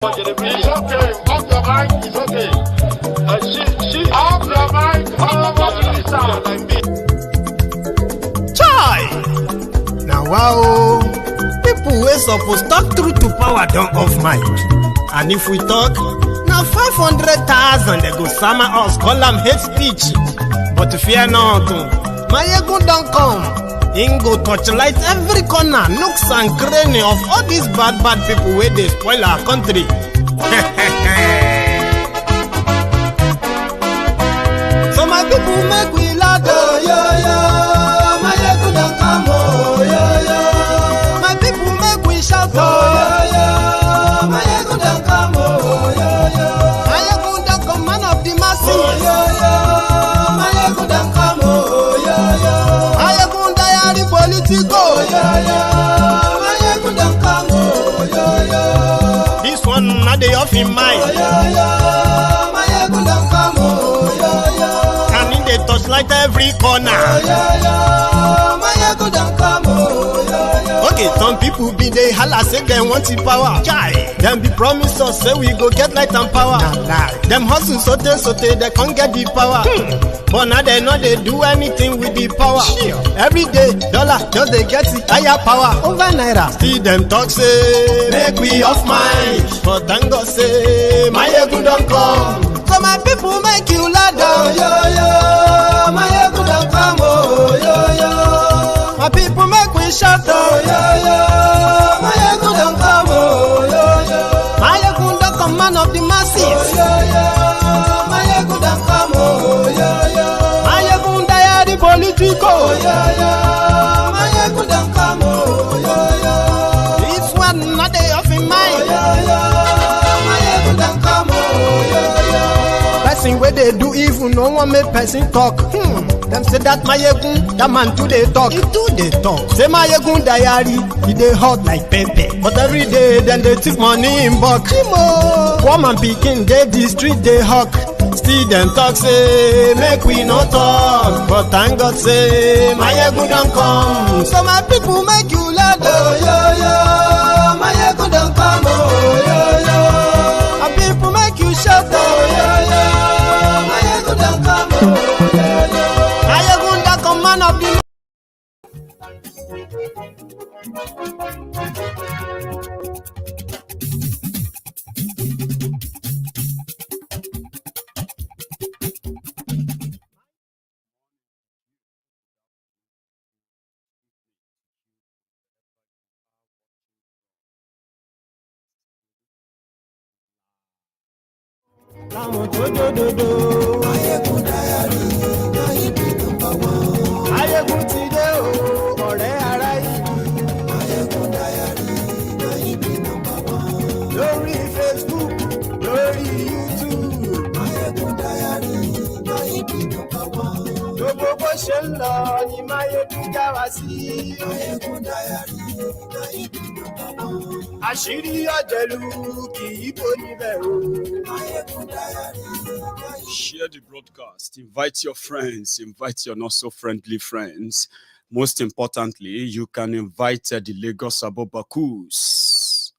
It's okay. Off your mind. It's okay. She off your mind. Chai! Now wow, people wey suppose talk through to power don't off mic. And if we talk, now 500,000 they go summer us, call them hate speech. But fear not, Maiyegun don't come. Him go torchlight every corner, nooks and cranny of all these bad people where they spoil our country. So my people make we laugh, oh, yo, yo. Maiyegun don't come, oh, yo, yo. My people make we shout, oh, yo, yo. Maiyegun don't come, oh, yo, yo. Maiyegun don't come, man of the masses, oh, yo, yo. Maiyegun don't come, oh, yo, yo. Maiyegun diary Politico, yo, yo. Maiyegun don't come, oh, yo, yo. This one not the off in mind, oh, yo, yo. Maiyegun don't come, oh, yo, yo. And in the touchlight every corner, oh, yo, yo. Maiyegun don't come, oh, yo, yo. Okay, some people be they holla say they want the power. Chai, them be promise us say we go get light and power. Nah. Them hustle sote they can't get the power. But now they know they do anything with the power. Every day, dollar just they get the higher power over naira. See them talk say make we off mind, but thank God say Maiyegun don't come. So my people make you laugh, oh, yo, yo. Maiyegun don't come, oh, yo, yo. My people make we shout, oh, yo, yo. Maiyegun don't come, oh, yo, yo. Maiyegun don't come, man of the masses, oh, yo, yo. Maiyegun don't come, oh, yo, yo. Maiyegun diary Politico, oh, yo, yo. Maiyegun don't come, oh, yo, yo. This one not the off in mind, oh, yo, yo. Maiyegun don't come, oh, yo, yo. Person where they do evil, no one make person talk. Them say that Maiyegun, that man too they talk. He too they talk. Say Maiyegun diary, he they hot like pepper. But every day then they take money in bulk. Woman picking, they the street they hawk. Still them talk say make we no talk. But thank God say Maiyegun don't come. So my people make you laugh, oh, yo, yo. Maiyegun don't come, oh, yo, yo. My people make you shout, oh, yo, yo. Maiyegun don't come, oh, yo, yo. Maiyegun don't come, man of the Maiyegun diary, Maiyegun number one. Maiyegun ti dé o, ọ̀rẹ́ ará ìlú. Maiyegun diary, Maiyegun number one. Lórí Facebook, lórí YouTube. Maiyegun diary, Maiyegun number one. Gbogbo bó ṣe ń lọ ni Maiyegun já wa sí. Maiyegun diary, Maiyegun number one. Àṣírí ọ̀jẹ̀lú kì í bò níbẹ̀ o. Share the broadcast. Invite your friends. Invite your not so friendly friends. Most importantly, you can invite the Lagos Abobakus,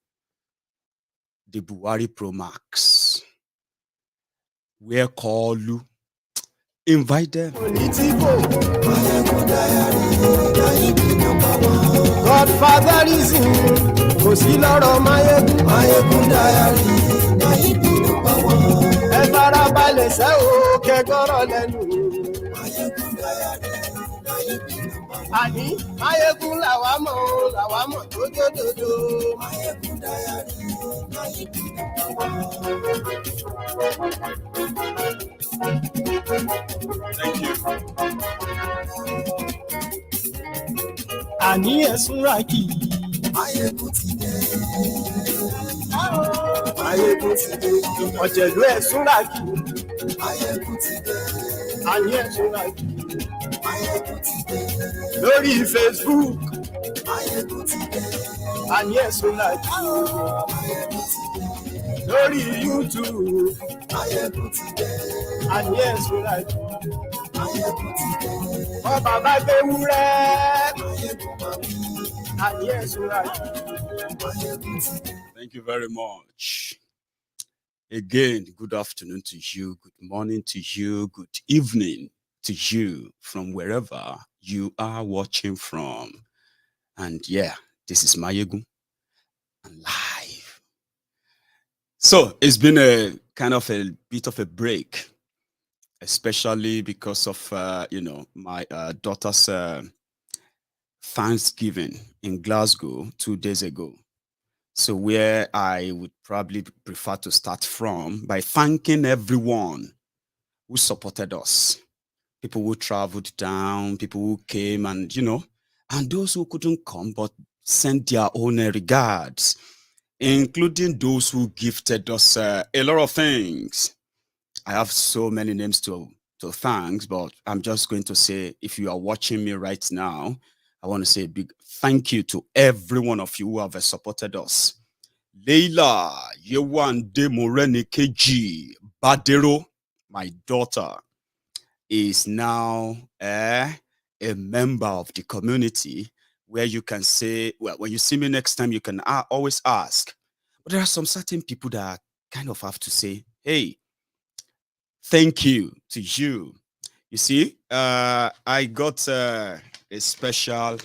the Buhari Pro Max. Where call you? Invite them. Godfather reason. Kò sí lọ́rọ̀ Maiyegun. Maiyegun diary. Maiyegun number one. Ẹ farabalẹ̀ sẹ́ o kẹgọ́rọ̀ lẹ́nu. Maiyegun diary. Maiyegun number one. Àní Maiyegun làwa mọ̀ tó dòdòdò. Maiyegun diary. Maiyegun number one. Thank you. Àní ẹ̀sùn rà kì í. Maiyegun ti dé. Maiyegun ti dé. Ọ̀jẹ̀lú ẹ̀sùn rà kì í. Maiyegun ti dé. Àní ẹ̀sùn rà kì í. Maiyegun ti dé. Lórí Facebook. Maiyegun ti dé. Àní ẹ̀sùn rà kì í. Maiyegun ti dé. Lórí YouTube. Maiyegun ti dé. Àní ẹ̀sùn rà kì í. Maiyegun ti dé. Ọba bá gbé wúrẹ́. Maiyegun máa bí. Àní ẹ̀sùn rà kì í. Maiyegun ti dé. Thank you very much. Again, good afternoon to you, good morning to you, good evening to you from wherever you are watching from. And yeah, this is Maiyegun and live. So it's been a kind of a bit of a break, especially because of, my daughter's Thanksgiving in Glasgow 2 days ago. So where I would probably prefer to start from by thanking everyone who supported us. People who traveled down, people who came and those who couldn't come but sent their own regards, including those who gifted us a lot of things. I have so many names to thank, but I'm just going to say, if you are watching me right now, I want to say a big thank you to every one of you who have supported us. Leila Yewande Moreni KG Badero, my daughter, is now a member of the community, where you can say, well, when you see me next time, you can always ask. But there are some certain people that kind of have to say, hey, thank you to you. You see, I got a special,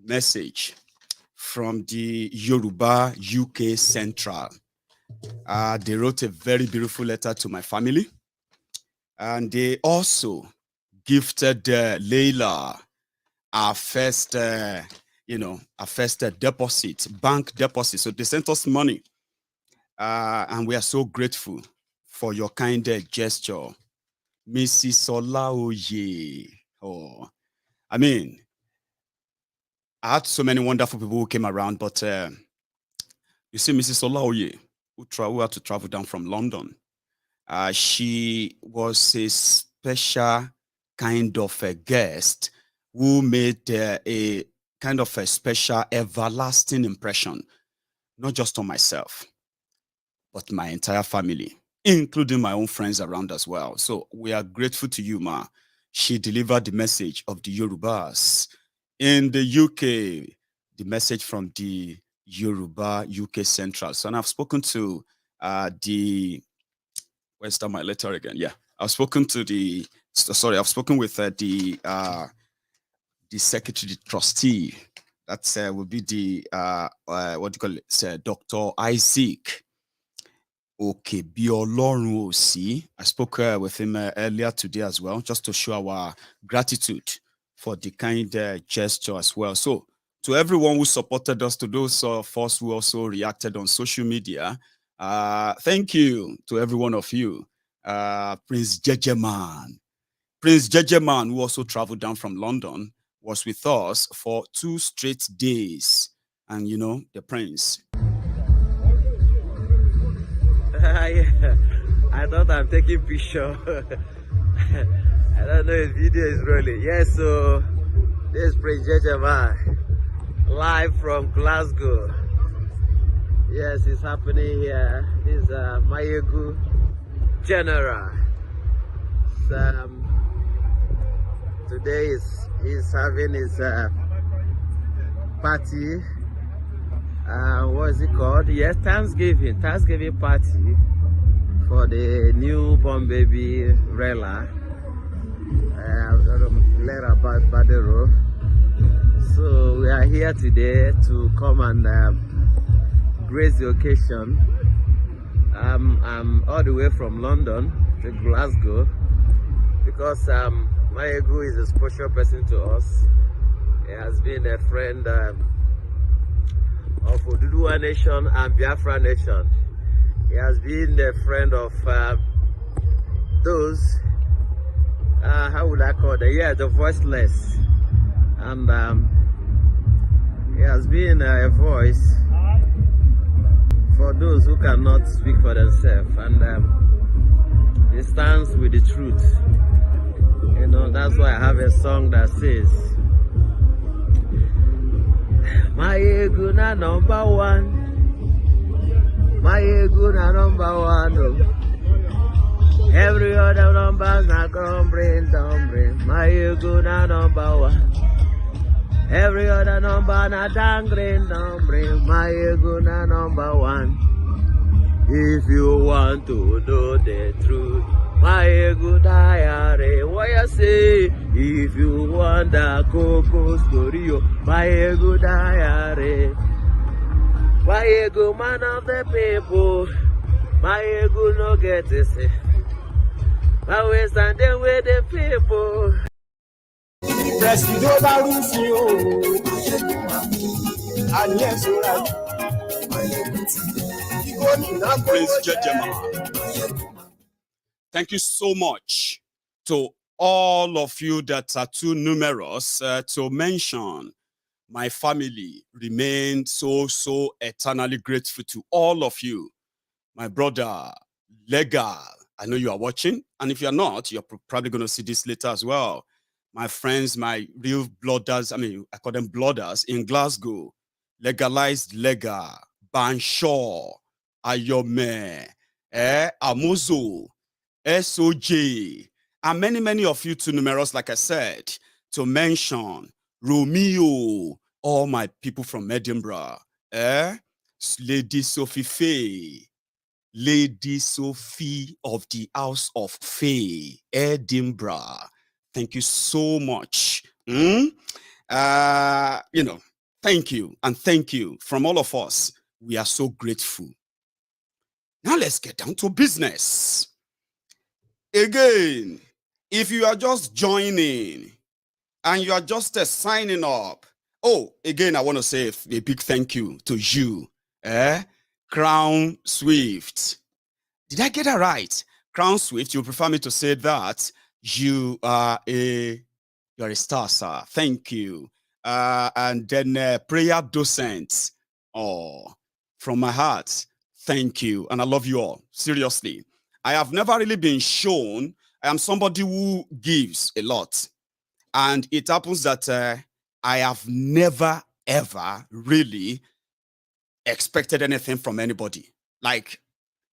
message from the Yoruba UK Central. They wrote a very beautiful letter to my family, and they also gifted Leila our first, deposit, bank deposit. So they sent us money, and we are so grateful for your kind gesture, Mrs. Olaoye. Oh, I mean, I had so many wonderful people who came around, but you see, Mrs. Olaoye, who had to travel down from London, she was a special kind of a guest who made a kind of a special, everlasting impression, not just on myself, but my entire family, including my own friends around as well. So we are grateful to you, ma. She delivered the message of the Yorubas in the UK, the message from the Yoruba UK Central. So, and I've spoken to where's that my letter again? Yeah, I've spoken to I've spoken with the secretary, the trustee. That will be the what do you call it? Dr. Isaac. Okay, I spoke with him earlier today as well, just to show our gratitude for the kind gesture as well. So, to everyone who supported us, to those of us who also reacted on social media, thank you to every one of you. Prince Jejeman, who also traveled down from London, was with us for 2 straight days. And the prince. I thought I'm taking picture. I don't know if video is rolling. Yes, so this is Prince Jejeman, live from Glasgow. Yes, it's happening here. This is Maiyegun General. Today he's having his party. What is it called? Yes, Thanksgiving party for the newborn baby Rela. Later Badero. So we are here today to come and grace the occasion. I'm all the way from London to Glasgow because Maiyegun is a special person to us. He has been a friend of Oduduwa Nation and Biafra Nation. He has been a friend of those, how would I call them? Yeah, the voiceless. And he has been a voice for those who cannot speak for themselves. And he stands with the truth. That's why I have a song that says, Maiyegun na number one. Maiyegun na number one. Oh. Every other numbers na don't bring. Maiyegun na number one. Every other number na dangling number. Maiyegun na number one. If you want to know the truth, Maiyegun diary, what you say? If you want the Coco story, Maiyegun diary. Maiyegun man of the people, Maiyegun no get to say. I will stand there with the people. Presido Barufi o, alias Ora. Prince Jejema. Thank you so much to all of you that are too numerous to mention. My family remain so eternally grateful to all of you. My brother, Legal, I know you are watching. And if you're not, you're probably going to see this later as well. My friends, my real blooders, I call them blooders in Glasgow. Legalized Legal, Banshaw, Ayome, Amozo, SOJ, and many of you too numerous, like I said, to mention. Romeo, all my people from Edinburgh, Lady Sophie Faye, Lady Sophie of the House of Faye, Edinburgh. Thank you so much. Thank you and thank you from all of us. We are so grateful. Now let's get down to business. Again, if you are just joining and you are just signing up, again, I want to say a big thank you to you, Crown Swift. Did I get that right? Crown Swift, you prefer me to say that? You're a star, sir. Thank you. And then prayer docent. From my heart, thank you. And I love you all. Seriously. I have never really been shown. I am somebody who gives a lot. And it happens that I have never, ever really expected anything from anybody. Like,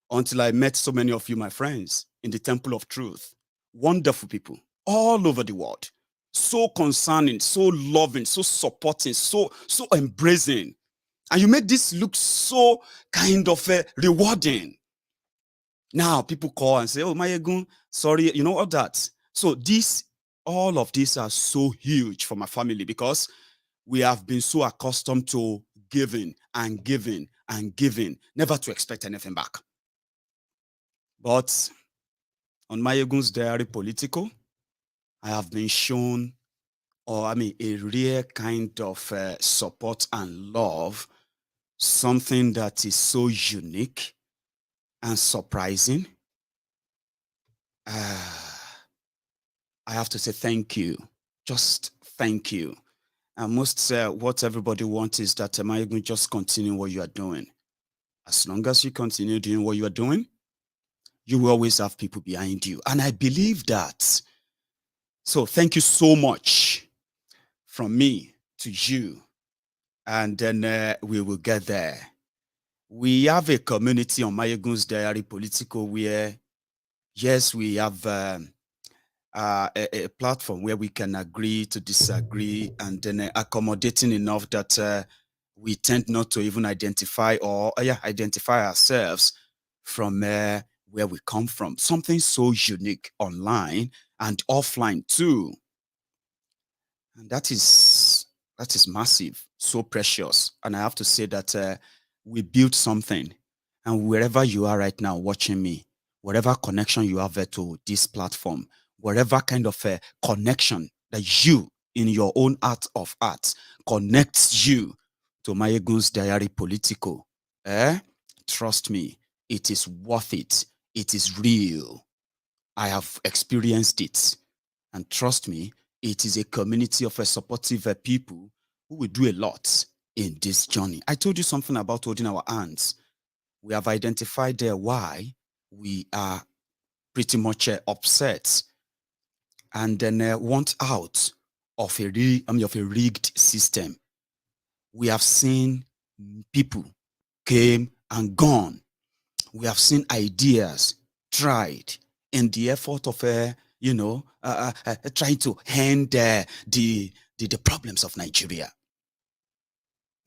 until I met so many of you, my friends, in the Temple of Truth. Wonderful people all over the world. So concerning, so loving, so supporting, so embracing. And you made this look so kind of rewarding. Now, people call and say, oh, Maiyegun, sorry, you know all that. So all of these are so huge for my family because we have been so accustomed to giving and giving and giving, never to expect anything back. But on Maiyegun's diary, Politico, I have been shown, a rare kind of support and love, something that is so unique and surprising. I have to say thank you. Just thank you. And most what everybody wants is that Maiyegun just continue what you are doing. As long as you continue doing what you are doing, you will always have people behind you. And I believe that. So thank you so much from me to you. And then we will get there. We have a community on Maiyegun's diary, Politico, where, yes, we have a platform where we can agree to disagree and then accommodating enough that we tend not to even identify ourselves from where we come from. Something so unique online and offline too. And that is massive, so precious. And I have to say that we built something. And wherever you are right now watching me, whatever connection you have to this platform, whatever kind of a connection that you, in your own art of art, connects you to Maiyegun's diary, Politico, trust me, it is worth it. It is real. I have experienced it. And trust me, it is a community of supportive people who will do a lot in this journey. I told you something about holding our hands. We have identified why we are pretty much upset and then want out of a rigged system. We have seen people came and gone. We have seen ideas tried in the effort of trying to end the the problems of Nigeria.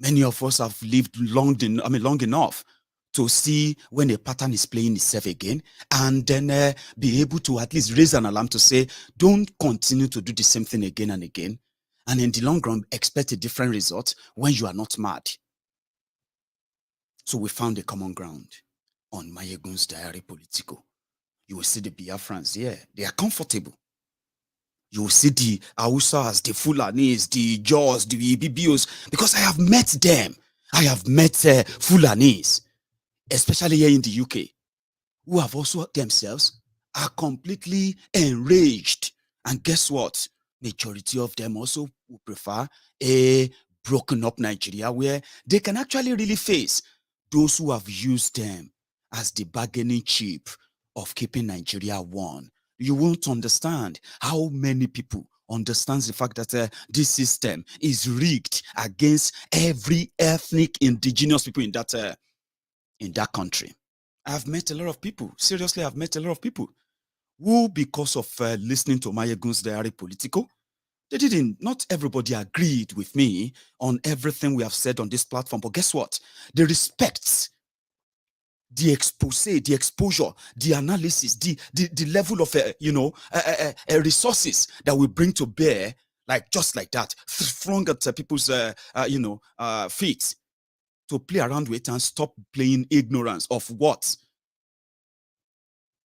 Many of us have lived long enough to see when a pattern is playing itself again, and then be able to at least raise an alarm to say, don't continue to do the same thing again and again. And in the long run, expect a different result when you are not mad. So we found a common ground on Maiyegun's diary Politico. You will see the Biafrans here. They are comfortable. You will see the Hausas, the Fulanis, the Jaws, the Ibibios, because I have met them. I have met Fulanis, especially here in the UK, who have also themselves are completely enraged. And guess what? Majority of them also would prefer a broken up Nigeria where they can actually really face those who have used them as the bargaining chip of keeping Nigeria one. You won't understand how many people understands the fact that this system is rigged against every ethnic indigenous people in that country. I've met a lot of people. Seriously, I've met a lot of people who, because of listening to Maiyegun's diary Politico, not everybody agreed with me on everything we have said on this platform. But guess what? They respect the expose, the exposure, the analysis, the level of resources that we bring to bear, just like that, thrown at people's feet, to play around with and stop playing ignorance of what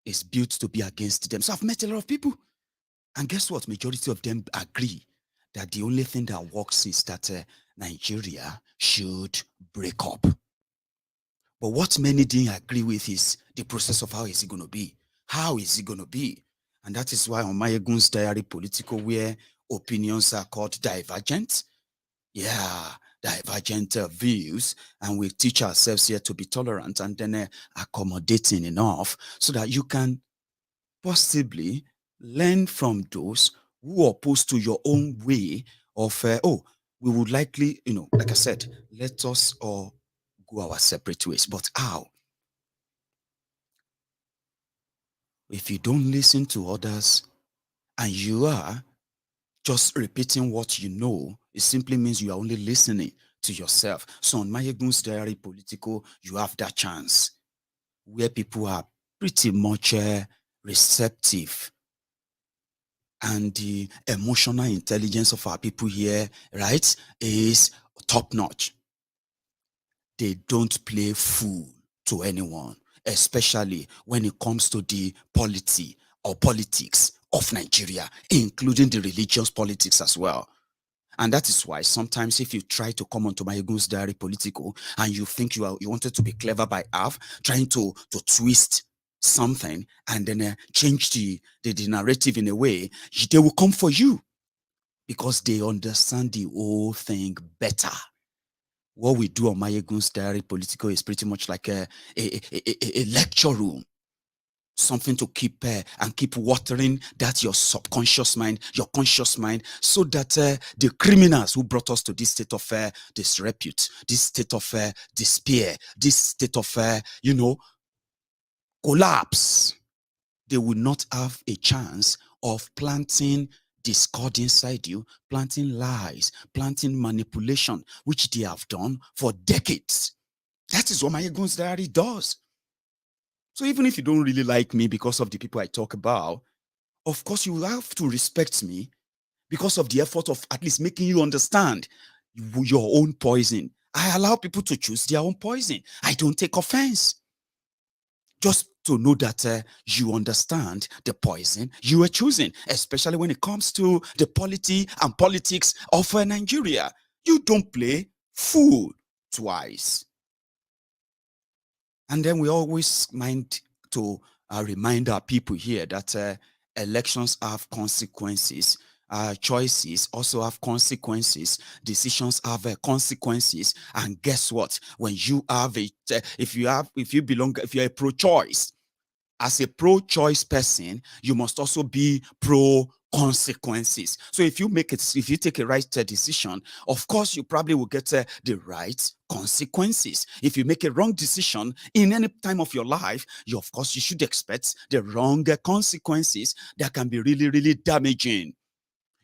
is built to be against them. So I've met a lot of people, and guess what? Majority of them agree that the only thing that works is that Nigeria should break up. But what many didn't agree with is the process of how is it going to be? How is it going to be? And that is why on Maiyegun's diary Politico, where opinions are called divergent, divergent views, and we teach ourselves here to be tolerant and then accommodating enough so that you can possibly learn from those who are opposed to your own way of, we would likely, like I said, let us all go our separate ways. But how? If you don't listen to others and you are just repeating what you know, it simply means you are only listening to yourself. So on Maiyegun's diary Politico, you have that chance where people are pretty much receptive, and the emotional intelligence of our people here, right, is top notch. They don't play fool to anyone, especially when it comes to the polity or politics of Nigeria, including the religious politics as well. And that is why sometimes if you try to come onto Maiyegun's diary Politico and you think you wanted to be clever by half, trying to twist something and then change the narrative in a way, they will come for you because they understand the whole thing better. What we do on Maiyegun's diary Politico is pretty much like a lecture room, something to keep watering that your subconscious mind, your conscious mind, so that the criminals who brought us to this state of disrepute, this state of despair, this state of collapse, they will not have a chance of planting discord inside you, planting lies, planting manipulation, which they have done for decades. That is what Maiyegun's diary does. So even if you don't really like me because of the people I talk about, of course you will have to respect me because of the effort of at least making you understand your own poison. I allow people to choose their own poison. I don't take offense. Just to know that you understand the poison you are choosing, especially when it comes to the polity and politics of Nigeria. You don't play fool twice. And then we always mind to remind our people here that elections have consequences. Choices also have consequences. Decisions have consequences. And guess what? When you have if you're a pro-choice, as a pro-choice person, you must also be pro-consequences. So if you take a right decision, of course you probably will get the right consequences. If you make a wrong decision in any time of your life, of course you should expect the wrong consequences that can be really, really damaging.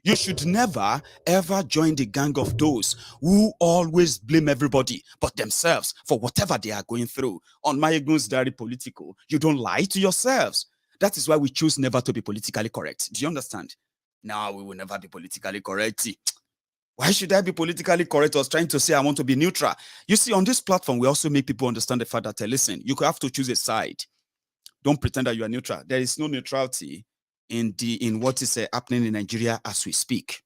You should never ever join the gang of those who always blame everybody but themselves for whatever they are going through. On Maiyegun's diary Politico, you don't lie to yourselves. That is why we choose never to be politically correct. Do you understand? No, we will never be politically correct. Why should I be politically correct? I was trying to say I want to be neutral. You see, on this platform, we also make people understand the fact that, listen, you have to choose a side. Don't pretend that you are neutral. There is no neutrality in what is happening in Nigeria as we speak.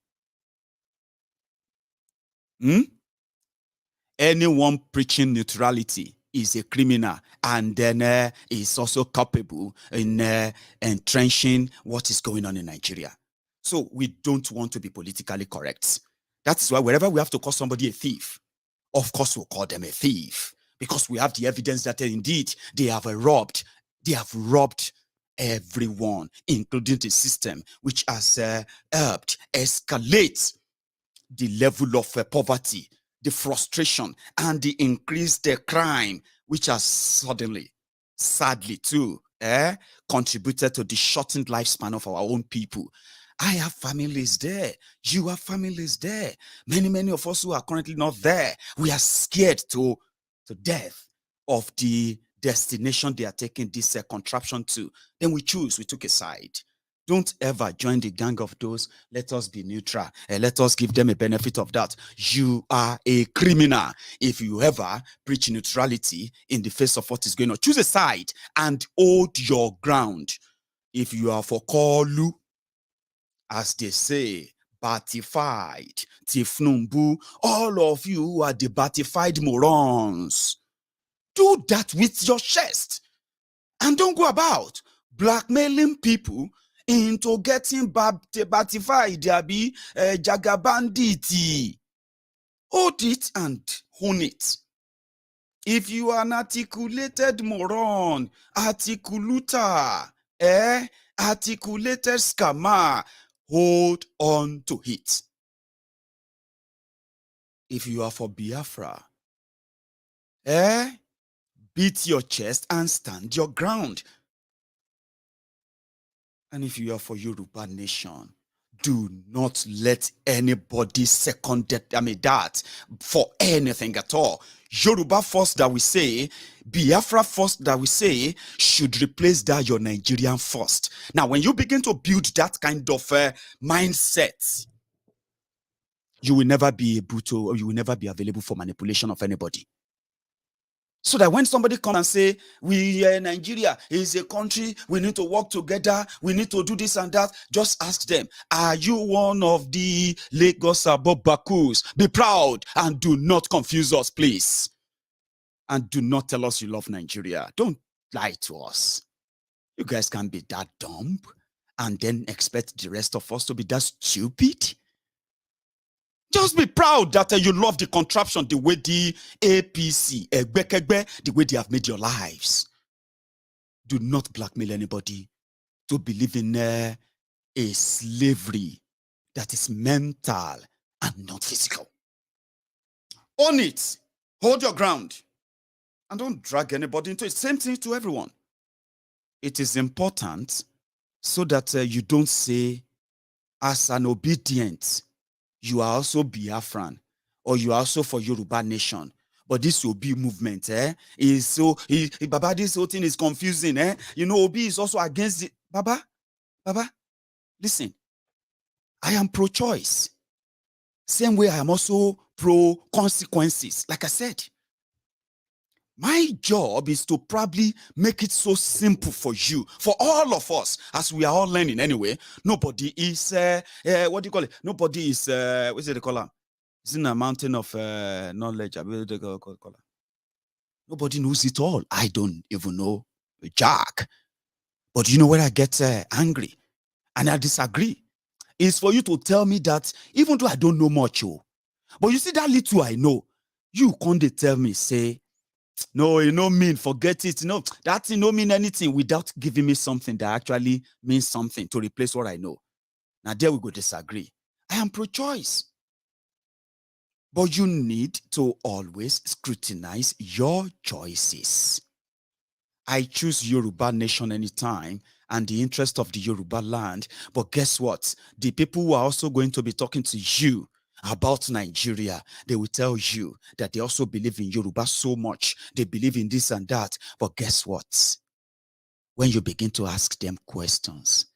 Anyone preaching neutrality is a criminal, and then is also culpable in entrenching what is going on in Nigeria. So we don't want to be politically correct. That's why wherever we have to call somebody a thief, of course we'll call them a thief, because we have the evidence that indeed they have robbed everyone, including the system, which has helped escalate the level of poverty, the frustration, and the increased crime, which has suddenly, sadly too, contributed to the shortened lifespan of our own people. I have families there. You have families there. Many of us who are currently not there, we are scared to death of the destination they are taking this contraption to. Then we took a side. Don't ever join the gang of those. Let us be neutral. Let us give them a benefit of that. You are a criminal if you ever preach neutrality in the face of what is going on. Choose a side and hold your ground. If you are for Kolu, as they say, batified, tifnumbu, all of you who are the batified morons, do that with your chest. And don't go about blackmailing people into getting batified, jagabanditi. Hold it and hone it. If you are an articulated moron, articuluta, articulated scammer, hold on to it. If you are for Biafra, beat your chest and stand your ground. And if you are for Yoruba Nation, do not let anybody second that for anything at all. Yoruba first that we say, Biafra first that we say, should replace that your Nigerian first. Now, when you begin to build that kind of mindset, you will never be able to, or you will never be available for manipulation of anybody. So that when somebody comes and say, Nigeria is a country, we need to work together, we need to do this and that, just ask them, are you one of the Lagos Bakus? Be proud and do not confuse us, please. And do not tell us you love Nigeria. Don't lie to us. You guys can't be that dumb and then expect the rest of us to be that stupid. Just be proud that you love the contraption the way the APC, the way they have made your lives. Do not blackmail anybody to believe in a slavery that is mental and not physical. Own it. Hold your ground. And don't drag anybody into it. Same thing to everyone. It is important so that you don't say, as an obedient, you are also Biafran, or you are also for Yoruba Nation. But this Obi movement, is so, Baba, this whole thing is confusing, You know, Obi is also against it. Baba, listen, I am pro-choice. Same way I am also pro-consequences. Like I said, my job is to probably make it so simple for you, for all of us, as we are all learning anyway. Nobody is, what do you call it? Nobody is, what's it they call it? It's in a mountain of knowledge. Nobody knows it all. I don't even know Jack. But you know where I get angry and I disagree? It's for you to tell me that even though I don't know much, but you see that little I know, you can't tell me, say, no, you know, mean, forget it. No, that you don't mean anything without giving me something that actually means something to replace what I know. Now, there we go disagree. I am pro-choice. But you need to always scrutinize your choices. I choose Yoruba nation anytime and the interest of the Yoruba land. But guess what? The people who are also going to be talking to you about Nigeria, they will tell you that they also believe in Yoruba so much. They believe in this and that. But guess what? When you begin to ask them questions,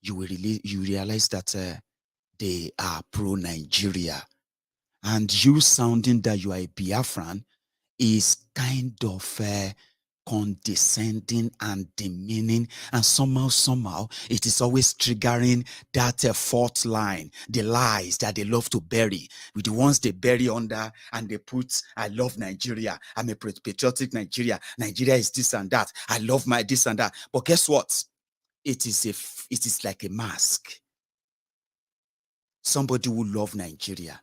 you realize that they are pro-Nigeria. And you sounding that you are a Biafran is kind of condescending and demeaning, and somehow it is always triggering that fourth line, the lies that they love to bury, with the ones they bury under and they put, I love Nigeria, I'm a patriotic Nigeria is this and that, I love my this and that. But guess what? It is like a mask. Somebody who love Nigeria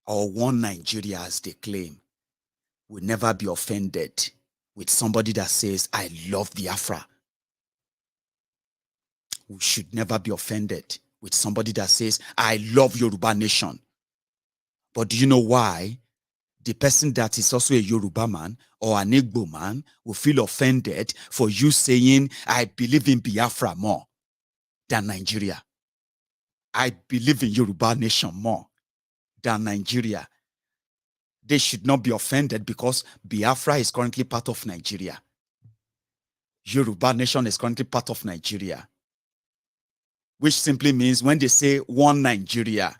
or one Nigeria as they claim will never be offended with somebody that says, I love Biafra. We should never be offended with somebody that says, I love Yoruba nation. But do you know why? The person that is also a Yoruba man or an Igbo man will feel offended for you saying, I believe in Biafra more than Nigeria. I believe in Yoruba nation more than Nigeria. They should not be offended because Biafra is currently part of Nigeria. Yoruba nation is currently part of Nigeria. Which simply means when they say one Nigeria,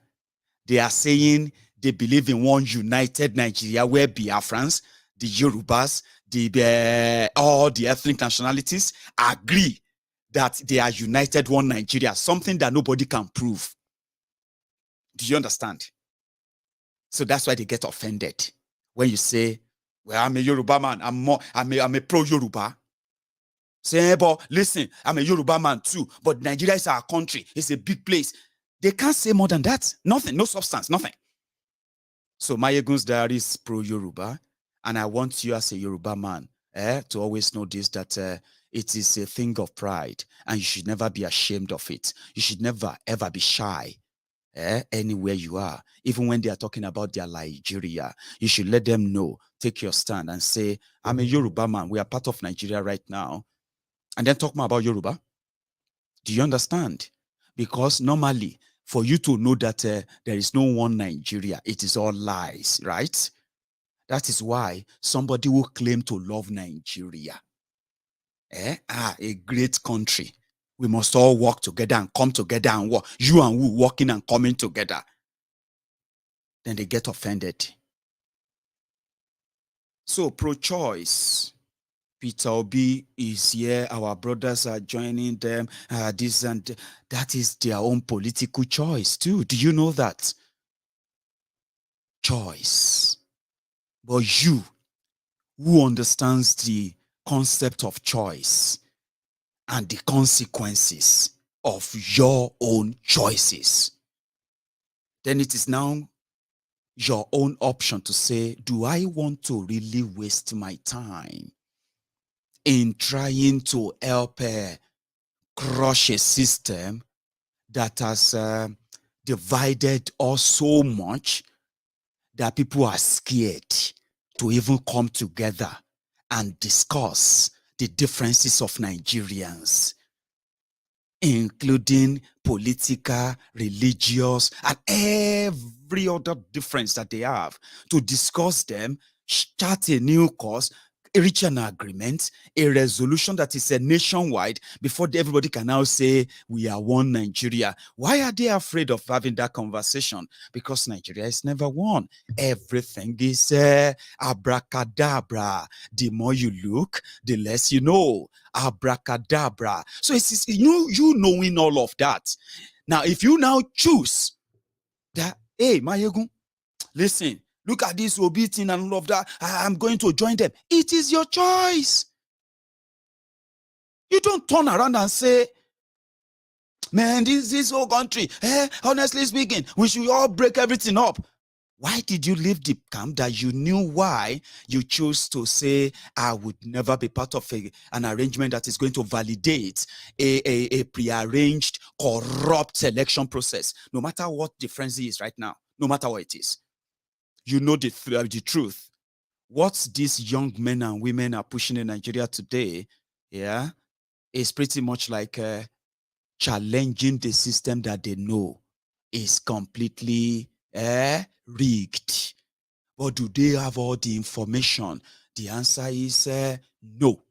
they are saying they believe in one united Nigeria where Biafrans, the Yorubas, all the ethnic nationalities agree that they are united one Nigeria, something that nobody can prove. Do you understand? So that's why they get offended when you say, well, I'm a Yoruba man, I'm a pro-Yoruba. Say, but listen, I'm a Yoruba man too, but Nigeria is our country. It's a big place. They can't say more than that. Nothing, no substance, nothing. So Maiyegun's diary is pro-Yoruba, and I want you as a Yoruba man to always know this, that it is a thing of pride, and you should never be ashamed of it. You should never, ever be shy. Anywhere you are, even when they are talking about their Nigeria, you should let them know, take your stand and say, I'm a Yoruba man. We are part of Nigeria right now. And then talk more about Yoruba. Do you understand? Because normally, for you to know that there is no one Nigeria, it is all lies, right? That is why somebody will claim to love Nigeria, a great country, we must all work together and come together and work. You and we working and coming together. Then they get offended. So pro-choice. Peter Obi is here. Our brothers are joining them. This and that is their own political choice too. Do you know that? Choice. But you, who understands the concept of choice and the consequences of your own choices, then it is now your own option to say, do I want to really waste my time in trying to help crush a system that has divided us so much that people are scared to even come together and discuss the differences of Nigerians, including political, religious, and every other difference that they have, to discuss them, start a new course, reach an agreement, a resolution that is a nationwide before everybody can now say we are one Nigeria. Why are they afraid of having that conversation? Because Nigeria is never one. Everything is abracadabra. The more you look, the less you know. Abracadabra. So it's you knowing all of that. Now, if you now choose that, hey, Maiyegun, listen, look at this Obi thing and all of that, I'm going to join them. It is your choice. You don't turn around and say, man, this whole country, honestly speaking, we should all break everything up. Why did you leave the camp that you knew why you chose to say, I would never be part of an arrangement that is going to validate a prearranged, corrupt election process, no matter what the frenzy is right now, no matter what it is? You know the truth. what these young men and women are pushing in Nigeria today, is pretty much like challenging the system that they know is completely rigged. But do they have all the information? The answer is no.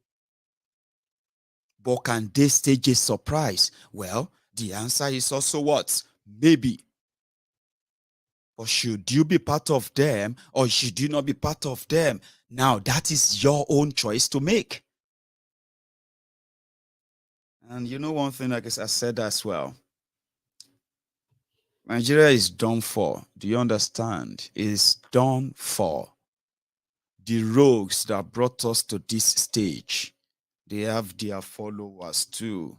But can they stage a surprise? Well, the answer is also what? Maybe. But should you be part of them or should you not be part of them? Now, that is your own choice to make. And you know one thing, I guess I said as well. Nigeria is done for. Do you understand? It's done for. The rogues that brought us to this stage, they have their followers too.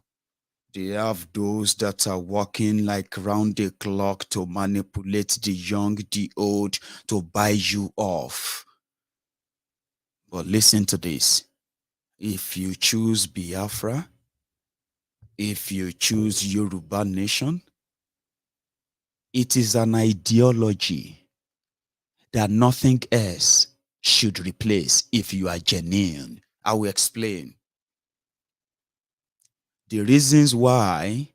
They have those that are working like round the clock to manipulate the young, the old, to buy you off. But listen to this. If you choose Biafra, if you choose Yoruba Nation, it is an ideology that nothing else should replace if you are genuine. I will explain. The reasons why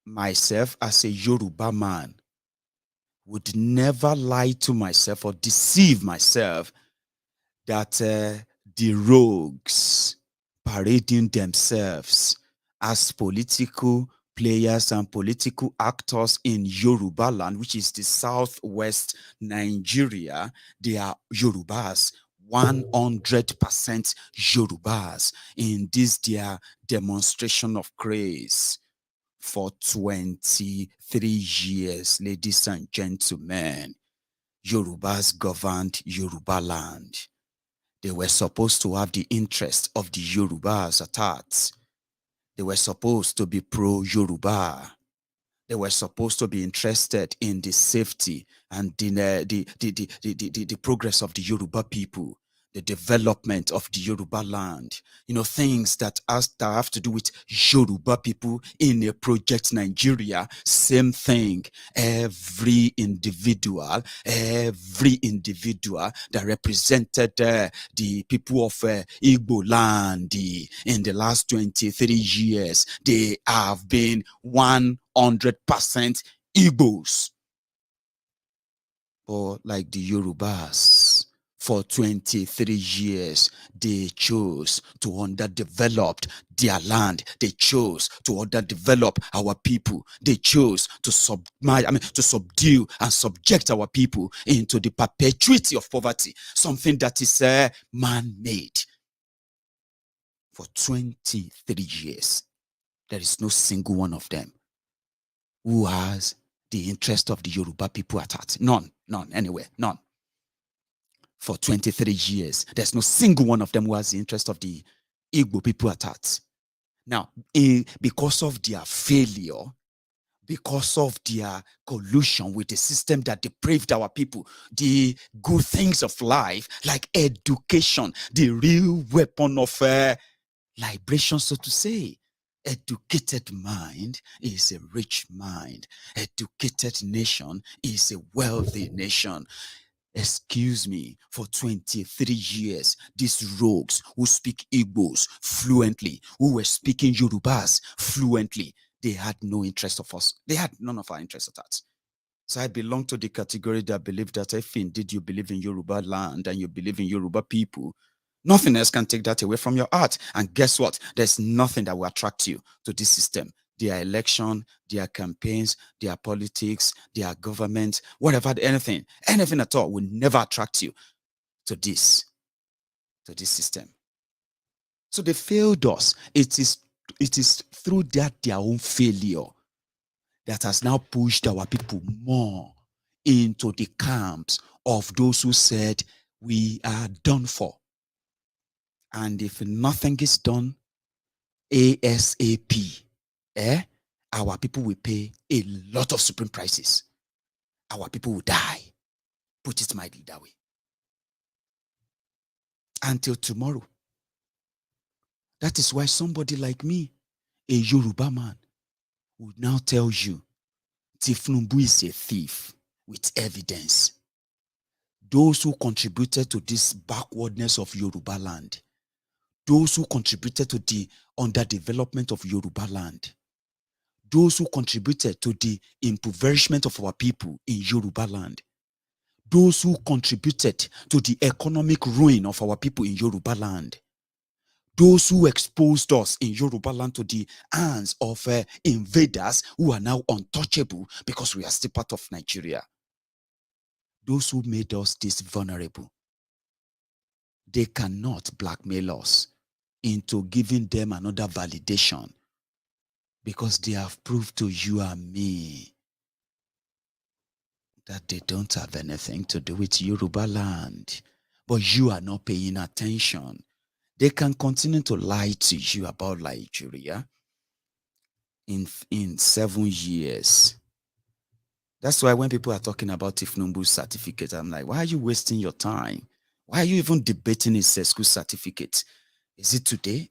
myself as a Yoruba man would never lie to myself or deceive myself that the rogues parading themselves as political players and political actors in Yoruba land, which is the southwest Nigeria, they are Yorubas, 100% Yorubas in this their demonstration of grace for 23 years, ladies and gentlemen. Yorubas governed Yoruba land. They were supposed to have the interest of the Yorubas at heart. They were supposed to be pro-Yoruba. They were supposed to be interested in the safety and the progress of the Yoruba people, the development of the Yoruba land. You know, things that have to do with Yoruba people in a project Nigeria. Same thing. Every individual that represented the people of Igbo land in the last 23 years, they have been 100% Igbos. Or like the Yorubas, for 23 years, they chose to underdevelop their land. They chose to underdevelop our people. They chose to subdue and subject our people into the perpetuity of poverty, something that is man-made. For 23 years, there is no single one of them who has the interest of the Yoruba people at heart. None, anywhere, none. For 23 years, there's no single one of them who has the interest of the Igbo people at heart. Now, because of their failure, because of their collusion with the system that depraved our people, the good things of life, like education, the real weapon of liberation, so to say. Educated mind is a rich mind. Educated nation is a wealthy nation. Excuse me, for 23 years, these rogues who speak Igbos fluently, who were speaking Yorubas fluently, they had no interest of us. They had none of our interest at that. So I belong to the category that believe that if indeed you believe in Yoruba land and you believe in Yoruba people, nothing else can take that away from your heart. And guess what? There's nothing that will attract you to this system. Their election, their campaigns, their politics, their government, whatever, anything at all will never attract you to this system. So they failed us. It is through their own failure that has now pushed our people more into the camps of those who said we are done for. And if nothing is done ASAP, our people will pay a lot of supreme prices. Our people will die. Put it mildly that way. Until tomorrow. That is why somebody like me, a Yoruba man, would now tell you Tifnumbu is a thief with evidence. those who contributed to this backwardness of Yoruba land, those who contributed to the underdevelopment of Yoruba land, those who contributed to the impoverishment of our people in Yoruba land, those who contributed to the economic ruin of our people in Yoruba land, those who exposed us in Yoruba land to the hands of invaders who are now untouchable because we are still part of Nigeria. Those who made us this vulnerable, they cannot blackmail us into giving them another validation because they have proved to you and me that they don't have anything to do with Yoruba land. But you are not paying attention. They can continue to lie to you about Nigeria in 7 years. That's why when people are talking about Tinubu's certificate, I'm like, why are you wasting your time? Why are you even debating his school certificate? Is it today?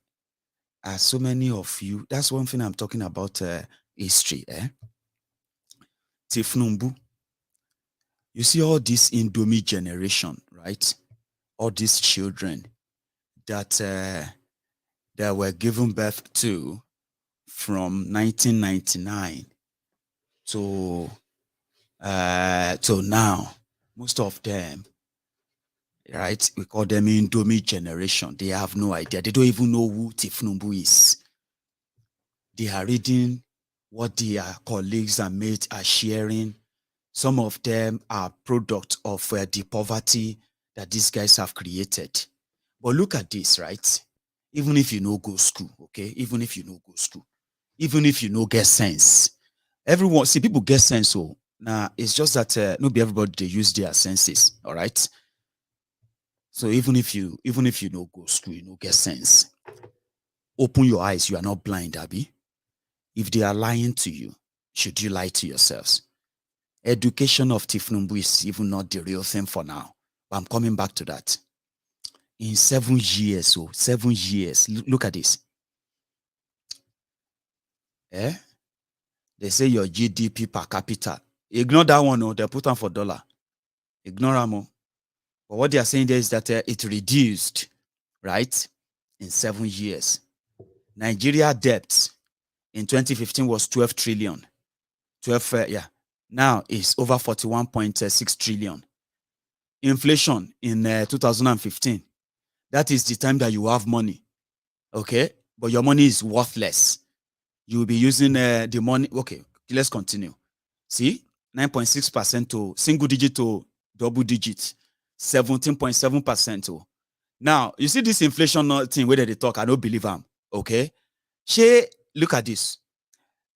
As so many of you, that's one thing I'm talking about history. Tinubu, you see all this Indomie generation, right? All these children that were given birth to from 1999 to now, most of them, right? We call them Indomie generation. They have no idea. They don't even know who Tinubu is. They are reading what their colleagues and mates are sharing. Some of them are product of the poverty that these guys have created. But look at this, right? Even if you know go school, okay? Even if you know go school, even if you know get sense, everyone, see, people get sense. So now it's just that not be everybody they use their senses, all right? So even if you know go school, you know get sense. Open your eyes. You are not blind, Abby. If they are lying to you, should you lie to yourselves? Education of Tinubu is even not the real thing for now. But I'm coming back to that. In 7 years, so 7 years, look at this. They say your GDP per capita. Ignore that one, no, they put on for dollar. Ignore them. But what they are saying there is that it reduced, right, in 7 years. Nigeria debt in 2015 was 12 trillion. 12, now it's over 41.6 trillion. Inflation in 2015, that is the time that you have money, okay? But your money is worthless. You will be using the money. Okay, let's continue. See, 9.6% to single digit to double digit, 17.7% to. Now, you see this inflation thing where they talk, I don't believe them, okay? Look at this.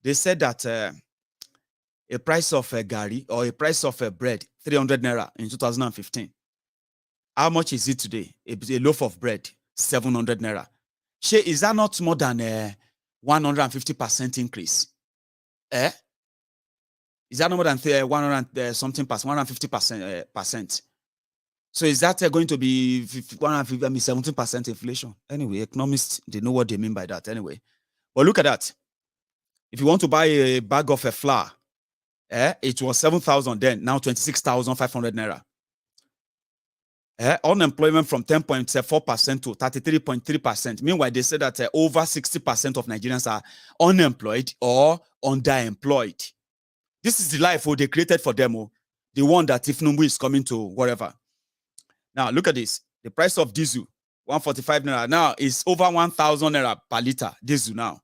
They said that a price of a gari or a price of a bread, 300 naira in 2015. How much is it today? A loaf of bread, 700 naira. Is that not more than a 150% increase? Is that not more than 100 something percent, 150%? So is that going to be 17% inflation? Anyway, economists, they know what they mean by that anyway. But look at that. If you want to buy a bag of flour, it was 7,000 then, now 26,500 naira. Unemployment from 10.4% to 33.3%. Meanwhile, they say that over 60% of Nigerians are unemployed or underemployed. This is the life they created for them. The one that Tinubu is coming to wherever. Now, look at this. The price of diesel, 145 naira. Now, is over 1,000 naira per liter diesel now.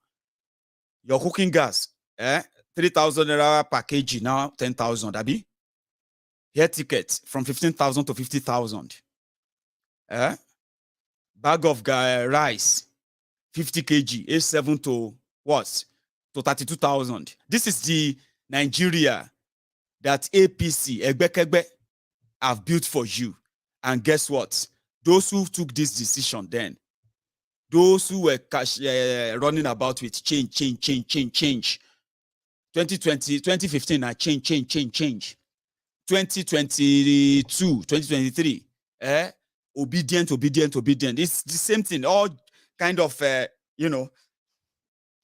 Your cooking gas, 3,000 naira per kg, now 10,000, Abi. Air ticket from 15,000 to 50,000. Bag of rice, 50 kg, A7 to what? To 32,000. This is the Nigeria that APC, Egbekegbe, have built for you. And guess what? Those who took this decision then, those who were running about with change. 2020, 2015, change. 2022, 2023, obedient. It's the same thing, all kind of,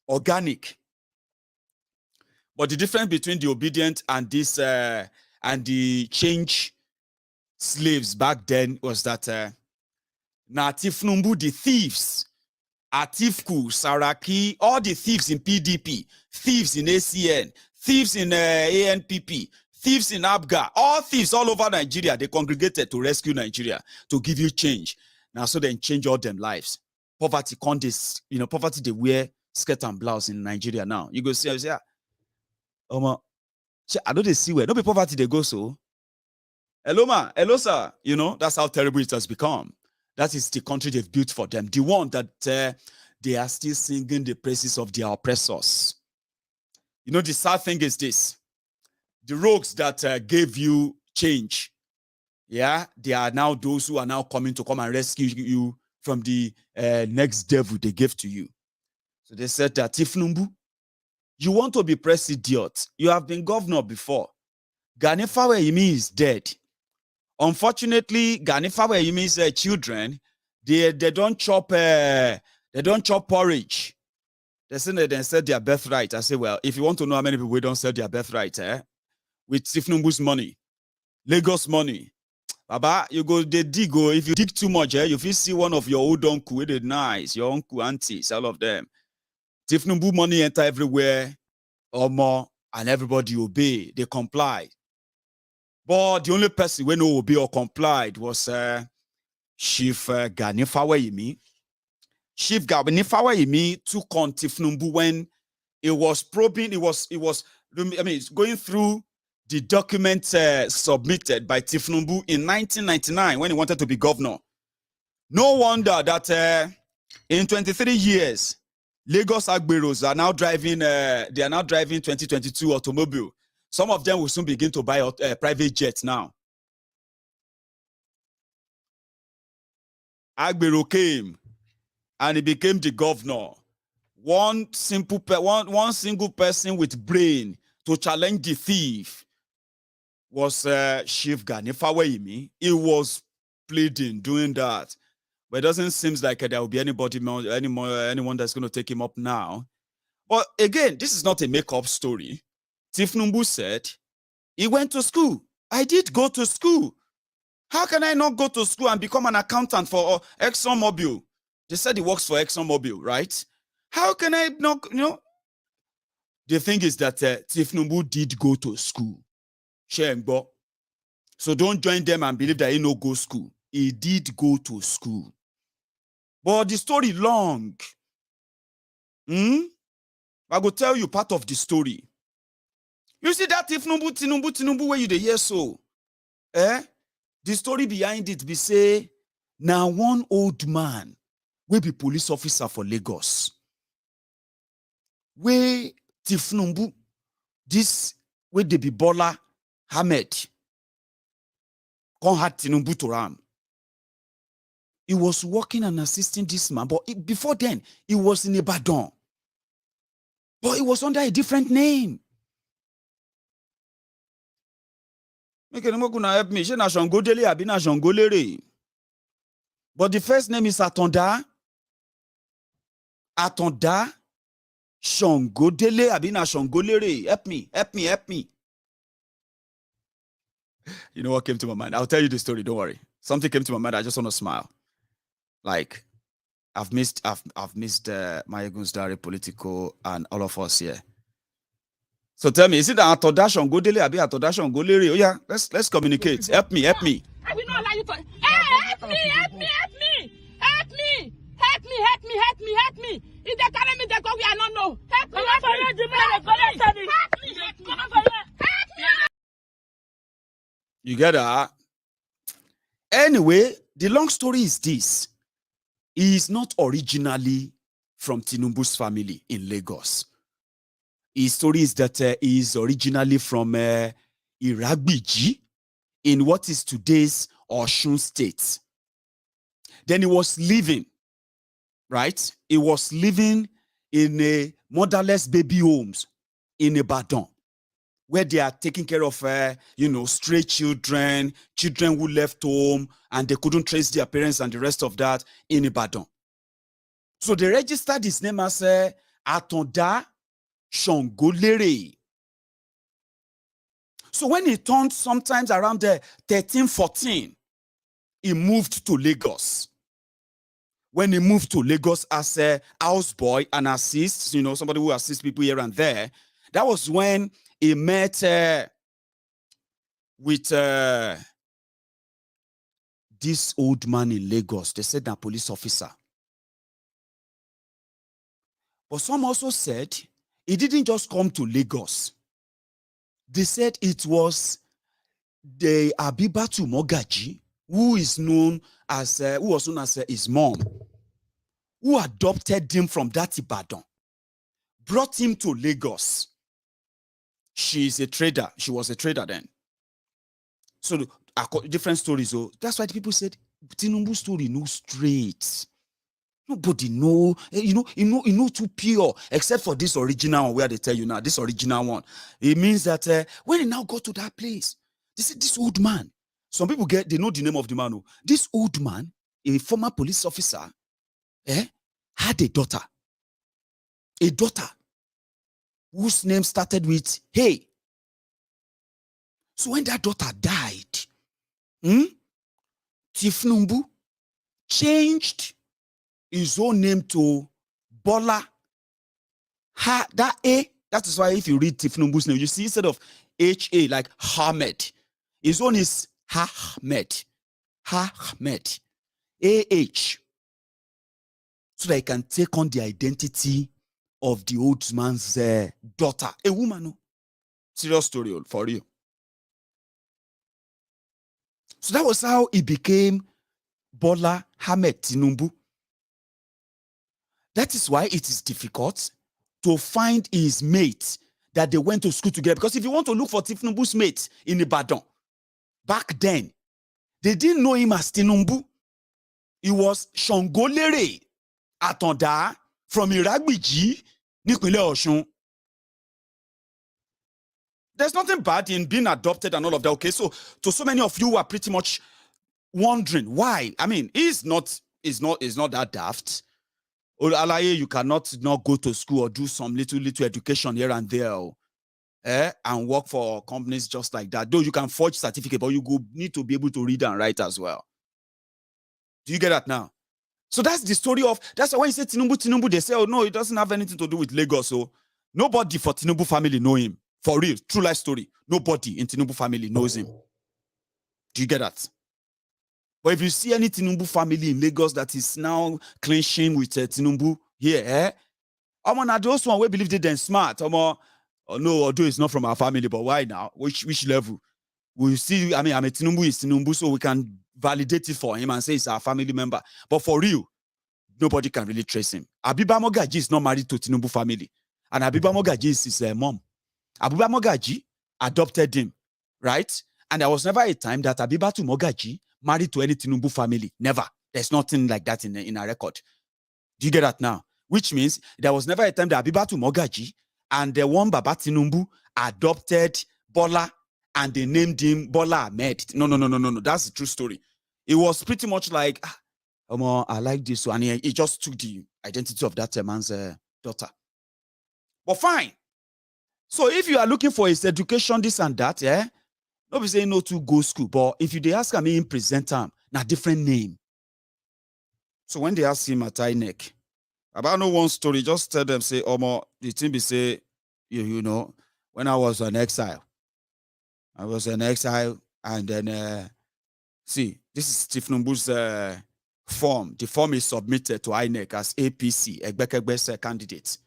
organic. But the difference between the obedient and this, and the change slaves back then was that na Tifnumbu, the thieves, Atifku, Saraki, all the thieves in PDP, thieves in ACN, thieves in ANPP, thieves in ABGA, all thieves all over Nigeria, they congregated to rescue Nigeria, to give you change. Now, so they change all them lives. Poverty, poverty, they wear skirt and blouse in Nigeria now. You go see, I say, I don't see where. No be poverty they go so. Hello, ma. Hello, sir. That's how terrible it has become. That is the country they've built for them. The one that they are still singing the praises of their oppressors. The sad thing is this. The rogues that gave you change, yeah, they are now those who are now coming to come and rescue you from the next devil they gave to you. So they said that, Tifnumbu, you want to be president. You have been governor before. Gani Faweyimi is dead. Unfortunately, Gani Faweyimi's children, they don't chop porridge. They said their birthright. I say, well, if you want to know how many people don't sell their birthright, with Tifnumbu's money, Lagos money, Baba, you go they dig. If you dig too much, you feel see one of your old uncle with it nice, your uncle, aunties, all of them. Tifnumbu money enter everywhere, or more, and everybody obey. They comply. But the only person who no obey or complied was Chief Gani Faweyimi. Chief Gani Faweyimi took on Tifnumbu when it was probing. It was going through the document submitted by Tifnumbu in 1999 when he wanted to be governor. No wonder that in 23 years, Lagos Agberos are now driving. They are now driving 2022 automobile. Some of them will soon begin to buy private jets now. Agbero came and he became the governor. One single person with brain to challenge the thief was Chief Gani Faweyimi. He was pleading, doing that. But it doesn't seem like there will be anyone that's going to take him up now. But again, this is not a make-up story. Tifnumbu said, he went to school. I did go to school. How can I not go to school and become an accountant for ExxonMobil? They said he works for ExxonMobil, right? How can I not, The thing is that Tifnumbu did go to school. So don't join them and believe that he no go school. He did go to school. But the story long. I will tell you part of the story. You see that Tinubu where you dey hear so? The story behind it be say, now one old man will be police officer for Lagos. Where Tifnumbu, this where they be Bola Ahmed, had Tinubu to ram. He was working and assisting this man, but before then, he was in Ibadan. But he was under a different name. But the first name is Atonda. Atonda Shangodele Abina Shangolere. Help me. You know what came to my mind? I'll tell you the story, don't worry. Something came to my mind, I just want to smile. Like, I've missed Maiyegun's diary, Politico, and all of us here. So tell me, is it Atodash on Godele? Abi Atodash on Goleri? Oh yeah, let's communicate. Help me. I will not allow you to. Help me. If they carry me, they go. We are not know. Help me. You get that? Anyway, the long story is this. He is not originally from Tinubu's family in Lagos. His story is that he is originally from Iragbiji in what is today's Osun State. Then he was living, right? He was living in a motherless baby homes in Ibadan, where they are taking care of, stray children who left home and they couldn't trace their parents and the rest of that in Ibadan. So they registered his name as Atonda Shangolere. So when he turned sometimes around 13, 14, he moved to Lagos. When he moved to Lagos as a houseboy and assists, somebody who assists people here and there, that was when he met with this old man in Lagos. They said that police officer. But some also said he didn't just come to Lagos. They said it was the Abibatu Mogaji, who was known as his mom, who adopted him from that Ibadan, brought him to Lagos. She's a trader. She was a trader then. So different stories. So that's why the people said Tinubu's story no straight. Nobody know, too pure, except for this original one where they tell you now, this original one. It means that when he now got to that place, they said this old man. Some people they know the name of the man. Oh. This old man, a former police officer, had a daughter whose name started with Hey. So when that daughter died, Tinubu changed his own name to Bola. That is why if you read Tinubu's name, you see instead of H-A, like Ahmed, his own is Ahmed. A-H. So that he can take on the identity of the old man's daughter. A woman. Serious story for you. So that was how he became Bola Ahmed Tinubu. That is why it is difficult to find his mate that they went to school together. Because if you want to look for Tinubu's mate in Ibadan, back then, they didn't know him as Tinubu. He was Shongolere Atonda from Iragbiji, Nipinle Osun. There's nothing bad in being adopted and all of that. Okay, so to so many of you who are pretty much wondering why. I mean, he's not that daft. Alaye, you cannot not go to school or do some little education here and there, and work for companies just like that. Though you can forge certificate, but you need to be able to read and write as well. Do you get that now? So that's the story of. That's why when you say Tinubu, they say, oh no, it doesn't have anything to do with Lagos. So nobody for Tinubu family know him. For real, true life story. Nobody in Tinubu family knows him. Do you get that? But if you see any Tinubu family in Lagos that is now clinching with Tinubu here, now those one we believe they then smart. Oh no, although it's not from our family, but why now? Which level? We see, I mean, Tinubu is Tinubu, so we can validate it for him and say it's our family member. But for real, nobody can really trace him. Abiba Mogaji is not married to Tinubu family. And Abiba Mogaji is his mom. Abiba Mogaji adopted him, right? And there was never a time that Abibatu Mogaji married to any Tinubu family. Never. There's nothing like that in a record. Do you get that now? Which means there was never a time that Abibatu Mogaji and the one Baba Tinubu adopted Bola and they named him Bola Ahmed. No. That's the true story. It was pretty much like, I like this one. And he just took the identity of that man's daughter. But fine. So if you are looking for his education, this and that, nobody say no to go school. But if they ask him in present time, na different name. So when they ask him at INEC, about no one story, just tell them, say, the thing be say, when I was an exile. I was an exile, and then, see, this is Tinubu's form. The form is submitted to INEC as APC, Egbekegbe's candidate.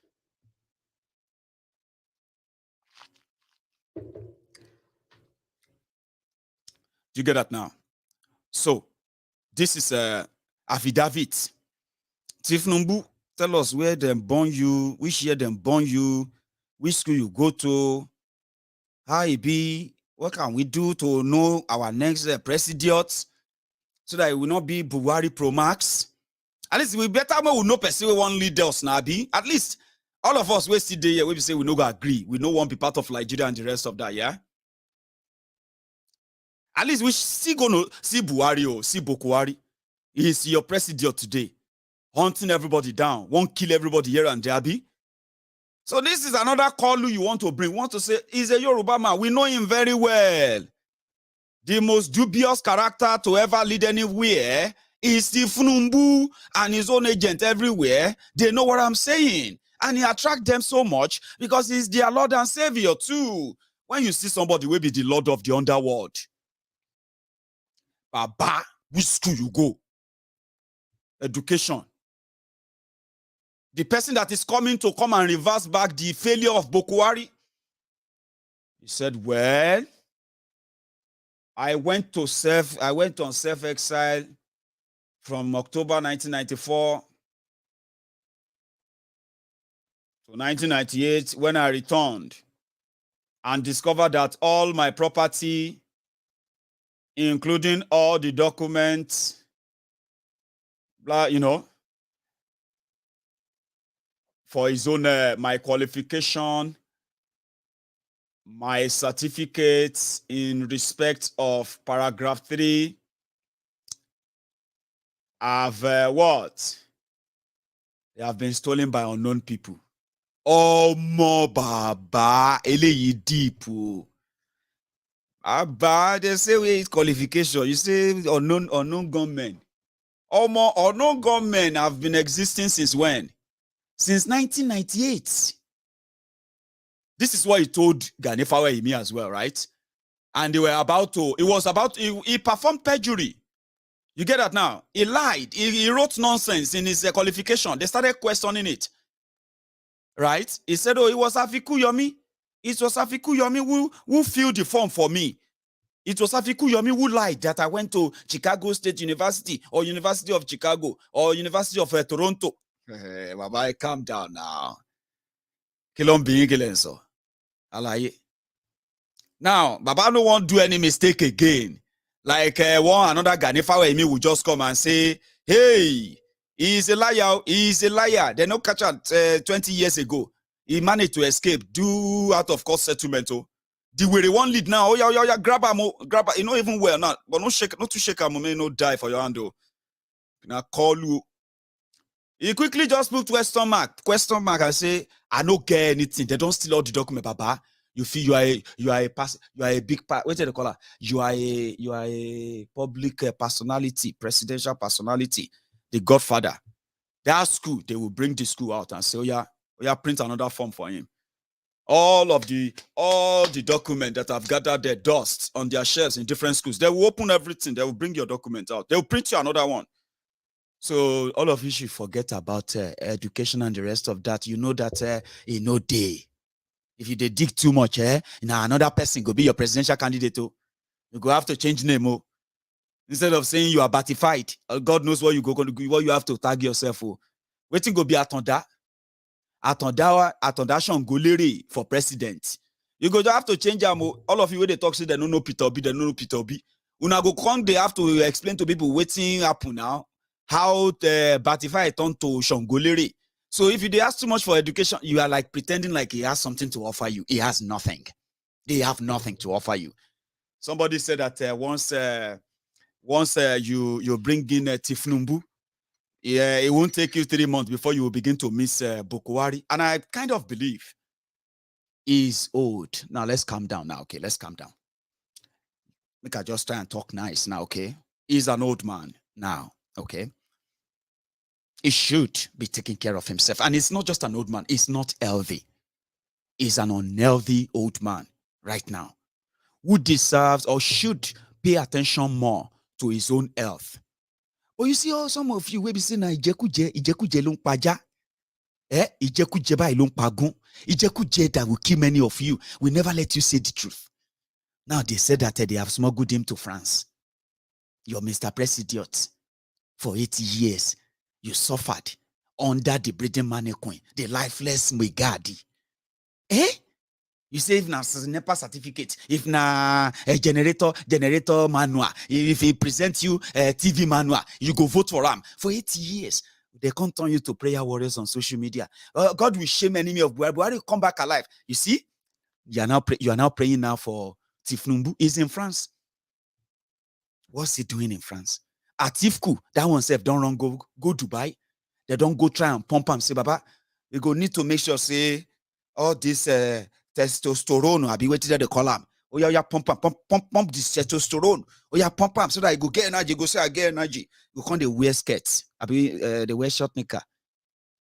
Do you get that now? So, this is affidavit. Tinubu, tell us where them born you, which year them born you, which school you go to, how it be, what can we do to know our next president, so that it will not be Buhari Pro Max. At least we better know person we want lead us now, be. At least all of us we sit there here, we say we no go agree. We no want to be part of Nigeria and the rest of that, yeah? At least we still gonna see Buhari or see Bokuari. He is your president today, hunting everybody down, won't kill everybody here and there, be. So this is another call you want to bring. Want to say, he's a Yoruba man. We know him very well. The most dubious character to ever lead anywhere is Tinubu and his own agent everywhere. They know what I'm saying. And he attracts them so much because he's their Lord and Savior too. When you see somebody will be the Lord of the underworld, Baba, which school you go? Education. The person that is coming to come and reverse back the failure of Buhari. He said, well, I went on self-exile from October 1994 to 1998 when I returned and discovered that all my property, including all the documents, blah, for his own, my qualification, my certificates in respect of paragraph 3 have what? They have been stolen by unknown people. Oh, mo baba, eleyi deep. Abba, they say where is qualification. You say unknown gunmen. Oh, more unknown gunmen have been existing since when? Since 1998. This is what he told Ganefawa Imi as well, right? And they were he performed perjury. You get that now? He lied. He wrote nonsense in his qualification. They started questioning it. Right? He said, oh, it was Afiku Yomi. It was Afiku Yomi who filled the form for me. It was Afiku Yomi who lied that I went to Chicago State University or University of Chicago or University of Toronto. Baba, calm down now. Now, Baba no won't do any mistake again. Like another Ganefawa Emi will just come and say, hey, he's a liar. He's a liar. They no catch out 20 years ago. He managed to escape, do out of court settlement. Oh. The way they want lead now. Oh, yeah, grab him. Grab him. You know, even well, not, but not to shake him, no die for your hand. Oh. Now call you. He quickly just put question mark, and say, I don't get anything. They don't steal all the document, Baba. You feel you are a big part. What do they call it? You are a public personality, presidential personality, the Godfather. That school, they will bring the school out and say, oh yeah, print another form for him. All the document that have gathered their dust on their shelves in different schools, they will open everything. They will bring your document out. They will print you another one. So all of you should forget about education and the rest of that. You know that day. If you dig too much, now another person go be your presidential candidate. Oh. You go have to change name. Oh. Instead of saying you are batified, God knows what you have to tag yourself. Oh. Waiting go be Atonda Shangolere for president. You go have to change them. All of you when they talk, say they don't know Peter Obi, they don't know Peter Obi. Una go come, they have to explain to people waiting happen now. How the Batify turned to Shangolere. So if you ask too much for education, you are like pretending like he has something to offer you. He has nothing. They have nothing to offer you. Somebody said that once you bring in Tinubu, it won't take you 3 months before you will begin to miss Buhari. And I kind of believe he's old. Now let's calm down now, okay? Let's calm down. Make I just try and talk nice now, okay? He's an old man now. Okay, he should be taking care of himself. And it's not just an old man. It's not healthy. He's an unhealthy old man right now who deserves or should pay attention more to his own health. But you see, some of you will be saying, ijekuje lung paja. Ijekuje ba ilung pagun. Ijekuje that will kill many of you. We never let you say the truth. Now they said that they have smuggled him to France. You're Mr. President. For 80 years, you suffered under the breeding mannequin, the lifeless Megadi. You say if na NEPA certificate, if na a generator manual, if he presents you a TV manual, you go vote for him. For 80 years, they can't turn you to prayer warriors on social media. God will shame enemy of Buhari. Buhari will come back alive. You see, you are now praying now for Tinubu. He's in France. What's he doing in France? Atifku, that one self don't run go Dubai. They don't go try and pump him. Say, Baba, you go need to make sure say all this testosterone, I be waiting at the column. Oh yeah, pump this testosterone. Oh yeah, pump so that I go get energy. Go say I get energy. You can't they wear skirts. I be they wear short knicker.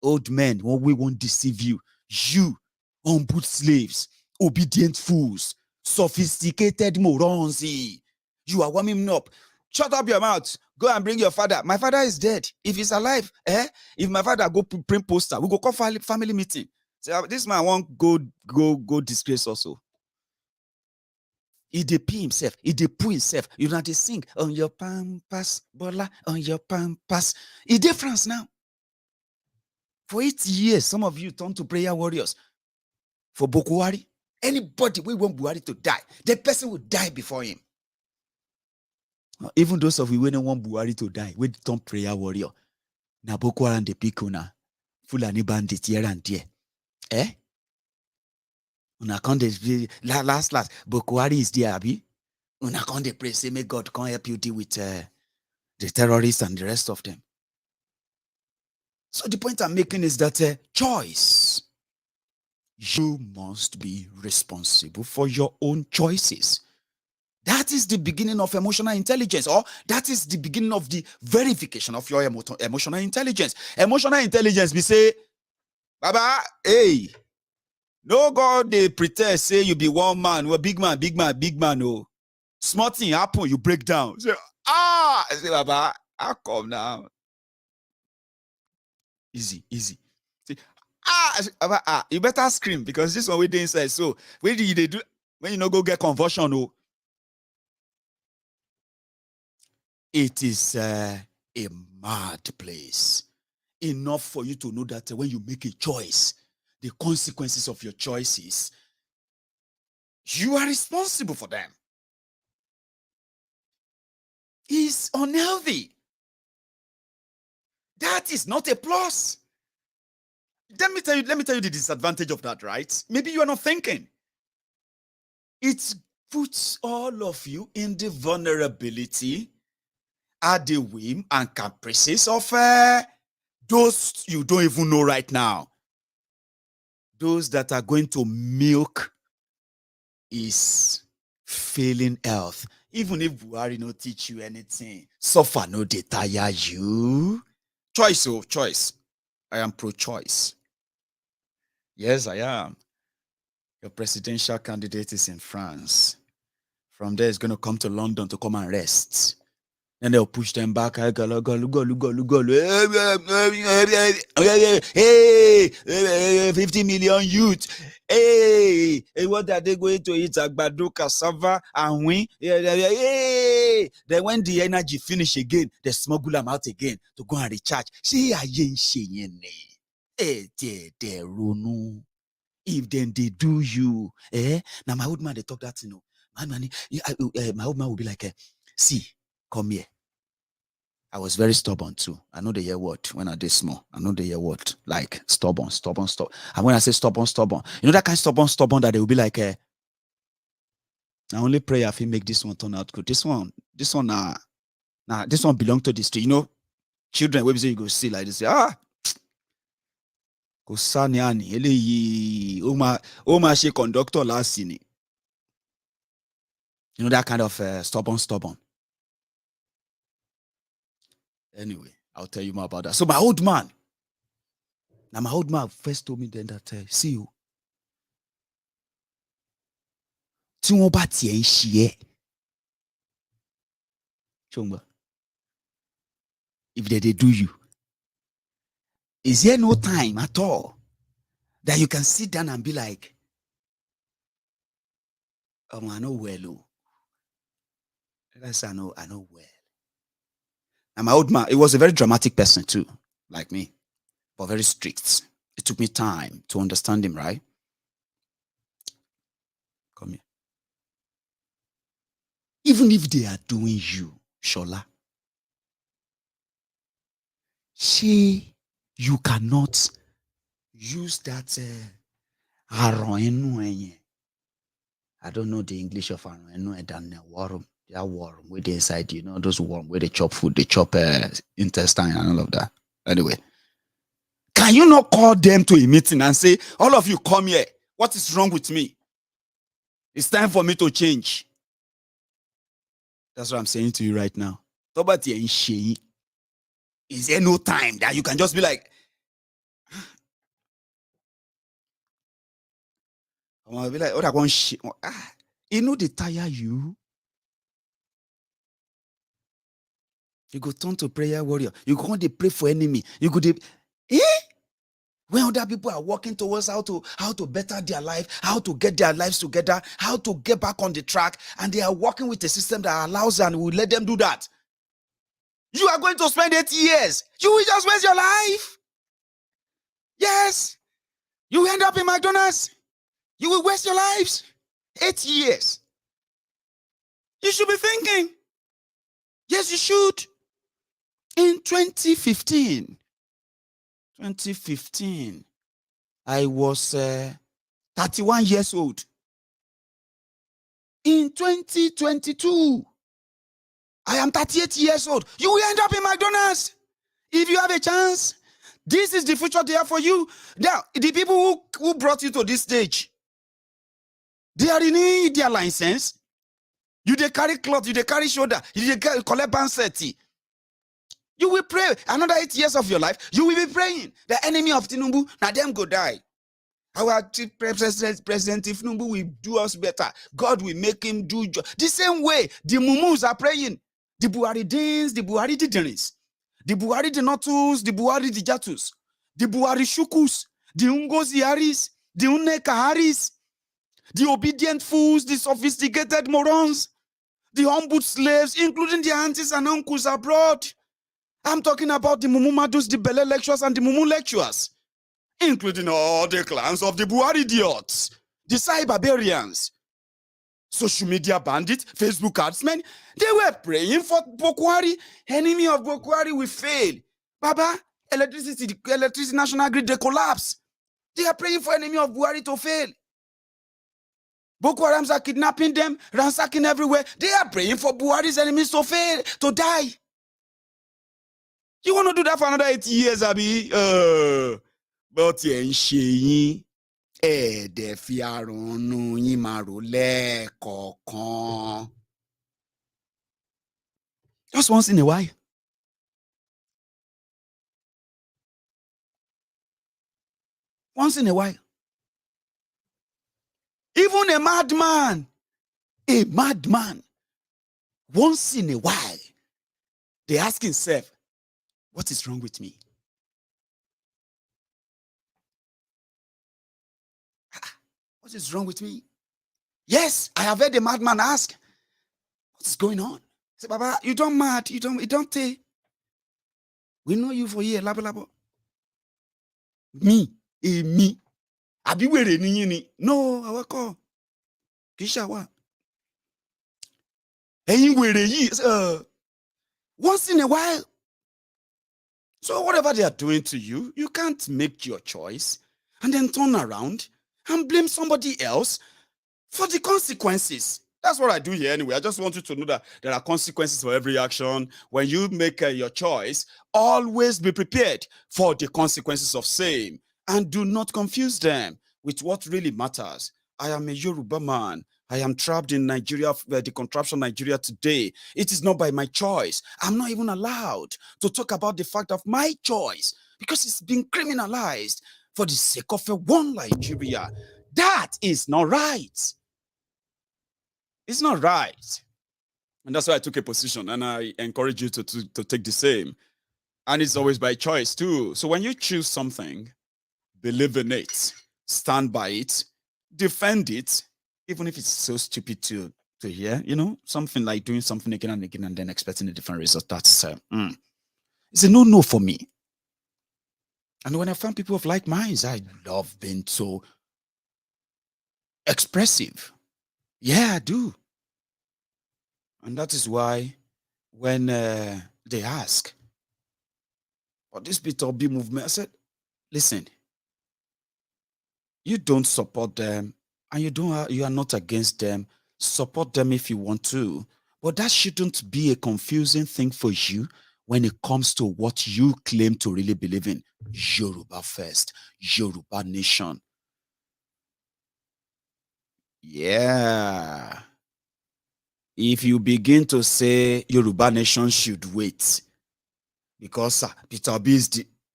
Old men, when we won't deceive you. You, humble slaves, obedient fools, sophisticated morons. You are warming up. Shut up your mouth. Go and bring your father. My father is dead. If he's alive, if my father go print poster, we go call family meeting. So this man won't go disgrace also. He dey pee himself. He dey poo himself. You know they sing on your pampas, Bola, on your pampas. He difference now. For 8 years, some of you turn to prayer warriors for Buhari. Anybody we want Buhari to die, the person will die before him. Even those of you who don't want Buhari to die, we turn prayer warrior. Na Boko Haram the pick una Fulani bandits here and there. Una can't last Boko Haram is there, abi? Una can't pray say may God can help you deal with the terrorists and the rest of them. So the point I'm making is that choice. You must be responsible for your own choices. That is the beginning of emotional intelligence, or that is the beginning of the verification of your emotional intelligence. Emotional intelligence, we say, Baba, hey, no God, they pretend, say you be one man, well, big man, oh. Small thing happen, you break down. Say, I say, Baba, how come now? Easy. Say, you better scream because this one we dey inside. So when do they do when you no go get conversion? Oh, it is a mad place. Enough for you to know that when you make a choice, the consequences of your choices, you are responsible for them. It's unhealthy. That is not a plus. Let me tell you the disadvantage of that, right? Maybe you are not thinking. It puts all of you in the vulnerability at the whim and caprices of those you don't even know right now. Those that are going to milk is failing health. Even if Buhari no teach you anything, suffer no dey tire you. Choice. I am pro-choice. Yes, I am. Your presidential candidate is in France. From there, he's going to come to London to come and rest. Then they'll push them back. Hey, 50 million youth. Hey, what are they going to eat? Agbado, cassava, and win. Hey. Then when the energy finish again, they smuggle them out again to go and recharge. See, if then they do you, now my old man they talk that, you know. My old man will be like, see, come here. I was very stubborn too. I know the hear what when I did small. I know the hear what like stubborn. And when I say stubborn, you know that kind of stubborn that they will be like, I only pray if he make this one turn out good. This one, this one belong to the street. You know, children, where you go see like this, go saniani, eleyi, oma she conductor last scene. You know that kind of stubborn. Anyway, I'll tell you more about that. So my old man first told me then that, see you. If they do you, is there no time at all that you can sit down and be like, I know well. I know well. And my old man, he was a very dramatic person too, like me, but very strict. It took me time to understand him, right? Come here. Even if they are doing you, Shola, you cannot use that I don't know the English of worm. That worm with the inside, you know, those worm where they chop food, they chop intestine and all of that. Anyway, can you not call them to a meeting and say, all of you come here, What is wrong with me? It's time for me to change. That's what I'm saying to you right now. Is there no time that you can just be like, I'm gonna be like, oh, that one shit. You know they tire you. You go turn to prayer warrior. You go on to pray for enemy. You go when other people are working towards how to better their life, how to get their lives together, how to get back on the track, and they are working with a system that allows and will let them do that. You are going to spend 8 years. You will just waste your life. Yes. You end up in McDonald's. You will waste your lives. 8 years. You should be thinking. Yes, you should. In 2015, I was 31 years old. In 2022, I am 38 years old. You will end up in McDonald's. If you have a chance, this is the future there for you. Now, the people who brought you to this stage, they are renewing their license. You they carry cloth, you they carry shoulder, you they collect panseti. You will pray another 8 years of your life. You will be praying. The enemy of Tinubu, now them go die. Our President Tinubu will do us better. God will make him do the same way. The Mumus are praying. The Buhari Dins, the Buhari Diderins, the Buhari Denotus, the Buhari Dijatus, the Buhari Shukus, the Ungozi Haris, the INEC Haris, the obedient fools, the sophisticated morons, the humble slaves, including their aunties and uncles abroad. I'm talking about the Mumu Madus, the Bele lecturers, and the Mumu lecturers, including all the clans of the Buhari idiots, the cyberbarians, social media bandits, Facebook adsmen. They were praying for Buhari. Enemy of Buhari will fail. Baba, electricity national grid, they collapse. They are praying for enemy of Buhari to fail. Boko Harams are kidnapping them, ransacking everywhere. They are praying for Buhari's enemies to fail, to die. You want to do that for another 8 years, Abi? But just once in a while. Once in a while. Even a madman, once in a while, they ask himself, what is wrong with me? What is wrong with me? Yes, I have heard a madman ask, what is going on? I say, Baba, you don't mad, you don't take. We know you for here, labo. Me. Abi were ni. No, I call. Kishawa. Once in a while. So whatever they are doing to you, you can't make your choice and then turn around and blame somebody else for the consequences. That's what I do here anyway. I just want you to know that there are consequences for every action. When you make your choice, always be prepared for the consequences of same and do not confuse them with what really matters. I am a Yoruba man. I am trapped in Nigeria, the contraption Nigeria today. It is not by my choice. I'm not even allowed to talk about the fact of my choice because it's been criminalized for the sake of a one Nigeria. That is not right. It's not right. And that's why I took a position, and I encourage you to take the same. And it's always by choice too. So when you choose something, believe in it, stand by it, defend it, even if it's so stupid to hear, something like doing something again and again and then expecting a different result. That's it's a no for me. And when I found people of like minds, I love being so expressive. Yeah, I do. And that is why when they ask, "What this B2B movement?" I said, listen, you don't support them and you are not against them. Support them if you want to. But that shouldn't be a confusing thing for you when it comes to what you claim to really believe in. Yoruba first, Yoruba nation. Yeah. If you begin to say Yoruba nation should wait because Peter Obi is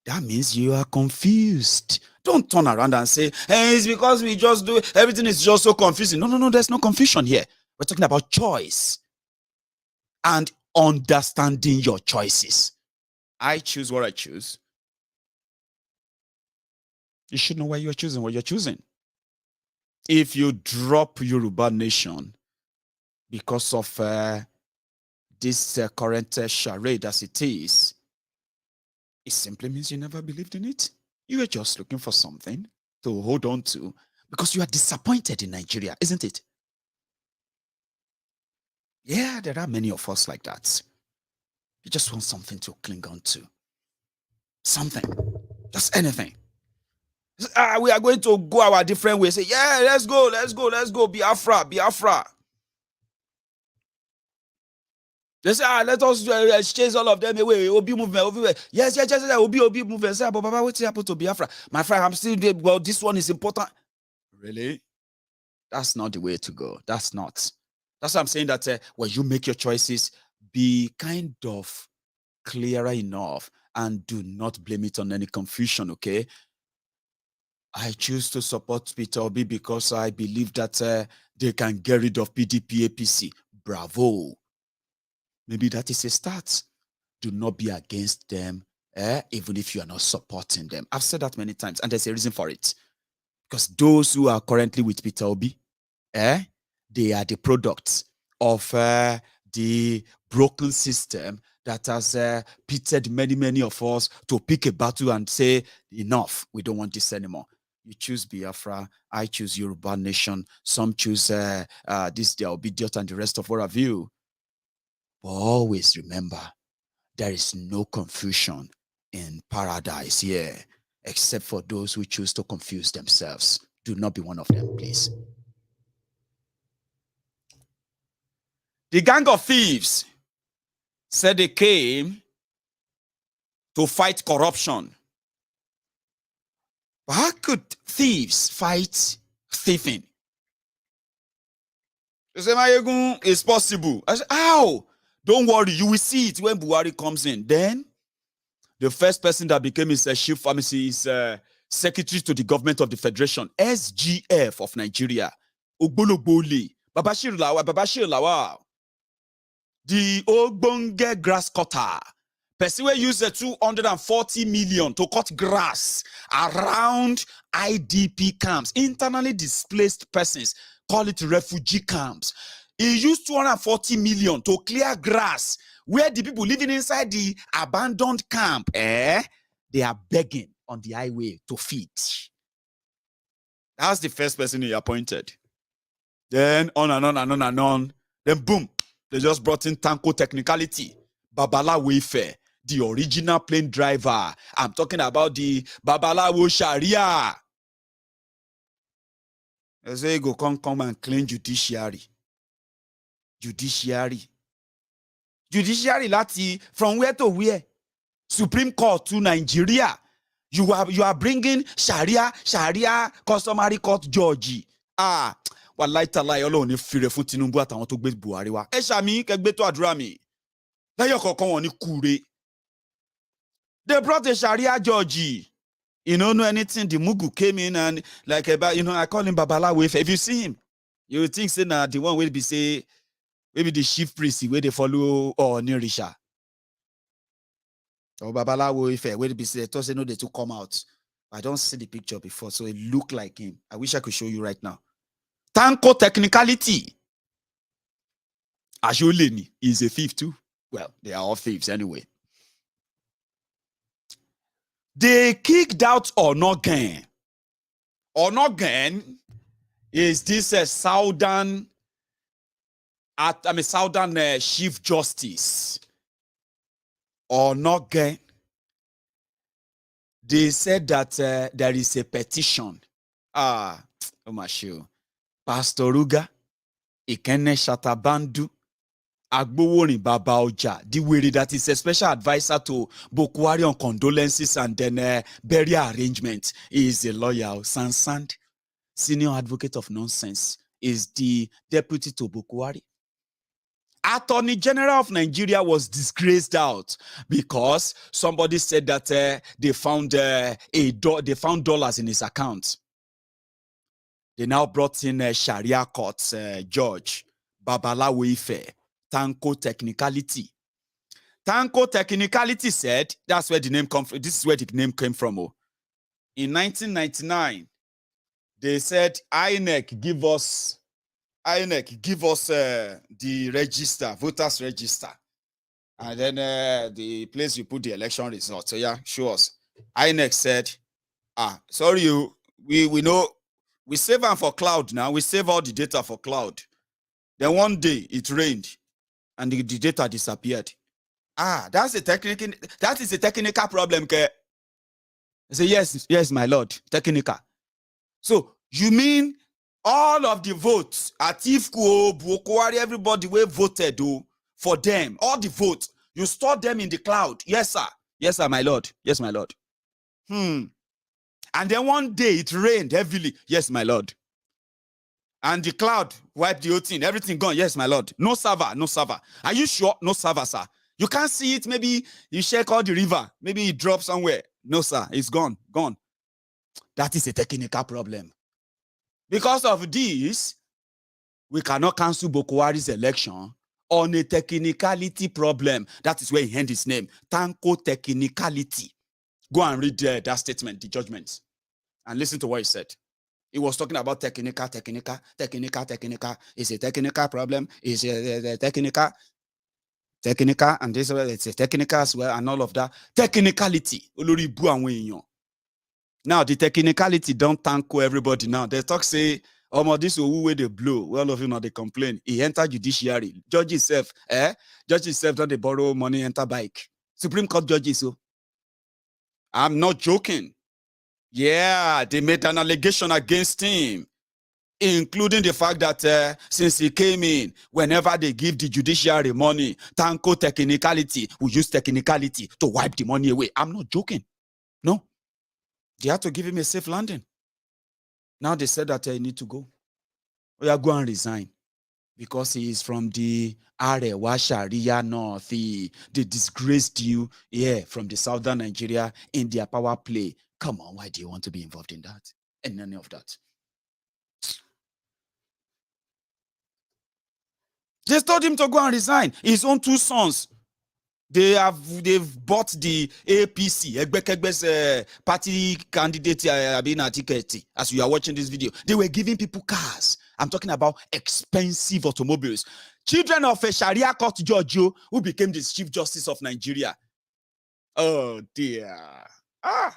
that means you are confused. Don't turn around and say, hey, it's because we just do everything is just so confusing. No, there's no confusion here. We're talking about choice and understanding your choices. I choose what I choose. You should know why you're choosing what you're choosing. If you drop Yoruba nation because of this current charade as it is, it simply means you never believed in it. You were just looking for something to hold on to because you are disappointed in Nigeria, isn't it? Yeah, there are many of us like that. You just want something to cling on to. Something. Just anything. We are going to go our different ways. Say, yeah, let's go. Biafra. They say, let us chase all of them away. Obi movement. Yes. Obi movement. Say, but Baba, what's happened to Biafra? My friend, I'm still there. Well, this one is important. Really? That's not the way to go. That's not. That's why I'm saying that when you make your choices, be kind of clearer enough and do not blame it on any confusion, okay? I choose to support Peter Obi because I believe that they can get rid of PDP APC. Bravo. Maybe that is a start. Do not be against them, even if you are not supporting them. I've said that many times, and there's a reason for it. Because those who are currently with Peter Obi, they are the products of the broken system that has pitted many of us to pick a battle and say, enough, we don't want this anymore. You choose Biafra, I choose Yoruba Nation, some choose this, their Obidiot and the rest of what have you. But always remember, there is no confusion in paradise here, except for those who choose to confuse themselves. Do not be one of them, please. The gang of thieves said they came to fight corruption. But how could thieves fight thieving? They say, Maiyegun, it's possible. I said, how? Don't worry, you will see it when Buhari comes in. Then, the first person that became his chief pharmacy is secretary to the government of the Federation, SGF of Nigeria, Ogbologbole, Babashir Lawal. The Ogbonge grass cutter. Person will use the 240 million to cut grass around IDP camps, internally displaced persons, call it refugee camps. He used 240 million to clear grass where the people living inside the abandoned camp, they are begging on the highway to feed. That's the first person he appointed. Then on and on. Then boom, they just brought in Tanko Tekinikality, Babala Wayfair, the original plane driver. I'm talking about the Babalawo Sharia. They say go come and clean judiciary. Judiciary lati from where to where? Supreme Court to Nigeria. You are bringing Sharia customary court judge. Wallahi talai Ọlọ́run ní fire fún Tinubu àtàwọn tó gbé Buhari wá. Ẹ ṣàmì kẹgbẹ́ tó àdúrà mi. Lẹ́yọ̀ kọ̀ọ̀kan wọn ní kúre. They brought a Sharia judge. You don't know anything. The Mugu came in and like about, I call him Babalawo. If you see him, you would think say the one will be say maybe the chief priest where they follow or Nirisha. Or Babalawo if where they be say they know they to come out. I don't see the picture before, so it looked like him. I wish I could show you right now. Tanko Tekinikality. Ajoleni is a thief too. Well, they are all thieves anyway. They kicked out Onogan. Onogan is this Southern Chief Justice. Onogan. They said that there is a petition. Oh my show. Pastor Ruga, Ikene Shatabandu, Agboworin Baba Oja, the way that is a special advisor to Bokwari on condolences and then burial arrangement. He is a lawyer, Sansand, senior advocate of nonsense. is the deputy to Buhari. Attorney General of Nigeria was disgraced out because somebody said that they found dollars in his account. They now brought in a Sharia court judge, Babalawo Ife, Tanko Tekinikality. Tanko Tekinikality said that's where the name comes from. This is where the name came from. Oh. In 1999, they said INEC give us the register, voters register, and then the place you put the election results. So yeah, show us. INEC said, sorry, we know we save them for cloud now. We save all the data for cloud. Then one day it rained, and the data disappeared. That is a technical problem. I say yes, my lord, technical. So you mean all of the votes at Ifko, Buhari, everybody we voted for them, all the votes, you store them in the cloud? Yes, sir. Yes, sir, my lord. Yes, my lord. And then one day it rained heavily. Yes, my lord. And the cloud wiped the whole thing. Everything gone. Yes, my lord. No server, no server. Are you sure? No server, sir. You can't see it. Maybe you check all the river. Maybe it dropped somewhere. No, sir. It's gone. Gone. That is a technical problem. Because of this, we cannot cancel Buhari's election on a technicality problem. That is where he had his name. Tanko Tekinikality. Go and read that statement, the judgment, and listen to what he said. He was talking about technical. It's a technical problem. It's a technical, and this it's a technical as well, and all of that. Technicality. Now, the technicality don't tackle everybody now. They talk, say, this will way they blow. All of you know they complain. He entered judiciary. Judge himself, don't they borrow money, enter bike. Supreme Court judges, so. I'm not joking. Yeah, they made an allegation against him, including the fact that since he came in, whenever they give the judiciary money, Tanko Tekinikality will use technicality to wipe the money away. I'm not joking. No. They had to give him a safe landing. Now they said that he need to go. Go and resign. Because he is from the Arewa Sharia North. They disgraced you from the southern Nigeria in their power play. Come on, why do you want to be involved in that? And none of that. They told him to go and resign. His own two sons, they've bought the APC, Egbekegbe's party candidate as you are watching this video. They were giving people cars. I'm talking about expensive automobiles. Children of a Sharia court judge who became the Chief Justice of Nigeria. Oh dear. Now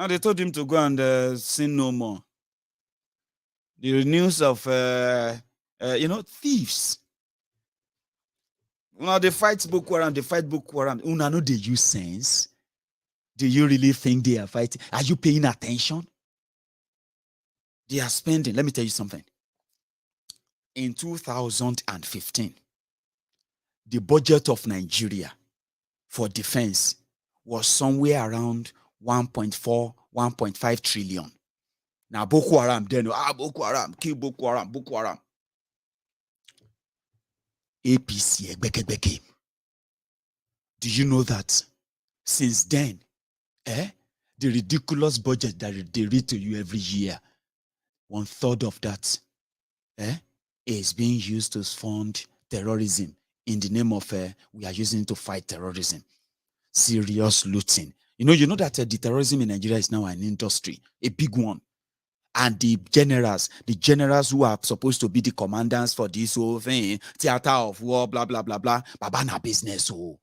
they told him to go and sin no more. The news of thieves. Now they fight Boko Haram. Una know they use sense. Do you really think they are fighting? Are you paying attention? They are spending. Let me tell you something. In 2015, the budget of Nigeria for defense was somewhere around 1.4, 1.5 trillion. Now, Boko Haram, Boko Haram, kill Boko Haram. APC, Egbeke. Do you know that since then, the ridiculous budget that they read to you every year, 1/3 of that is being used to fund terrorism in the name of we are using it to fight terrorism. Serious looting. You know that the terrorism in Nigeria is now an industry, a big one. And the generals who are supposed to be the commanders for this whole thing, theater of war, blah, blah, blah, blah, babana business. Oh.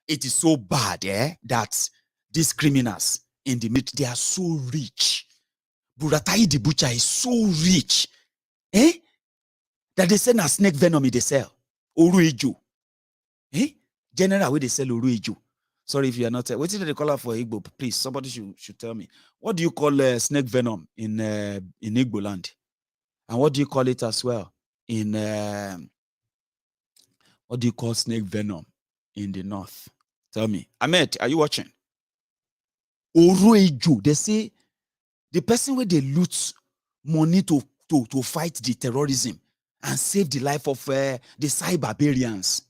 It is so bad that these criminals in the mid, they are so rich. Buratai the butcher is so rich that they send a snake venom in the cell. Oruejo. General, where they sell Oruejo. Sorry if you are not. What did they call her for Igbo? Please, somebody should tell me. What do you call snake venom in Igbo land? And what do you call it as well in what do you call snake venom in the north? Tell me. Ahmed, are you watching? Oruejo. They say the person where they loot money to fight the terrorism and save the life of the cyberbarians.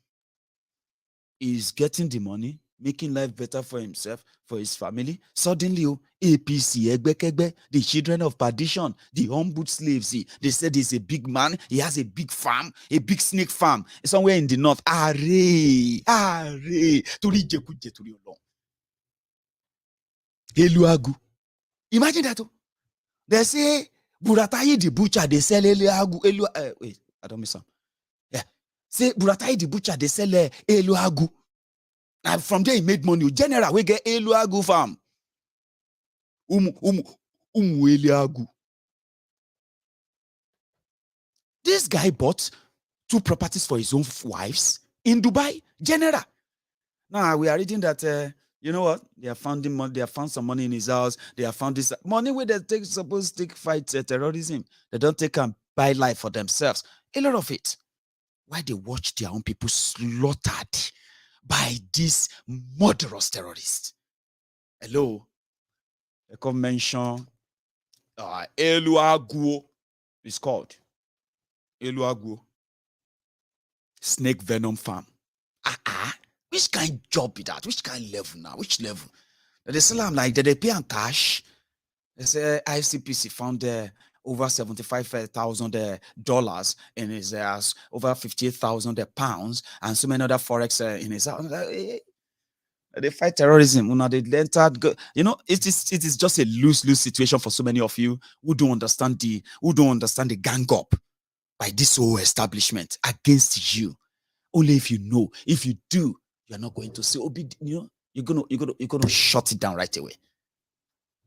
He's getting the money, making life better for himself, for his family. Suddenly, APC, Egbekegbe, the children of perdition, the humbled slaves, they said he's a big man, he has a big farm, a big snake farm, somewhere in the north. Eluagu. Imagine that. They say, Buratai the butcher, they sell Eluagu. Wait, I don't miss some. Yeah. Say, Buratai the butcher, they sell Eluagu. And from there, he made money. General, we get Eluagu farm. Eluagu. This guy bought 2 properties for his own wives in Dubai. General. Now, we are reading that, you know what? They have found money. They have found some money in his house. They have found this money where they supposed to fight terrorism. They don't take and buy life for themselves. A lot of it. Why they watch their own people slaughtered by these murderous terrorists? Hello. I can mention Eluagu is called. Eluagu. Snake venom farm. Which kind of job is that? Which kind of level now? Which level? They say, I'm like, did they pay on cash? They say ICPC found over $75,000 in his house, over 58,000 pounds, and so many other forex in his house. They fight terrorism. They entered. You know, it is just a lose-lose situation for so many of you who don't understand the gang up by this whole establishment against you. Only if you know. If you do, you're not going to say, you're gonna shut it down right away.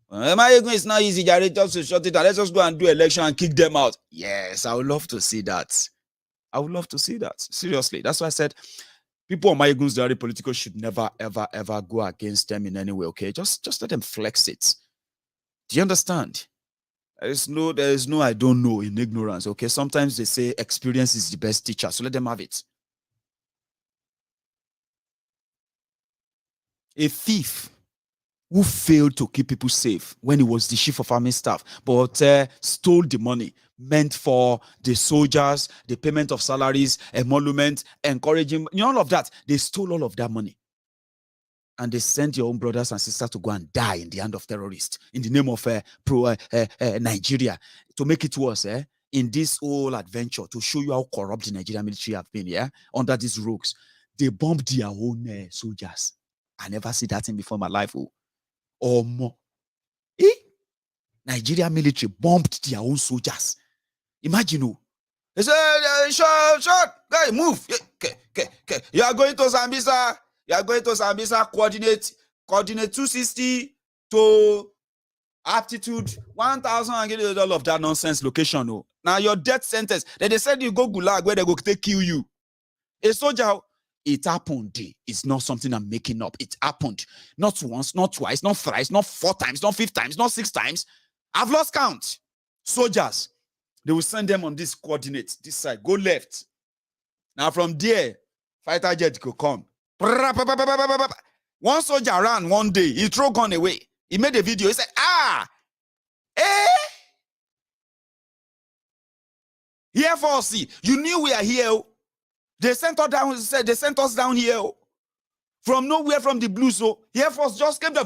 Maiyegun, it's not easy, just to shut it down. Let's just go and do election and kick them out. Yes, I would love to see that. I would love to see that. Seriously. That's why I said people on Maiyegun's diary Politico should never, ever, ever go against them in any way, okay? Just let them flex it. Do you understand? There is no I don't know in ignorance, okay? Sometimes they say experience is the best teacher, so let them have it. A thief who failed to keep people safe when he was the chief of army staff, but stole the money meant for the soldiers, the payment of salaries, emolument, encouraging, all of that. They stole all of that money. And they sent your own brothers and sisters to go and die in the hand of terrorists in the name of Nigeria. To make it worse, in this whole adventure, to show you how corrupt the Nigerian military have been, under these rogues, they bombed their own soldiers. I never see that thing before in my life. Or more. Nigeria military bombed their own soldiers. Imagine. They said, shot, guy, move. Okay. You are going to Zambisa. Coordinate 260 to aptitude 1,000 and get all of that nonsense location. Now your death sentence. Then they said you go gulag where they go kill you. A soldier. It happened. It's not something I'm making up. It happened. Not once, not twice, not thrice, not 4 times, not 5 times, not 6 times. I've lost count. Soldiers, they will send them on this coordinate, this side. Go left. Now from there, fighter jet could come. One soldier ran one day. He threw gun away. He made a video. He said, Air Force, you knew we are here. They sent us down here from nowhere, from the blue. So Air Force just came there.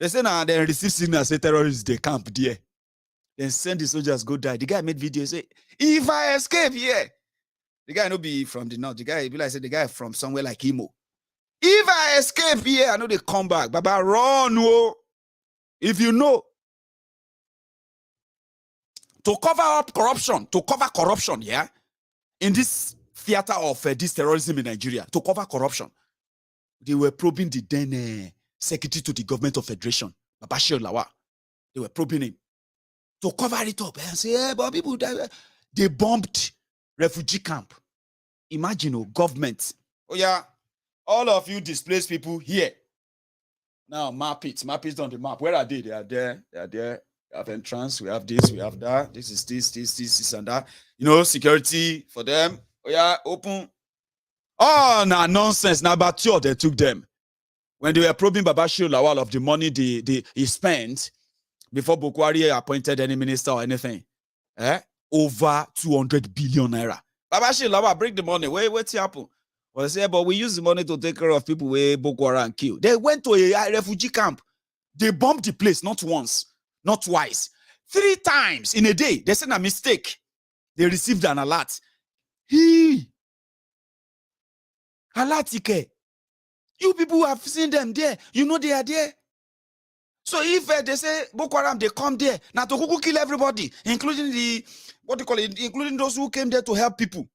They said, they received signal, say terrorists, they camp there. Then send the soldiers go die. The guy made video, say, if I escape here, the guy no be from the north. The guy be like, say the guy from somewhere like Imo. If I escape here, I know they come back. Baba, run, if you know. To cover corruption, yeah? In this theater of this terrorism in Nigeria, to cover corruption, they were probing the then secretary to the Governmental Federation, Babashir Lawa. They were probing him to cover it up and say, but people die. They bombed refugee camp. Imagine, government. Oh yeah, all of you displaced people here. Now map it on the map. Where are they? They are there. We have entrance, we have this, we have that. This is this, and that. Security for them. Oh yeah, open. Oh, nonsense. Now, but sure, they took them. When they were probing Babashir Lawal of the money he spent, before Buhari appointed any minister or anything. Over 200 billion naira. Baba Shilaba, bring the money. What's happened? Well, say, but we use the money to take care of people where Boko Haram kill. They went to a refugee camp. They bombed the place not once, not twice, 3 times in a day. They said a mistake. They received an alert. Alert. You people have seen them there. You know they are there. So if they say Boko Haram, they come there now to kill everybody, including including those who came there to help people.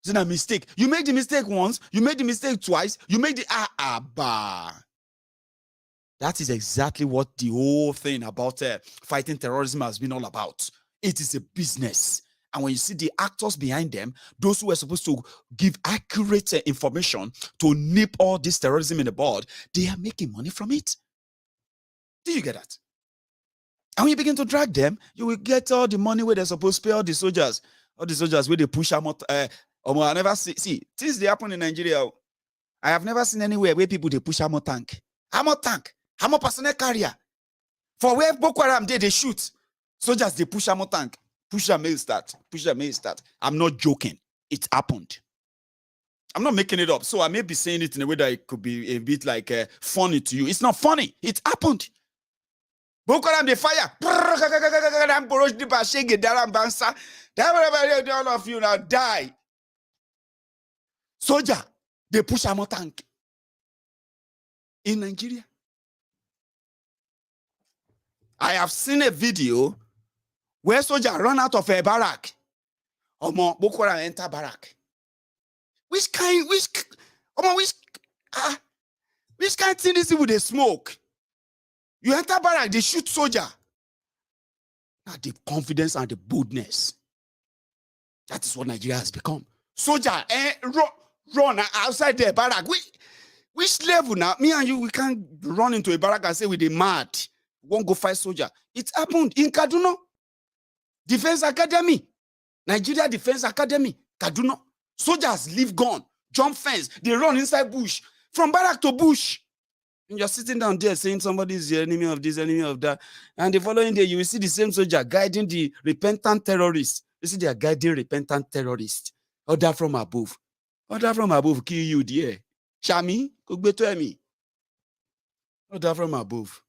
It's not a mistake. You made the mistake once, you made the mistake twice, you made the That is exactly what the whole thing about fighting terrorism has been all about. It is a business. And when you see the actors behind them, those who are supposed to give accurate information to nip all this terrorism in the bud, they are making money from it. Do you get that? And when you begin to drag them, you will get all the money where they're supposed to pay all the soldiers where they push out. I never see things they happen in Nigeria. I have never seen anywhere where people they push armor tank, armor personnel carrier. For where Boko Haram they shoot soldiers, they push armor tank, push a mail start. I'm not joking. It happened. I'm not making it up. So I may be saying it in a way that it could be a bit like funny to you. It's not funny. It happened. Boko Haram they fire. All of you now die. Soldier, they push armor tank in Nigeria. I have seen a video where soldier run out of a barrack. Boko Haram enter barrack. Which kind thing is it with the smoke? You enter barrack, they shoot soldier. Now the confidence and the boldness. That is what Nigeria has become. Soldier, run outside the barrack. Which level now? Me and you, we can't run into a barrack and say we're mad. We won't go fight soldier. It happened in Kaduna. Defense Academy. Nigeria Defense Academy. Kaduna. Soldiers leave gone. Jump fence. They run inside bush. From barrack to bush. And you're sitting down there saying somebody is the enemy of this, enemy of that. And the following day, you will see the same soldier guiding the repentant terrorists. You see, they are guiding repentant terrorists. Order from above. Order from above, kill you there. Shami, Kugbeto. Order from above.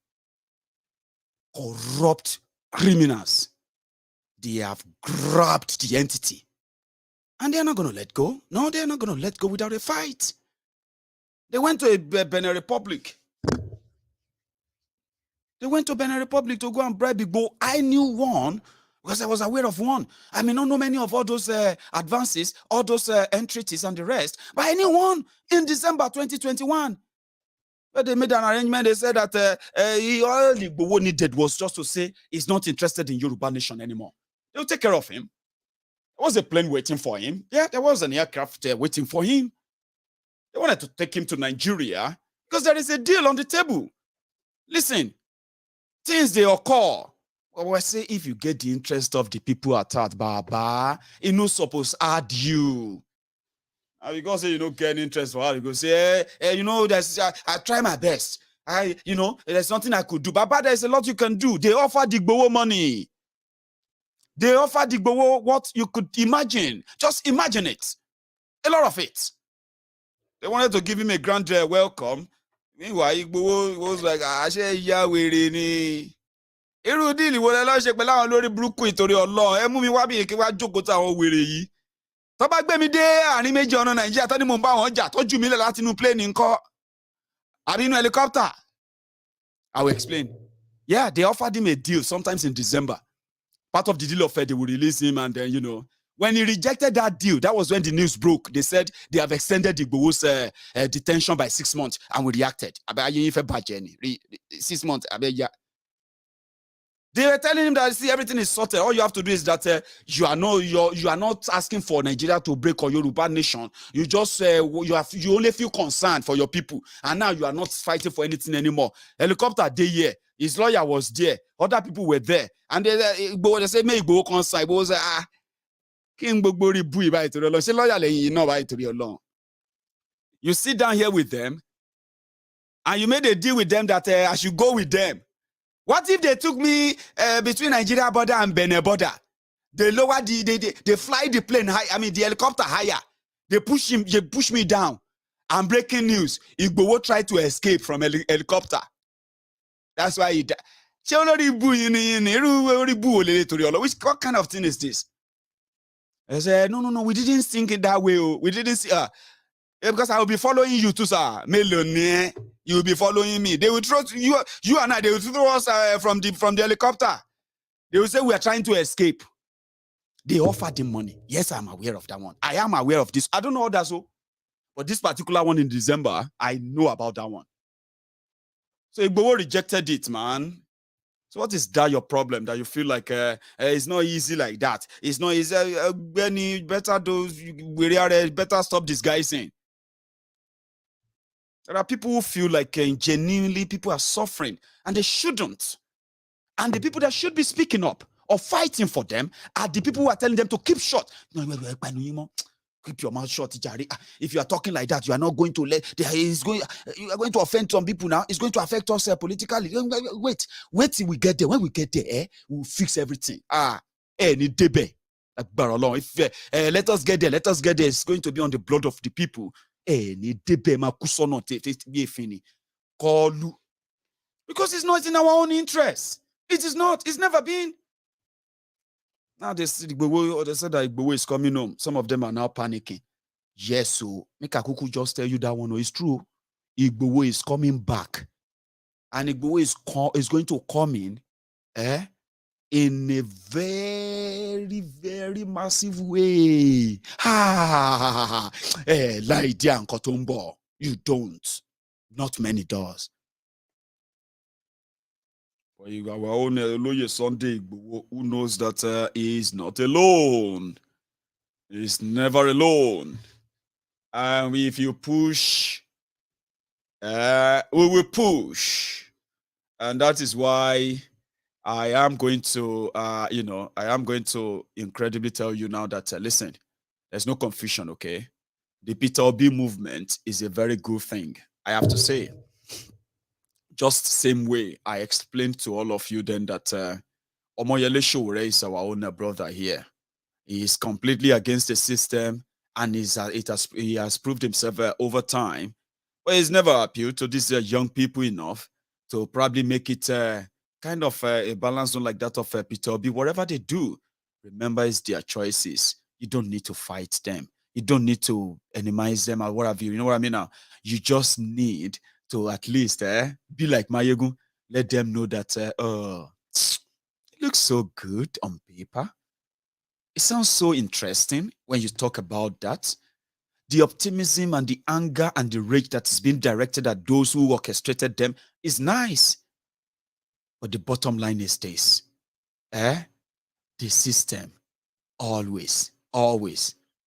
Corrupt criminals. They have grabbed the entity. And they're not going to let go. No, they're not going to let go without a fight. They went to Benin Republic. They went to Benin Republic to go and bribe Igbo. I knew one because I was aware of one. I may not know many of all those advances, all those entreaties and the rest, but I knew one in December 2021. But they made an arrangement. They said that all Igbo needed was just to say he's not interested in Yoruba nation anymore. They'll take care of him. There was a plane waiting for him. Yeah, there was an aircraft waiting for him. They wanted to take him to Nigeria because there is a deal on the table. Listen, things they occur. Well, I say if you get the interest of the people at heart, Baba, it no supposed to add you. And you go say you don't get interest for her. You go say, there's I try my best. There's nothing I could do. Baba, there's a lot you can do. They offer the Igbowo money. They offer the Igbowo what you could imagine. Just imagine it. A lot of it. They wanted to give him a grand welcome. Meanwhile, Igbowo was like, irú díìlì wo lẹ lọ ṣe pẹ̀lú àwọn lórí burúkú ìtorí Ọlọ́run ẹ mú mi wá bí kí wá jókòó táwọn wèrè yìí tó bá gbé mi dé àárín méjì ọ̀nà Nàìjíríà tó ní mò ń bá wọn jà tó jù mí lẹ̀ láti inú plane ńkọ́ àbí inú helicopter. I will explain. Yeah, they offered him a deal sometimes in December. Part of the deal of they will release him, and then when he rejected that deal, that was when the news broke. They said they have extended the Igbowo's detention by 6 months, and we reacted. 6 months. They were telling him that, see, everything is sorted. All you have to do is that you are not asking for Nigeria to break or Yoruba nation. You just you only feel concerned for your people, and now you are not fighting for anything anymore. Helicopter day here. His lawyer was there. Other people were there, and they say, "May go concern." Igbo say, King Gbogbori bui by to the say lawyer by to the law. You sit down here with them, and you made a deal with them that I should go with them. What if they took me between Nigeria border and Benin border? They lower they fly the plane high. I mean the helicopter higher. They push me down. And breaking news: Igboho tried to escape from helicopter. That's why he died. What kind of thing is this? I said, no, we didn't think it that way. We didn't see because I will be following you too, sir. You will be following me. They will throw you and I, they will throw us from the helicopter. They will say we are trying to escape. They offered him money. Yes, I'm aware of that one. I am aware of this. I don't know others, but this particular one in December, I know about that one. So Igboho rejected it, man. So what is that your problem that you feel like it's not easy like that? It's not easy. Benny, better stop disguising. There are people who feel like genuinely people are suffering and they shouldn't. And the people that should be speaking up or fighting for them are the people who are telling them to keep short. Keep your mouth shut, Jari. If you are talking like that, you are not going to you are going to offend some people now. It's going to affect us politically. Wait till we get there. When we get there, we'll fix everything. Let us get there. It's going to be on the blood of the people. Because it's not in our own interest. It is not. It's never been. Now they said that Igboho is coming home. Some of them are now panicking. Yes, so make Akuku just tell you that one. No, it's true. Igboho is coming back. And Igboho is going to come in a very, very massive way. Lydia and Kotombo. You don't. Not many does. You got our own lawyer Sunday who knows that he is not alone. He's never alone. And if you push, we will push. And that is why I am going to, I am going to incredibly tell you now that, listen, there's no confusion, okay? The Peter Obi movement is a very good thing, I have to say. Just the same way I explained to all of you then that Omoyele Sowore is our own brother here. He is completely against the system and he has proved himself over time. But he's never appealed to these young people enough to probably make it kind of a balance zone like that of Peter Obi. Whatever they do, remember it's their choices. You don't need to fight them. You don't need to enemize them or what have you. You know what I mean now? You just need to at least be like Maiyegun, let them know that it looks so good on paper. It sounds so interesting when you talk about that. The optimism and the anger and the rage that is being directed at those who orchestrated them is nice. But the bottom line is this. The system always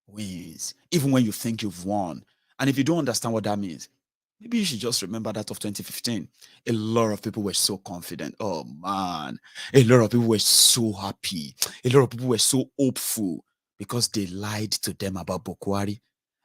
wins, even when you think you've won. And if you don't understand what that means, maybe you should just remember that of 2015. A lot of people were so confident. Oh, man. A lot of people were so happy. A lot of people were so hopeful because they lied to them about Buhari.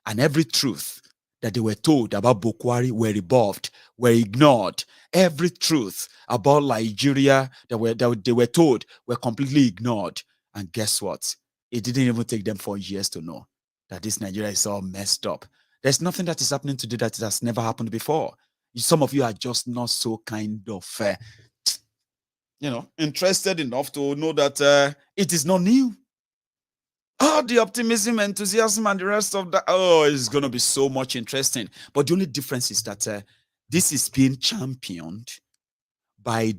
And every truth that they were told about Buhari were rebuffed, were ignored. Every truth about Nigeria that they were told were completely ignored. And guess what? It didn't even take them 4 years to know that this Nigeria is all messed up. There's nothing that is happening today that has never happened before. Some of you are just not so kind of, interested enough to know that it is not new. Oh, the optimism, enthusiasm, and the rest of that. Oh, it's going to be so much interesting. But the only difference is that this is being championed by a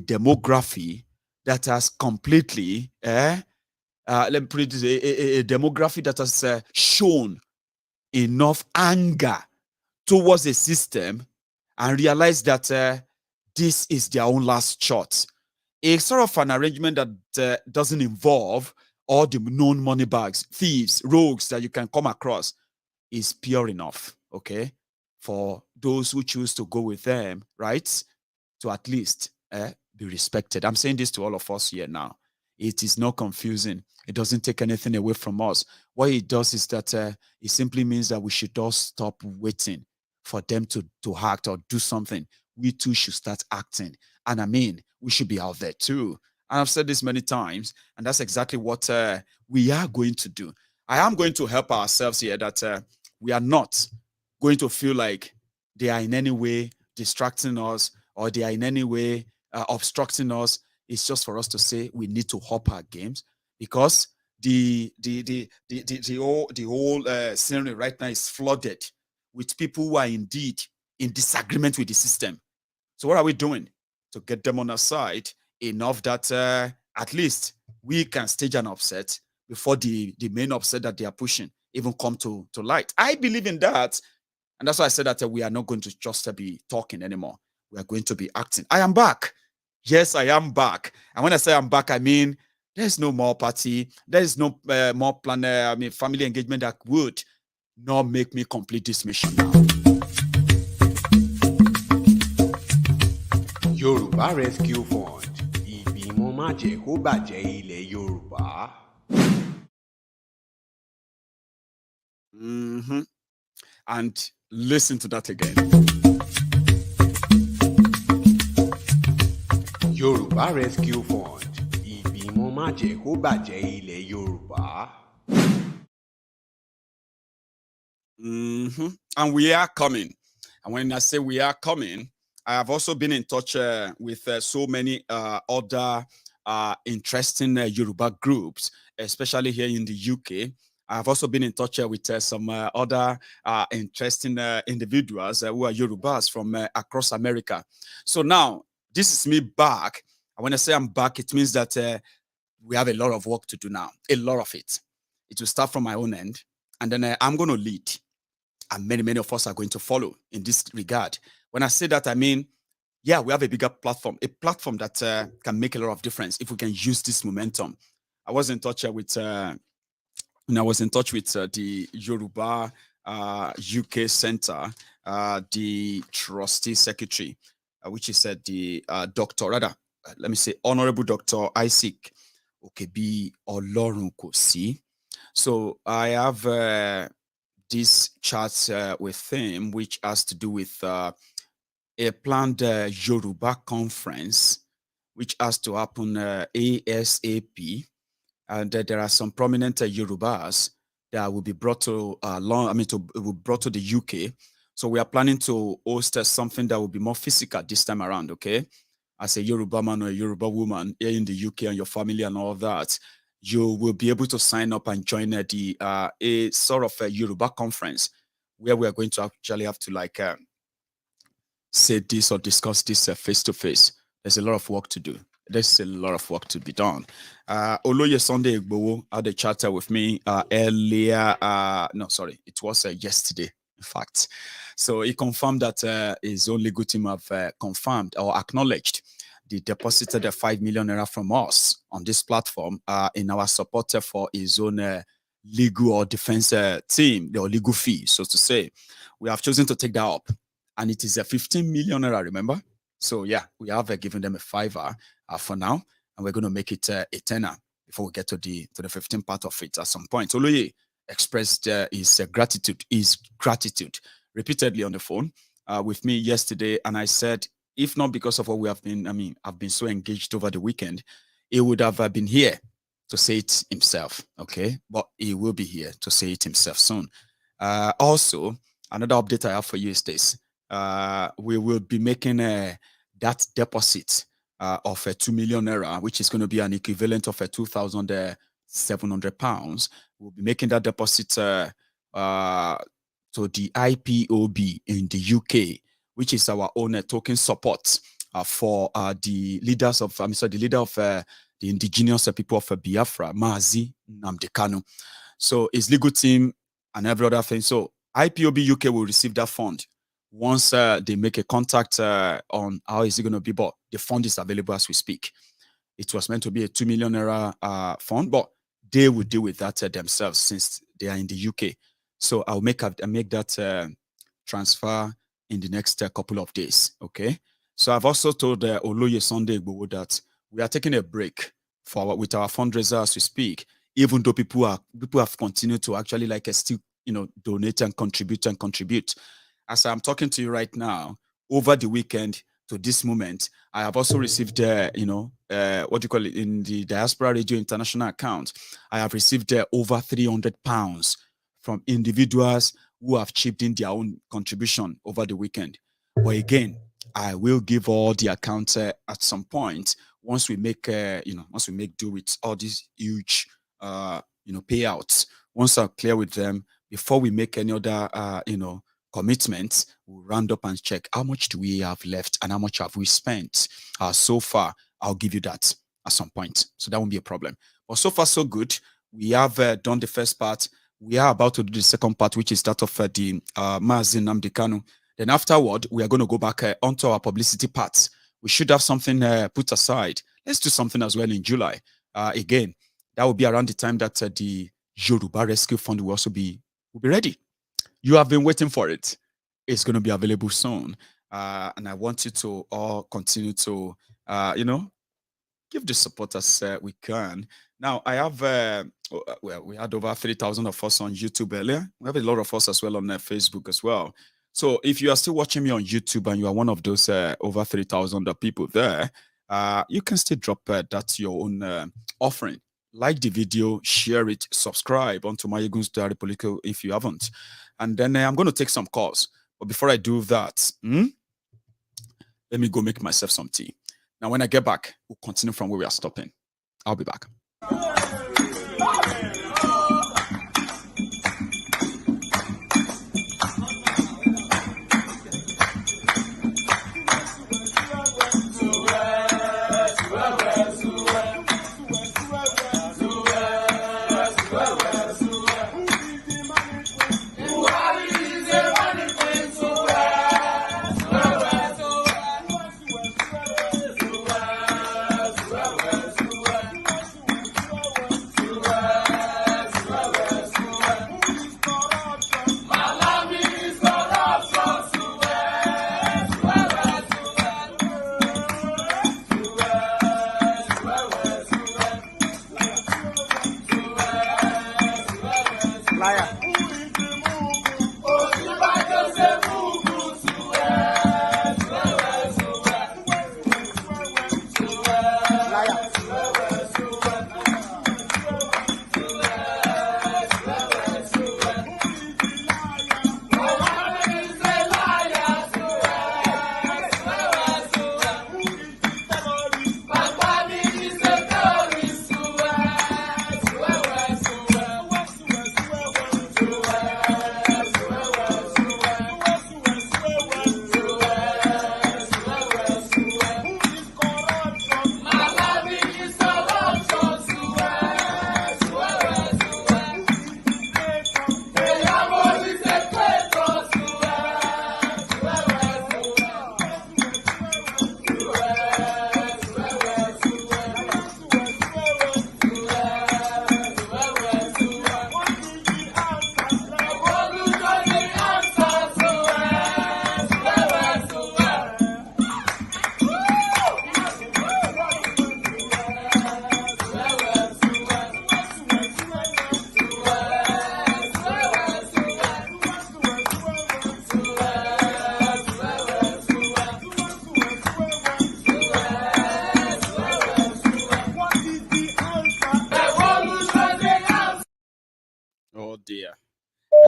demography that has completely, let me put it, a demography that has shown enough anger towards a system and realize that this is their own last shot. A sort of an arrangement that doesn't involve all the known money bags, thieves, rogues that you can come across is pure enough, okay, for those who choose to go with them, right, to at least be respected. I'm saying this to all of us here now. It is not confusing. It doesn't take anything away from us. What it does is that it simply means that we should all stop waiting for them to act or do something. we too should start acting. And I mean, we should be out there too. And I've said this many times, and that's exactly what we are going to do. I am going to help ourselves here that we are not going to feel like they are in any way distracting us or they are in any way obstructing us. It's just for us to say we need to hop our games, because the whole scenario right now is flooded with people who are indeed in disagreement with the system. So what are we doing to get them on our side enough that at least we can stage an upset before the main upset that they are pushing even come to light? I believe in that. And that's why I said that we are not going to just be talking anymore. We are going to be acting. I am back. Yes, I am back. And when I say I'm back, I mean there's no more party. There is no more plan. Family engagement that would not make me complete this mission now. Yorùbá Rescue Fund, ìgbìmọ̀ má jẹ́ kó bàjẹ́ ilẹ̀ Yorùbá. And listen to that again. Yorùbá Rescue Fund, ìgbìmọ̀ má jẹ́ kó bàjẹ́ ilẹ̀ Yorùbá. And we are coming. And when I say we are coming, I have also been in touch with so many other interesting Yoruba groups, especially here in the UK. I have also been in touch with some other interesting individuals who are Yorubas from across America. So now, this is me back. And when I say I'm back, it means that we have a lot of work to do now, a lot of it. It will start from my own end, and then I'm going to lead. And many of us are going to follow in this regard. When I say that, I mean, yeah, we have a bigger platform, a platform that can make a lot of difference if we can use this momentum. I was in touch with the Yoruba UK Center, the trustee secretary, which is the Honorable Dr. Isaac Okebi Olorunkosi. So I have this chat with him, which has to do with a planned Yoruba conference, which has to happen ASAP. And there are some prominent Yorubas that will be brought to brought to the UK. So we are planning to host something that will be more physical this time around. Okay, as a Yoruba man or a Yoruba woman here in the UK and your family and all that, you will be able to sign up and join a sort of a Yoruba conference where we are going to actually have to say this or discuss this face to face. There's a lot of work to do. There's a lot of work to be done. Oloye Sunday Igboho had a chat with me earlier. It was yesterday, in fact. So he confirmed that his own legal team have confirmed or acknowledged they deposited the 5 million naira from us on this platform in our support for his own legal or defense team, or legal fee, so to say. We have chosen to take that up, and it is a 15 million naira, remember? So yeah, we have given them a $5 for now, and we're going to make it a $10 before we get to the 15 part of it at some point. Oloye expressed his gratitude repeatedly on the phone with me yesterday, and I said, if not because of what we have been, I've been so engaged over the weekend, he would have been here to say it himself, okay? But he will be here to say it himself soon. Also, another update I have for you is this. We will be making that deposit of 2 million naira, which is going to be an equivalent of 2,700 pounds. We'll be making that deposit to the IPOB in the UK, which is our own token support for the leaders of, the leader of the indigenous people of Biafra, Mazi Nnamdi Kanu. So his legal team and every other thing. So IPOB UK will receive that fund once they make a contact on how is it going to be, but the fund is available as we speak. It was meant to be a 2 million naira fund, but they will deal with that themselves since they are in the UK. So I'll make that transfer in the next couple of days. Okay. So I've also told Oloye Sunday Igboho that we are taking a break with our fundraiser as we speak, even though people have continued to actually still donate and contribute. As I'm talking to you right now, over the weekend to this moment, I have also received, what do you call it, in the Diaspora Radio International account, I have received over £300 from individuals who have chipped in their own contribution over the weekend. But again, I will give all the accounts at some point once we make, once we make do with all these huge, payouts. Once I'm clear with them, before we make any other, commitments, we'll round up and check how much do we have left and how much have we spent so far. I'll give you that at some point, so that won't be a problem. But so far so good. We have done the first part. We are about to do the second part, which is that of the Mazi Nnamdi Kanu. Then afterward, we are going to go back onto our publicity parts. We should have something put aside. Let's do something as well in July. Again, that will be around the time that the Yoruba Rescue Fund will also be ready. You have been waiting for it. It's going to be available soon. And I want you to all continue to, give the support as we can. Now, I have, we had over 3,000 of us on YouTube earlier. We have a lot of us as well on Facebook as well. So if you are still watching me on YouTube and you are one of those over 3,000 people there, you can still drop that your own offering. Like the video, share it, subscribe onto Maiyegun's Diary Politico if you haven't. And then I'm going to take some calls. But before I do that, let me go make myself some tea. Now, when I get back, we'll continue from where we are stopping. I'll be back.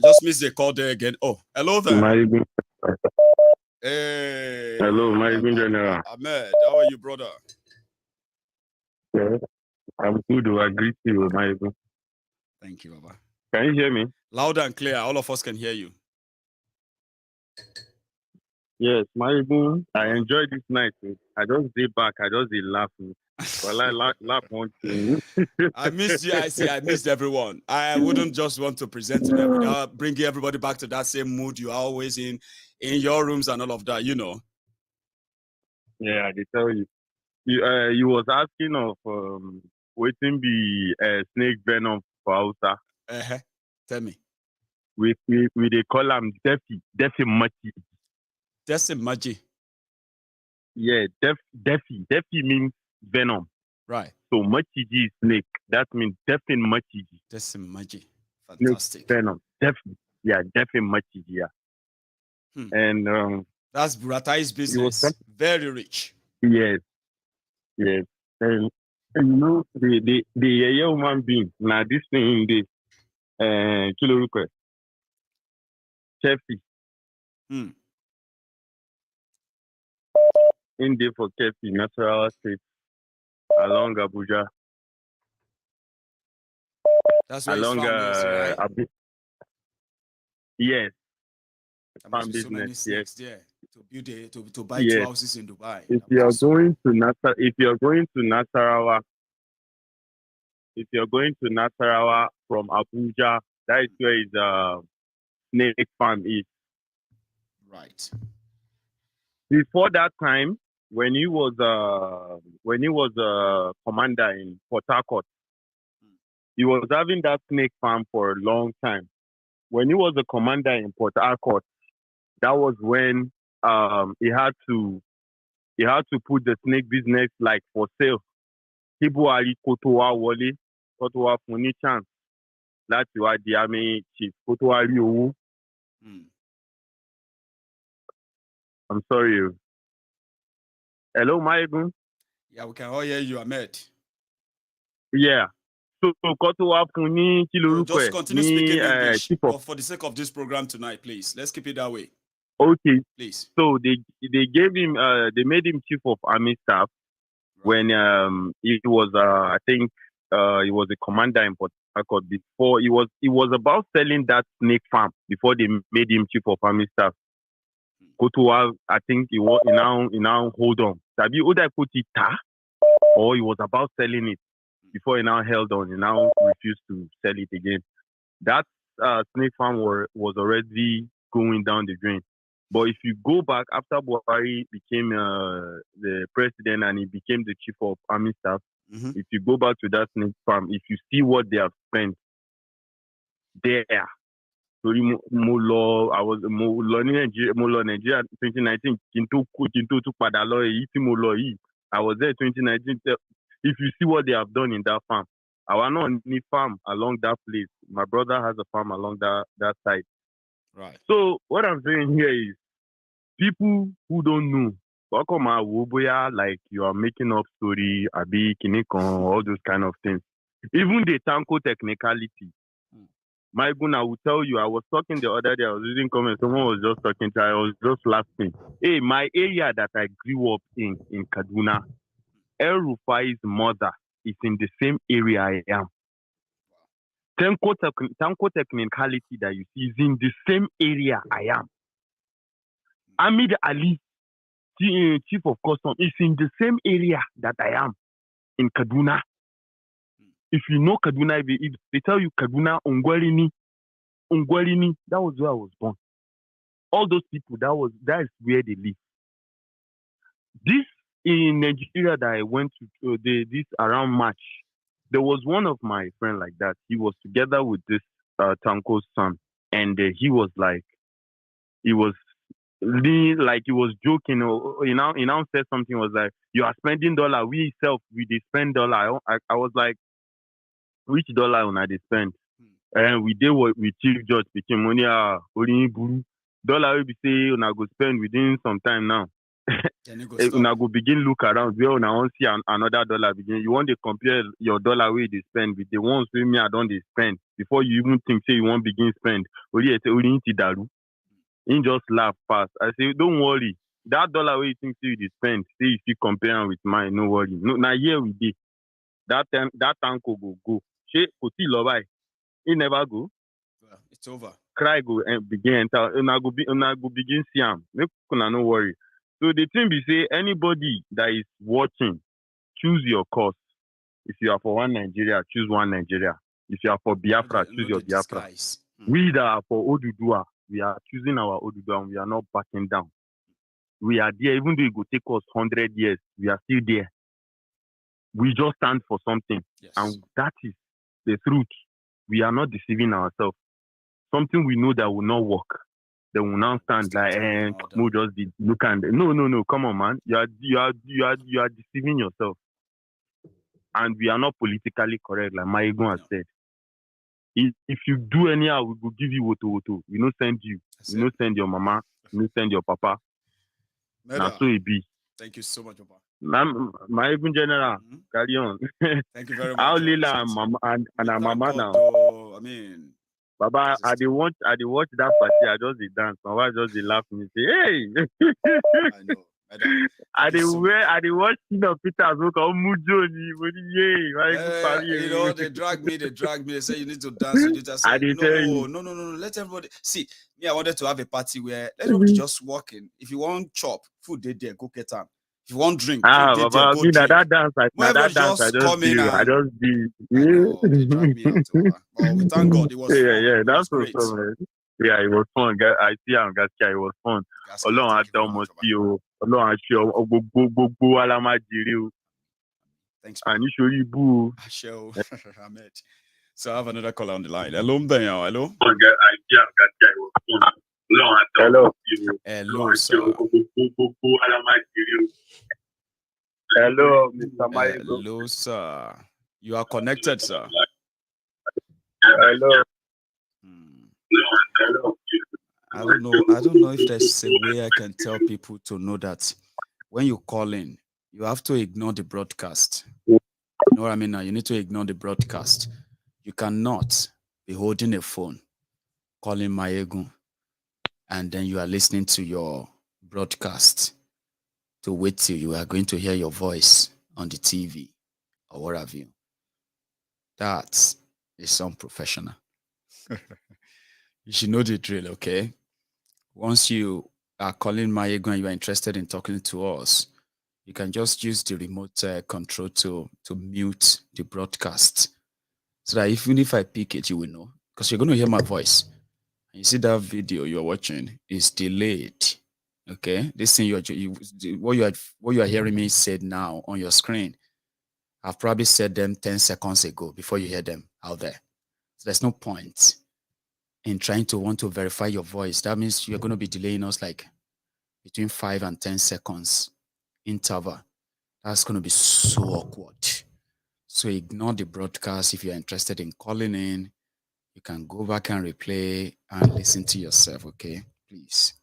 Just missed the call there again. Oh, hello there. Maiyegun. Hey. Hello, Maiyegun General. Ahmed, how are you, brother? Yeah, I'm good. I greet you, Maiyegun. Thank you, Baba. Can you hear me? Loud and clear. All of us can hear you. Yes, Maiyegun. I enjoyed this night. I just stay back. I just did laughing. Well, I laugh one thing. I missed you. I missed everyone. I wouldn't just want to present to them without bringing everybody back to that same mood you are always in your rooms and all of that, you know. Yeah, I did tell you. You was asking of waiting be snake venom for Hausa. Tell me. We they call them Defi Machi. Defi Machi. Yeah, Defi means venom. Right. So Machiji is snake. That means Defi Machiji. Defi Machi. Fantastic. Snake venom. Defi. Yeah, Defi Machiji. Yeah. And That's Buratai's business. Very rich. Yes, yes. And you know, the human being, now this thing, the kilo request, Kefi, in there for Kefi, Nasarawa State, along Abuja. That's where along his farm is, right? Yes. Farm business, so yes. There to build to buy 2 houses in Dubai. If you're going to Nasarawa from Abuja, that is where his snake farm is. Right. Before that time, when he was commander in Port Harcourt, he was having that snake farm for a long time. When he was a commander in Port Harcourt, that was when he had to put the snake business like for sale. People are kotowa wole, kotowa funi chance. That's why the army chief kotowa ri. I'm sorry. Hello, Maiyegun. Yeah, we can all hear you, Ahmed. Yeah. So kotowa funi kilo just continue speaking English. But for the sake of this program tonight, please, let's keep it that way. Okay. Please. So they gave him they made him chief of army staff when he was I think he was a commander in Port Harcourt before he was about selling that snake farm before they made him chief of army staff. Kotowa, I think he now hold on. Sabi Oda Kotita, or he was about selling it before he now held on. He now refused to sell it again. That snake farm was already going down the drain. But if you go back after Buhari became the president and he became the chief of army staff, if you go back to that snake farm, if you see what they have spent there, I was Nigeria 2019. I was there 2019. If you see what they have done in that farm, our only farm along that place. My brother has a farm along that side. Right. So what I'm saying here is people who don't know, like you are making up story, Abi, Kinikon, all those kind of things. Even the Tanko Tekinikality. Maiyegun, I will tell you, I was talking the other day, I was reading comments, someone was just talking to, I was just laughing. Hey, my area that I grew up in Kaduna, El Rufai's mother is in the same area I am. Tanko Tekinikality that you see is in the same area I am. Amid Ali, chief of custom, is in the same area that I am in Kaduna. If you know Kaduna, if they tell you Kaduna, Ungwarini, that was where I was born. All those people, that is where they live. This in Nigeria that I went to, this around March, there was one of my friends like that. He was together with this Tanko's son, and he was joking. He now said something, was like, you are spending dollar, we they spend dollar. I was like, which dollar on they spend? And we did what with Chief Judge became money dollar will be say on go spend within some time now. Una go begin look around where una want see another dollar begin. You want to compare your dollar where they spend with the ones where me I don't they spend before you even think say you want begin spend. He just laugh fast. I say, don't worry. That dollar where you think say you spend, say if you compare with mine, no worry. No, now here we did. That Tanko go. She Koti Lobai. He never go. Well, it's over. Cry go and begin enter. Una go begin see him. Make una no worry. So the thing be say anybody that is watching, choose your course. If you are for one Nigeria, choose one Nigeria. If you are for Biafra, choose your Biafra. We that are for Oduduwa, we are choosing our Oduduwa and we are not backing down. We are there, even though it will take us 100 years, we are still there. We just stand for something. Yes. And that is the truth. We are not deceiving ourselves. Something we know that will not work. They will now stand like, we just did look and no, come on, man. You are deceiving yourself. And we are not politically correct, like Maiyegun has said. If you do anyhow, we will give you woto. We don't send you. We don't send your mama. We don't send your papa. Now so it be. Thank you so much, Papa. Maiyegun General, carry on. Thank you very much. How Lila and Mama and our Mama now. I mean, Baba, I dey watch that party. I just dey dance. My wife just dey laugh me say, "Hey." I know. I dey watch Tina Peters who come Mujo ni. You know, they drag me. They say you need to dance. You need to say, no. Let everybody see. Me, I wanted to have a party where everybody just walk in. If you want chop, food they there, go get them. If you want drink, food Baba, go drink. that dance I just did. I know, they drag me out. But we thank God it was fun. Yeah, that's great. what's man. Yeah, it was fun. I see how Gaskia, it was fun. Ọlọ́run á dá ọmọ sí o. Ọlọ́run á ṣe gbogbo wa la máa jèrè o. Thanks. Àníṣorí ibú o. Show Ahmed. So I have another caller on the line. Hello, Mbenyo. Hello. I see how Gaskia, it was fun. Ọlọ́run á dá ọmọ sí o. Hello, sir. Gbogbo wa la máa jèrè o. Hello, Mr. Maiyegun. Hello, sir. You are connected, sir. Hello. I don't know if there's a way I can tell people to know that when you call in, you have to ignore the broadcast. You know what I mean? Now you need to ignore the broadcast. You cannot be holding a phone, calling Maiyegun, and then you are listening to your broadcast to wait till you are going to hear your voice on the TV or what have you. That is unprofessional. You should know the drill, okay? Once you are calling Maiyegun and you are interested in talking to us, you can just use the remote control to mute the broadcast. So that even if I pick it, you will know. Because you're going to hear my voice. And you see that video you're watching is delayed. Okay? This thing what you are hearing me said now on your screen, I've probably said them 10 seconds ago before you hear them out there. So there's no point in trying to want to verify your voice. That means you're going to be delaying us like between 5 and 10 seconds interval. That's going to be so awkward. So ignore the broadcast. If you're interested in calling in, you can go back and replay and listen to yourself, okay? Please.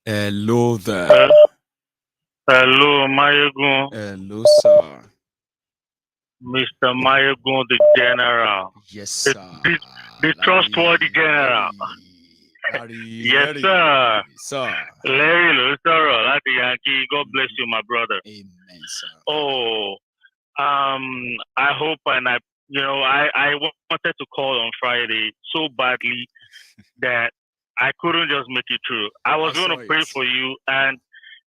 Hello there. Hello, Maiyegun. Hello, sir. Mr. Maiyegun, the general. Yes, sir. The trustworthy general. Yes, sir. Sir. Larry Lutero, Yankee. God bless you, my brother. Amen, sir. Oh, I hope and I wanted to call on Friday so badly that I couldn't just make it through. I was going to pray for you, and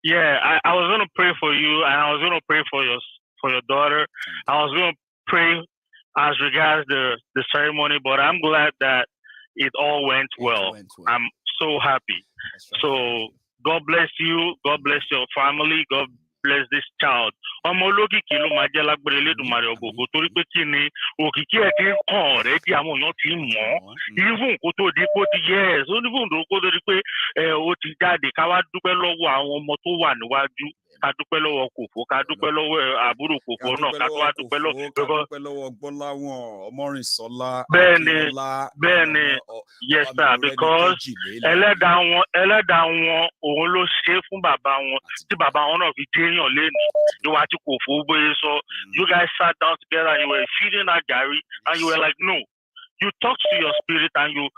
I was going to pray for you, and I was going to pray for your daughter. I was going to pray as regards the ceremony, but I'm glad that it all went well. I'm so happy. So God bless you. God bless your family. God bless this child. Ọmọ olókìkí ló máa jẹ́ lágbèrè Elédùmarè ògògó torí pé kí ni òkìkí ẹ̀ ti ń kàn rẹ̀ di àwọn èèyàn ti mọ̀ ọ́. Even kó tó di kó ti yes, ó ní fún kó tó di pé ó ti jáde ká wá dúpẹ́ lọ́wọ́ àwọn ọmọ tó wà níwájú. Ká dúpẹ́ lọ́wọ́ Kòfó, ká dúpẹ́ lọ́wọ́ àbúrò Kòfó náà, ká tó wá dúpẹ́ lọ́wọ́ Gbọ́láwọn Ọmọrìnsọ́lá. Bẹ́ẹ̀ni, yes sir, because ẹlẹ́dàá wọn òun ló ṣe é fún bàbá wọn tí bàbá wọn náà fi déèyàn lénìí. Ìwà tí Kòfó bóyá sọ, you guys sat down together and you were feeding her Gary and you were like, no, you talked to your spirit and your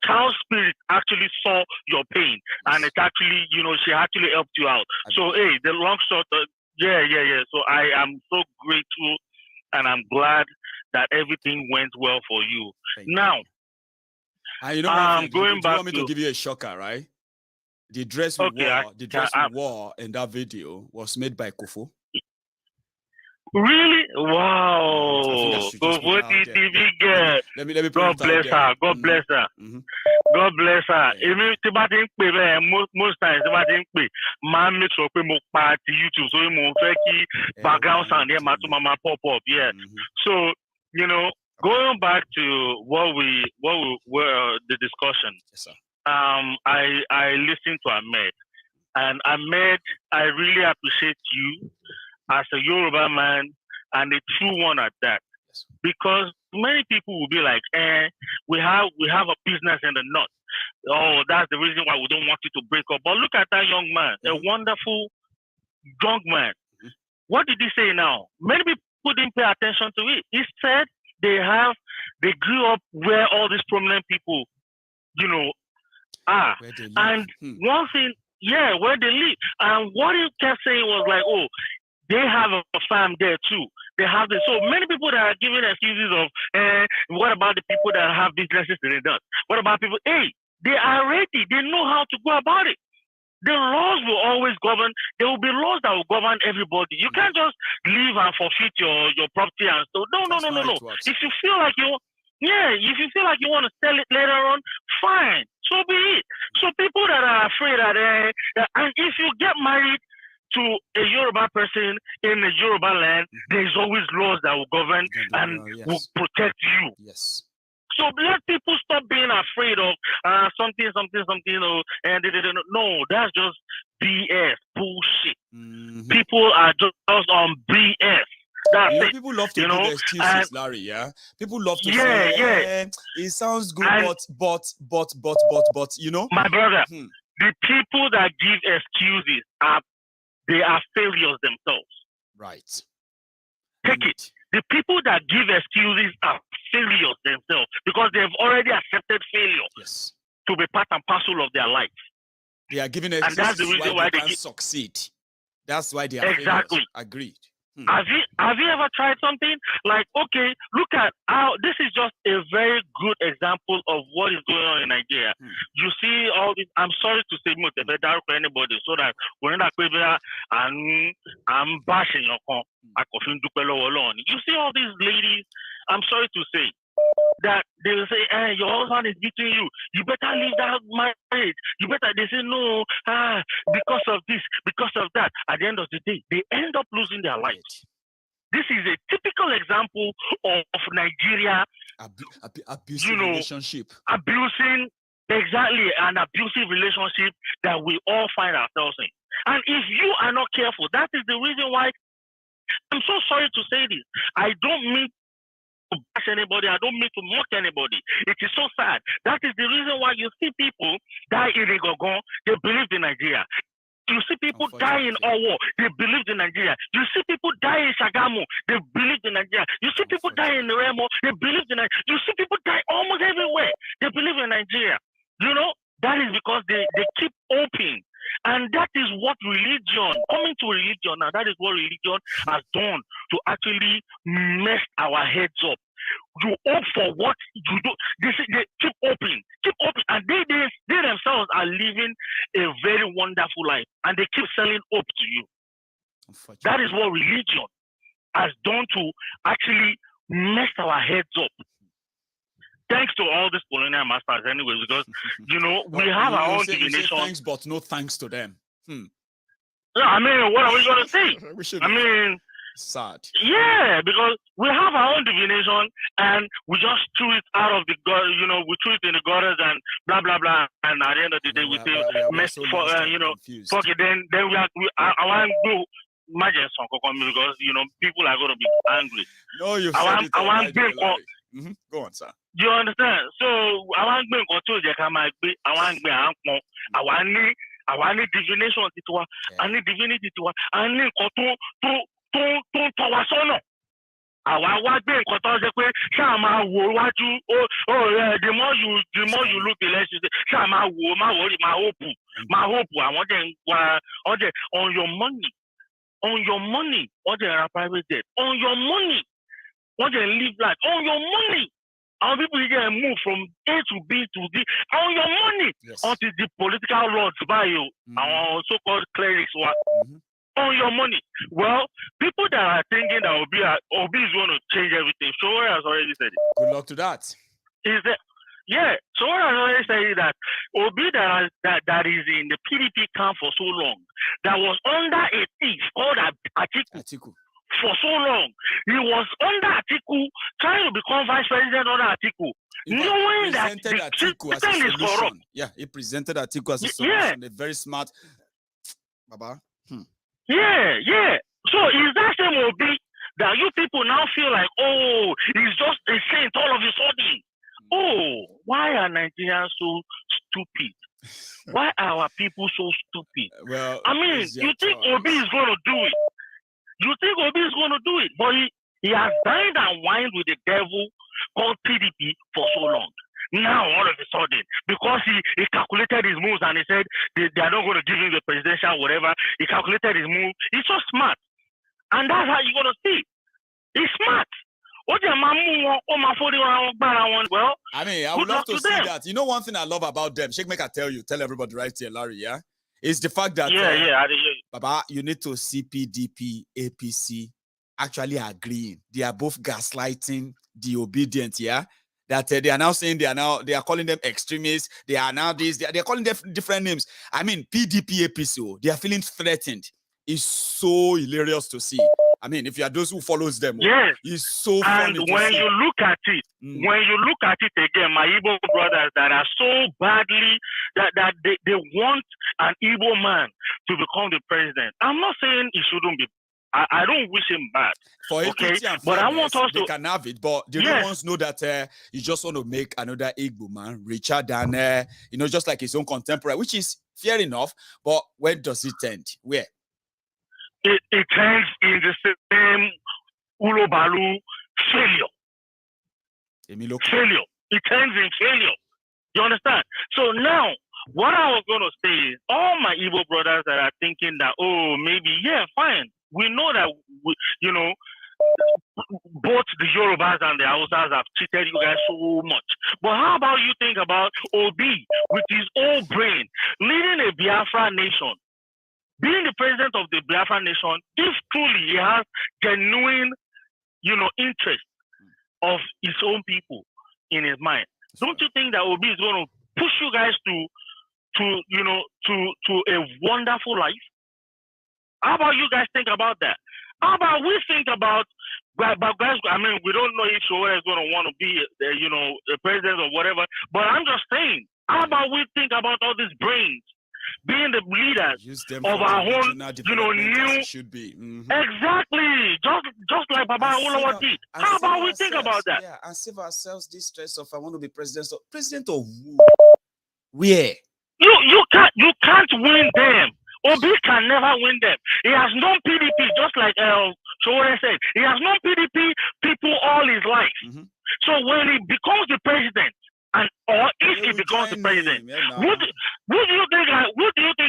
child's spirit actually saw your pain and it actually, she actually helped you out. So, hey, the long shot, yeah. So I am so grateful and I'm glad that everything went well for you. Now, going back. You want me to give you a shocker, right? The dress we wore in that video was made by Kofo. Really? Wow. Kofo TV girl. Let me God bless her. God bless her. God bless her. Even tí bá ti ń pè bẹ́ẹ̀ most times tí bá ti ń pè máa make sure pé mo pa ti YouTube so mo fẹ́ kí background sound yẹn máa tún máa pop up. Yeah. So, going back to what we were the discussion. Yes, sir. I listened to Ahmed, and Ahmed, I really appreciate you as a Yoruba man and a true one at that, because many people will be like, we have a business in the north, oh, that's the reason why we don't want you to break up. But look at that young man, a wonderful young man. What did he say now? Many people didn't pay attention to it. He said they grew up where all these prominent people, are. And one thing, where they live. And what he kept saying was like, oh, they have a farm there too. They have this. So many people that are giving excuses of, what about the people that have businesses that they don't? What about people? Hey, they are ready. They know how to go about it. The laws will always govern. There will be laws that will govern everybody. You can't just leave and forfeit your property and stuff. No. If you feel like if you feel like you want to sell it later on, fine. So be it. So people that are afraid that, and if you get married to a Yoruba person in a Yoruba land, there's always laws that will govern and will protect you. Yes. So let people stop being afraid of something, and no, that's just BS, bullshit. People are just on BS. That's it. People love to give excuses, Larry. Yeah, people love to say, it sounds good, but, my brother, the people that give excuses they are failures themselves. Right. Take it. The people that give excuses are failures themselves because they've already accepted failure to be part and parcel of their life. They are giving excuses, and that's the reason why they can't succeed. That's why they are failures. Agreed. Have you ever tried something like, okay, look at how this is just a very good example of what is going on in Nigeria. You see all this. I'm sorry to say for anybody so that when I'm bashing your con, you see all these ladies. I'm sorry to say that they will say, your husband is beating you. You better leave that marriage. You better. They say no, because of this, because of that. At the end of the day, they end up losing their lives. This is a typical example of Nigeria abusive relationship. Abusing an abusive relationship that we all find ourselves in. And if you are not careful, that is the reason why I'm so sorry to say this. I don't mean to bash anybody. I don't mean to mock anybody. It is so sad. That is the reason why you see people die in Igogon. They believed in Nigeria. You see people die in Owo. They believed in Nigeria. You see people die in Shagamu. They believed in Nigeria. You see people die in Remo. They believed in Nigeria. You see people die almost everywhere. They believe in Nigeria. That is because they keep open. And that is what religion, coming to religion now, that is what religion has done to actually mess our heads up. You hope for what you do. They keep open, and they themselves are living a very wonderful life, and they keep selling hope to you. That is what religion has done to actually mess our heads up. Thanks to all these colonial masters, anyways, because we have our own divination. Thanks, but no thanks to them. Yeah, I mean, what are we going to say? Sad. Yeah, because we have our own divination and we just threw it out of the gutter, we threw it in the gutters and blah blah blah, and at the end of the day we say fuck it. Then I want to go imagine something because people are going to be angry. No, you said it. I want to go on, sir. You understand? So I want to control the camera. I want divination to us. I need divinity to us. I need to power son. Àwa wá gbé nǹkan tó ṣe pé ṣáà máa wò wájú the more you look the less you say ṣáà máa wò máa wò máa hope àwọn jẹ́ ń wá ọjẹ́ on your money ọjẹ́ ra private jet on your money ọjẹ́ live life on your money. Our people get move from A to B to D on your money until the political lords buy you. Our so-called clerics on your money. Well, people that are thinking that Obi is going to change everything. Sowore has already said it. Good luck to that. Sowore has already said that Obi that is in the PDP camp for so long, that was under a thief called Atiku. For so long, he was under Atiku, trying to become vice president under Atiku, knowing that the system is corrupt. Yeah, he presented Atiku as a solution. A very smart, Baba. Yeah. So is that same Obi that you people now feel like, oh, he's just a saint all of a sudden? oh, why are Nigerians so stupid? Why are our people so stupid? Well, I mean, you think Obi is going to do it? You think Obi is going to do it? But he has dined and wined with the devil called PDP for so long. Now, all of a sudden, because he calculated his moves and he said they are not going to give him the presidential whatever, he calculated his move. He's so smart. And that's how you're going to see. He's smart. Well, I mean, I would love to see that. You know, one thing I love about them, Sheikh, make I tell everybody right here, Larry, yeah? Is the fact that, Baba, you need to see PDP, APC actually agreeing. They are both gaslighting the obedient, yeah? That they are now saying they are calling them extremists. They are now this, they are calling them different names. I mean, PDP, APC, they are feeling threatened. It's so hilarious to see. I mean, if you are those who follows them, yes, it's so funny. And when you look at it, again, my Igbo brothers that are so badly that they want an Igbo man to become the president. I'm not saying he shouldn't be. I don't wish him bad. For equity and but fairness, I want us they can have it, but the real ones know that you just want to make another Igbo man richer than just like his own contemporary, which is fair enough. But where does it end? Where? It ends in the same Ulobalu failure. Emilokan. Failure. It ends in failure. You understand? So now, what I was going to say is, all my Igbo brothers that are thinking that, oh, maybe, yeah, fine. We know that, both the Yorubas and the Hausas have cheated you guys so much. But how about you think about Obi with his own brain leading a Biafra nation? Being the president of the Biafra nation, if truly he has genuine, interest of his own people in his mind, don't you think that Obi is going to push you guys to a wonderful life? How about you guys think about that? How about we think about, guys? I mean, we don't know if Showa is going to want to be, the president or whatever. But I'm just saying, how about we think about all these brains? Being the leaders of our own, new should be exactly just like Baba Olawa did. How about we think about that? Yeah, and save ourselves this stress of I want to be president of who? Where? You can't win them. Obi can never win them. He has known PDP just like Showa said. He has known PDP people all his life. Mm-hmm. So when he becomes the president, or if he becomes the president, who do you think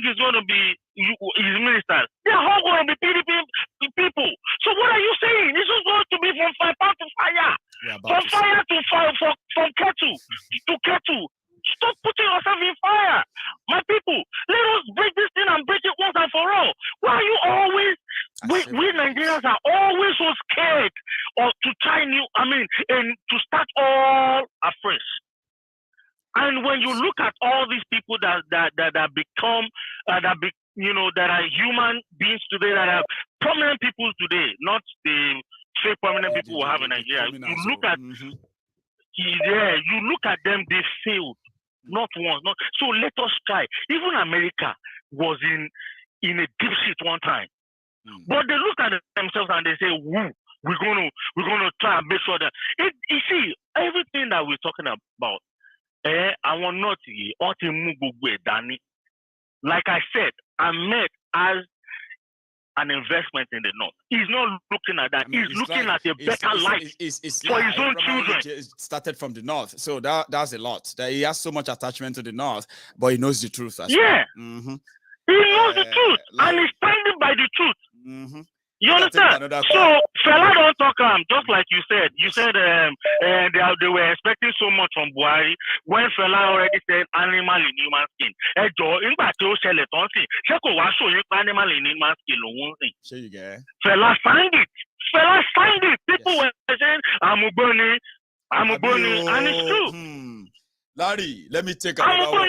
is going to be his ministers? They are all going to be PDP people. So what are you saying? This is going to be from fire to fire, from fire to fire, from kettle to kettle. Stop putting yourself in fire, my people. Let us break this thing and break it once and for all. Why are you always? We Nigerians are always so scared or to try new. And to start all afresh. And when you look at all these people that become that are human beings today, that are prominent people today, not the fake prominent people we have in Nigeria. You look at you look at them, they failed. Not once, not so. Let us try. Even America was in a deep shit one time, but they look at themselves and they say, "Woo, we're gonna try and make sure that it." You see, everything that we're talking about. I want not to. Like I said, Ahmed as an investment in the North. He's not looking at that. He's looking at a better life for his own children. It started from the North. So that's a lot. That he has so much attachment to the North, but he knows the truth as well. Mm-hmm. He knows the truth, and he's standing by the truth. Mm-hmm. You understand? So fella don't talk just like you said. You said they were expecting so much from Buhari when fella already said animal in human skin. Animal in human skin. Fella signed it. People were saying I'm Uboni, and it's true. Larry, let me take another one.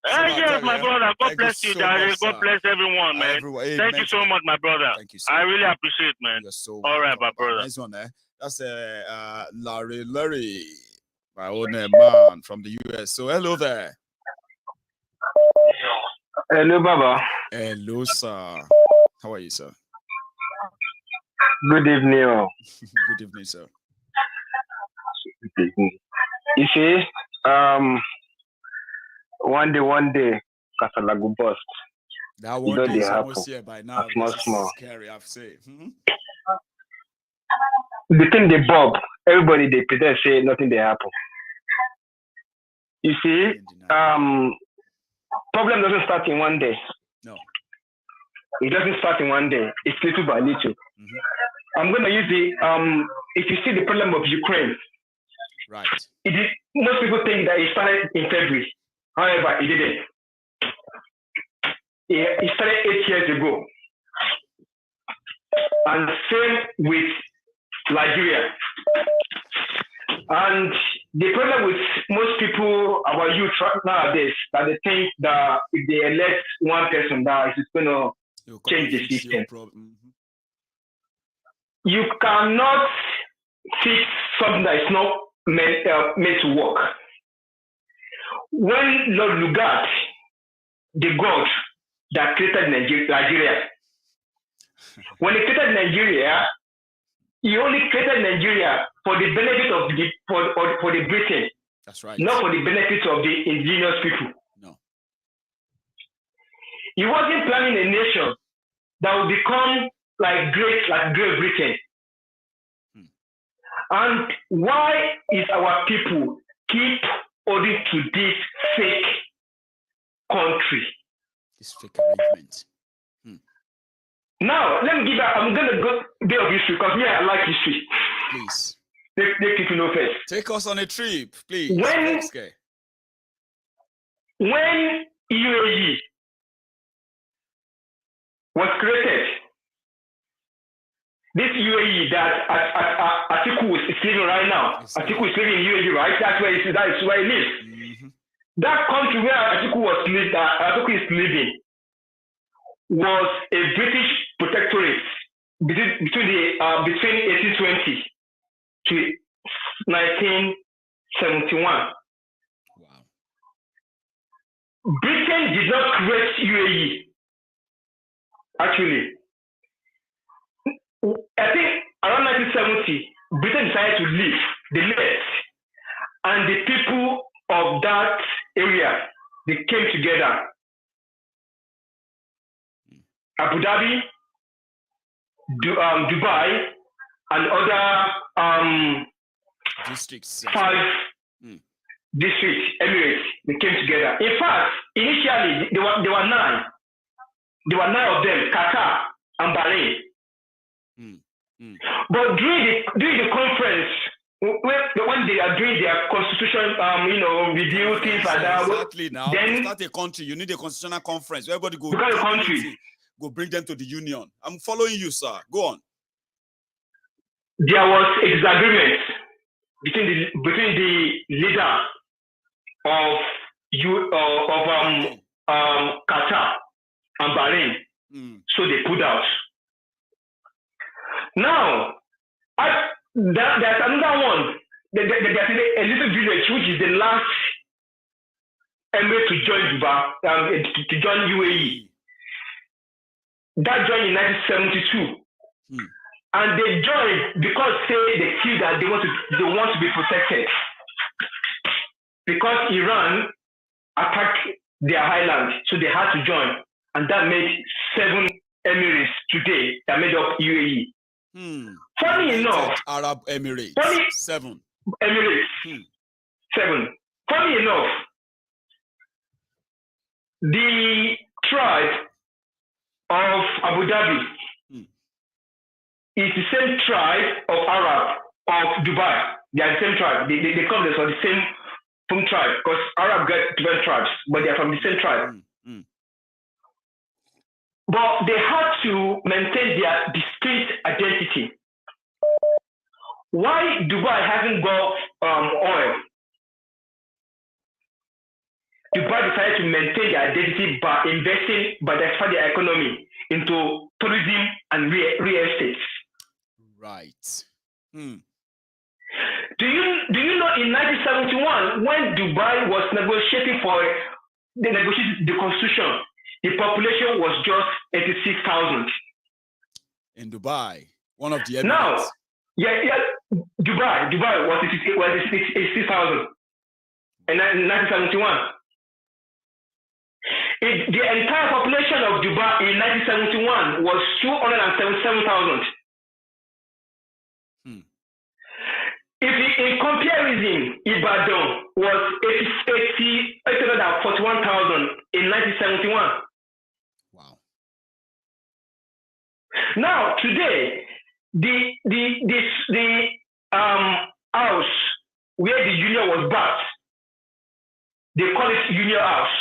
Yes, my brother. God bless you, Daddy. God bless everyone, man. Thank you so much, my brother. Thank you so I really appreciate it, man. All right, my brother. Nice one, That's Larry, my own man from the US. So hello there. Hello, Baba. Hello, sir. How are you, sir? Good evening. Good evening, sir. Good evening. You see, one day, Kasalagu bust. That one day is almost here by now. This is scary, I've said. The thing they bob, everybody they pretend say nothing they happen. You see, problem doesn't start in one day. No. It doesn't start in one day. It's little by little. I'm going to use if you see the problem of Ukraine, right? Most people think that it started in February. However, it didn't. It started 8 years ago. And same with Nigeria. And the problem with most people, our youth nowadays, that they think that if they elect one person, that it's going to change the system. You cannot fix something that is not meant to work. When Lord Lugard, the God that created Nigeria, when he created Nigeria, he only created Nigeria for the benefit of for the Britain. That's right. Not for the benefit of the indigenous people. No. He wasn't planning a nation that would become like Great Britain. And why is our people keep holding to this fake country? This fake arrangement. Now, let me give I'm going to go a bit of history because I like history. Please. Take people know first. Take us on a trip, please. When UAE was created, this UAE that Atiku is living right now, Atiku is living in UAE, right? That's where he lives. That country where Atiku is living was a British protectorate between 1820 to 1971. Wow. Britain did not create UAE. Actually, I think around 1970, Britain decided to leave. They left, and the people of that area, they came together. Abu Dhabi, Dubai, and other districts. 5 districts, Emirates, they came together. In fact, initially there were 9. There were 9 of them, Qatar and Bahrain. But during the conference, when they are doing their constitution, review things like that. Exactly. Now, then to start a country, you need a constitutional conference. Everybody go. Because a country. Go bring them to the union. I'm following you, sir. Go on. There was a disagreement between the leader of Qatar and Bahrain. So they pulled out. Now, there's another one. There's a little village which is the last emirate to join Dubai, to join UAE. That joined in 1972. And they joined because they feel that they want to be protected. Because Iran attacked their highlands, so they had to join. And that made 7 emirates today that made up UAE. Funny enough, Arab Emirates. 7 emirates. 7. Funny enough, the tribe of Abu Dhabi is the same tribe of Arab of Dubai. They are the same tribe. They come from the same tribe because Arab get different tribes, but they are from the same tribe. But they had to maintain their distinct identity. Why Dubai hasn't got oil? Dubai decided to maintain their identity by diversifying their economy into tourism and real estate. Right. Do you know in 1971 when Dubai was negotiating the constitution, the population was just 86,000. In Dubai, one of the Emirates. Now, Dubai was 86,000. in 1971. The entire population of Dubai in 1971 was 277,000. If in comparison, Ibadan was 841,000 in 1971. Wow. Now today, the house where the union was built, they call it Union House.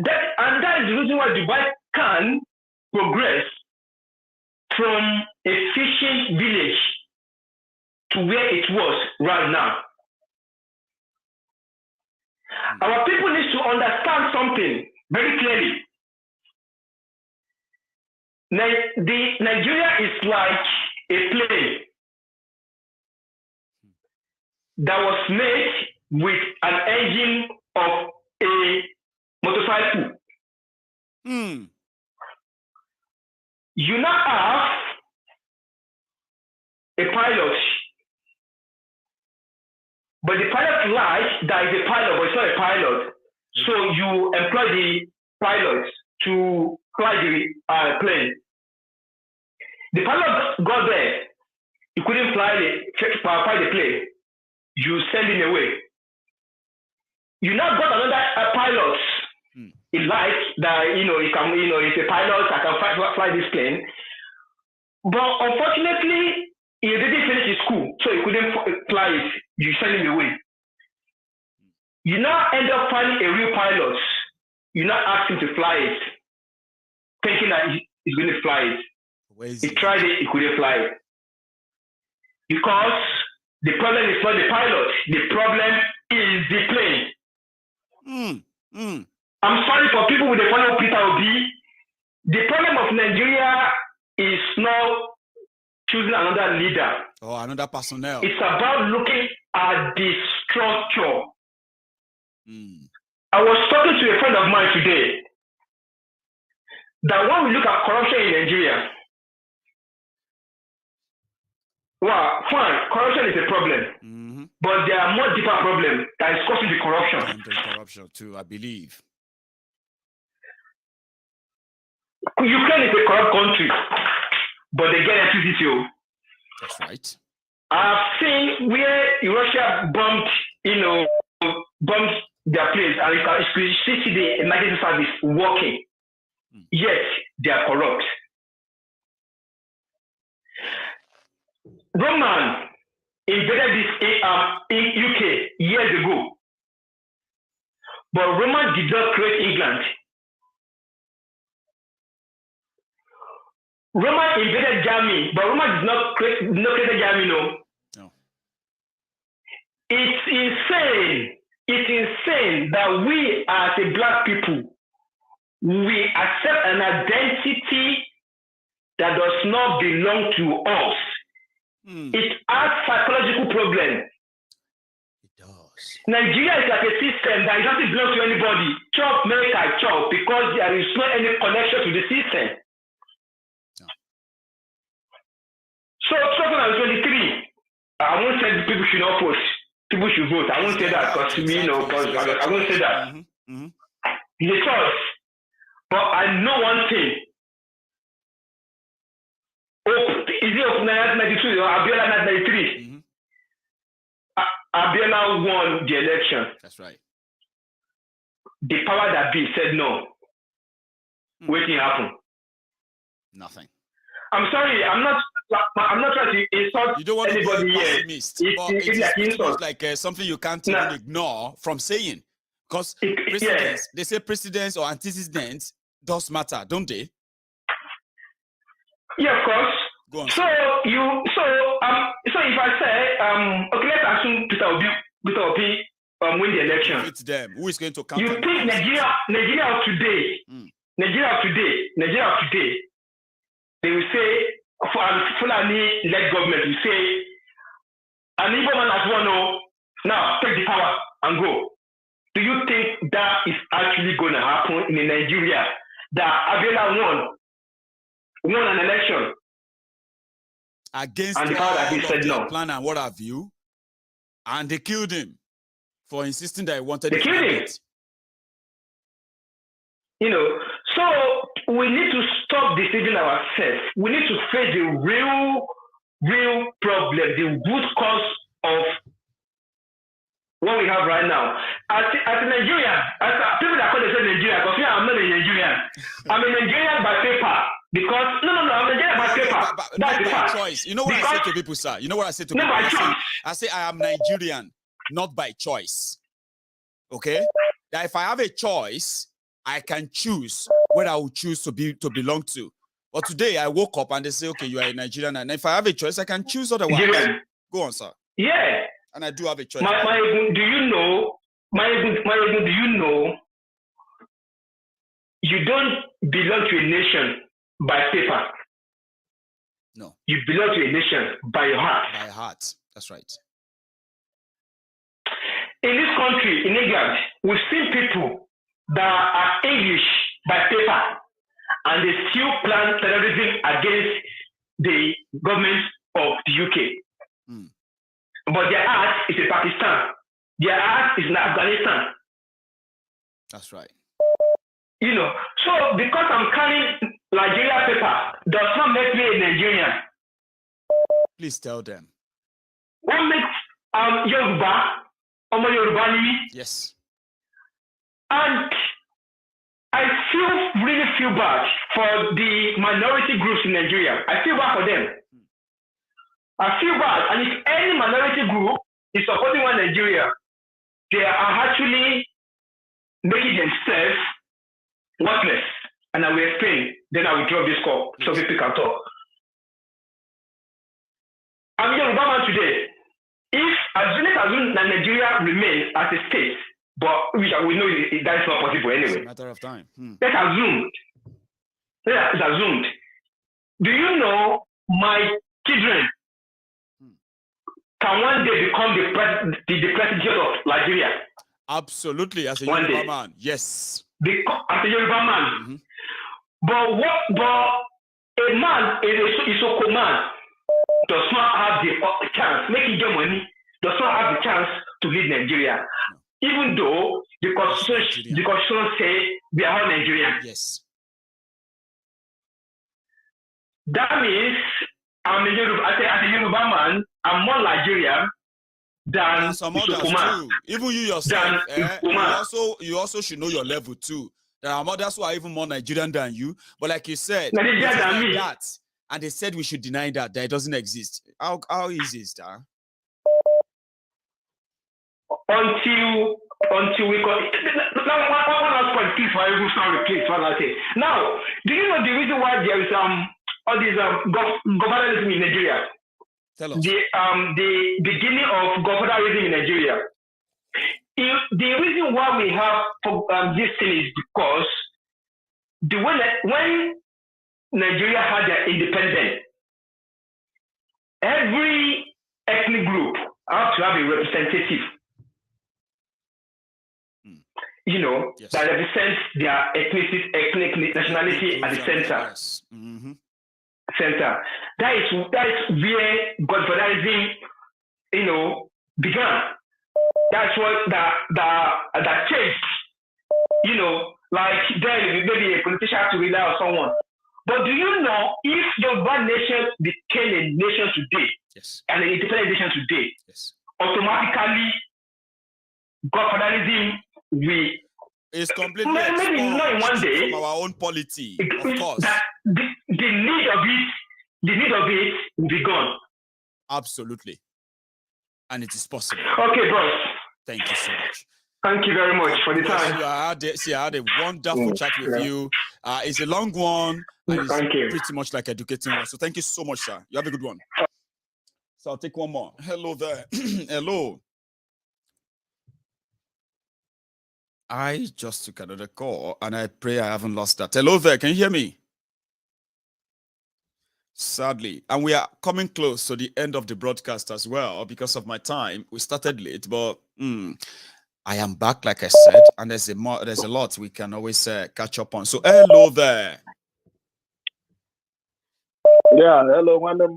That is the reason why Dubai can progress from a fishing village to where it was right now. Our people need to understand something very clearly. Nigeria is like a plane that was made with an engine of a motorcycle. You now have a pilot, but the pilot lies that is a pilot, but it's not a pilot. So you employ the pilot to fly the plane. The pilot got there, he couldn't fly the plane. You send him away. You now got another pilot. He likes that, he can, he's a pilot, I can fly this plane. But unfortunately, he didn't finish his school, so he couldn't fly it. You send him away. You now end up finding a real pilot. You now ask him to fly it, thinking that he's going to fly it. He tried it, he couldn't fly it. Because the problem is not the pilot, the problem is the plane. I'm sorry for people with the follow Peter Obi. The problem of Nigeria is not choosing another leader. Or another personnel. It's about looking at the structure. I was talking to a friend of mine today that when we look at corruption in Nigeria, well, fine, corruption is a problem, but there are more deeper problems that is causing the corruption. And the corruption too, I believe. Ukraine is a corrupt country, but they get electricity. That's right. I've seen where Russia bombed their place, and you can see the emergency service working. Yet they are corrupt. Roman invaded this in UK years ago, but Roman did not create England. Roman invaded Germany, but Roman did not create Germany. No. It's insane. It's insane that we as a black people, we accept an identity that does not belong to us. It has psychological problems. It does. Nigeria is like a system that doesn't belong to anybody. Chop, make I chop, because there is no any connection to the system. No. So 2023, I won't say people should not vote. People should vote. I won't say that because I won't say that. It's a choice. But I know one thing. Is it of 1992 or Abiola 1993? Abiola won the election. That's right. The power that be said no. What did happen? Nothing. I'm sorry. I'm not trying to insult you don't want anybody to here. It's like something you can't even ignore from saying. Because they say precedents or antecedents does matter, don't they? Yeah, of course. Go on. So if I say okay, let's assume Peter Obi win the election. It's them. Who is going to counter? You think Nigeria of today, Nigeria of today, they will say for Fulani-led government, we say an Igbo man has won, now take the power and go. Do you think that is actually going to happen in Nigeria? That Abiola won an election against and the power that he said no. Plan and what have you? And they killed him for insisting that he wanted They killed him. You know, so we need to stop deceiving ourselves. We need to face the real problem, the root cause of what we have right now. As a Nigerian, as people that call themselves Nigerian, because I'm not a Nigerian. I'm a Nigerian by paper. Because I'm a Nigerian by paper. That's the fact. Choice. You know what I say to people, sir? You know what I say to people? I say I am Nigerian, not by choice. Okay? That if I have a choice, I can choose where I will choose to belong to. But today I woke up and they say, okay, you are a Nigerian, and if I have a choice, I can choose otherwise. Nigerian. Go on, sir. Yeah. And I do have a choice. Maiyegun, do you know? Maiyegun, do you know? You don't belong to a nation by paper. No. You belong to a nation by your heart. By heart. That's right. In this country, in England, we've seen people that are English by paper, and they still plan terrorism against the government of the UK. Mm. But their heart is in Pakistan. Their heart is in Afghanistan. That's right. You know, so because I'm carrying Nigeria paper does not make me a Nigerian. Please tell them. What makes Yoruba, Omo Yoruba ni mi? Yes. And I really feel bad for the minority groups in Nigeria. I feel bad for them. I feel bad. And if any minority group is supporting one Nigeria, they are actually making themselves worthless. And I will explain. Then I will drop this call so people can talk. I'm a Yoruba man today. If assume that Nigeria remains as a state, but we know that is not possible anyway. It's a matter of time. Let's assume. It's assumed. Do you know my children can one day become the president of Nigeria? Absolutely, as a Yoruba man. Yes. As a Yoruba man. Mm-hmm. But a man, a Isoko man, does not have the chance, making your money, does not have the chance to lead Nigeria. No. Even though the constitution say we are all Nigerians. Yes. That means I'm a Yoruba man, I'm more Nigerian than some others too. Even you yourself, you also should know your level too. There are others who are even more Nigerian than you. But like you said, and they said we should deny that it doesn't exist. How easy is that? Until we got now one last point, please, for everyone. Sorry, please, one last thing. Now, do you know the reason why there is all these governmentalism in Nigeria? Tell us. The beginning of governmentalism in Nigeria. The reason why we have this thing is because the way that when Nigeria had their independence, every ethnic group have to have a representative. You know, yes, that represents their ethnic nationality at the center. Yes. Mm-hmm. Center. That is where godfatherism, began. That's what that changed. Like then maybe a politician has to rely on someone. But do you know if Yoruba nation became a nation today, yes, and an independent nation today, yes, automatically godfatherism it's completely maybe not in one day from our own polity, of course. That the need of it will be gone. Absolutely. And it is possible. Okay, bros. Thank you so much. Thank you very much for the time. I had a wonderful chat with you. It's a long one, and it's pretty much like educating us. So thank you so much, sir. You have a good one. So I'll take one more. Hello there. Hello. I just took another call, and I pray I haven't lost that. Hello there. Can you hear me? Sadly. And we are coming close to the end of the broadcast as well because of my time. We started late, but I am back, like I said, and there's a lot we can always catch up on. So hello there. Yeah, hello, one name,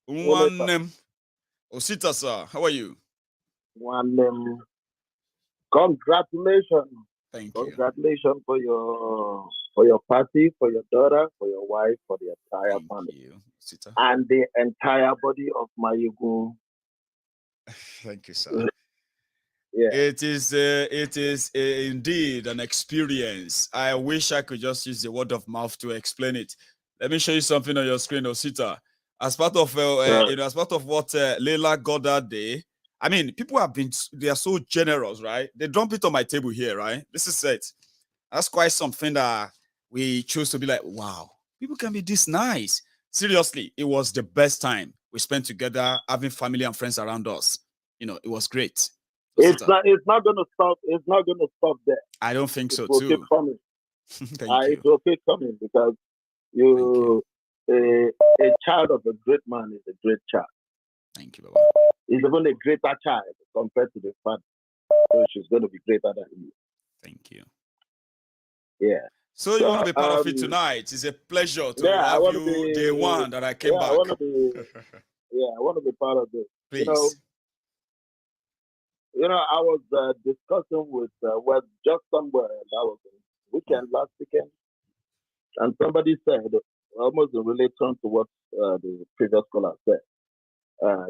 One name. Osita, sir. How are you? One congratulations. Thank Congratulations for your party, for your daughter, for your wife, for the entire family, and the entire body of Maiyegun. Thank you, sir. Yeah. It is indeed an experience. I wish I could just use the word of mouth to explain it. Let me show you something on your screen, Osita. As part of as part of what Leila got that day. I mean, people they are so generous, right? They dump it on my table here, right? This is it. That's quite something that we choose to be like, wow, people can be this nice. Seriously, it was the best time we spent together, having family and friends around us. You know, it was great. It's not going to stop. It's not going to stop there. I don't think so too. Keep coming. Thank you. It will keep coming because a child of a great man is a great child. Thank you, Baba. He's even a greater child compared to the father. So she's going to be greater than you. Thank you. Yeah. So you want to be part of it tonight? It's a pleasure to have you day one that I came back. I want to be part of this. Please. You know, I was discussing with just somewhere, and that was last weekend, and somebody said, almost in relation to what the previous caller said,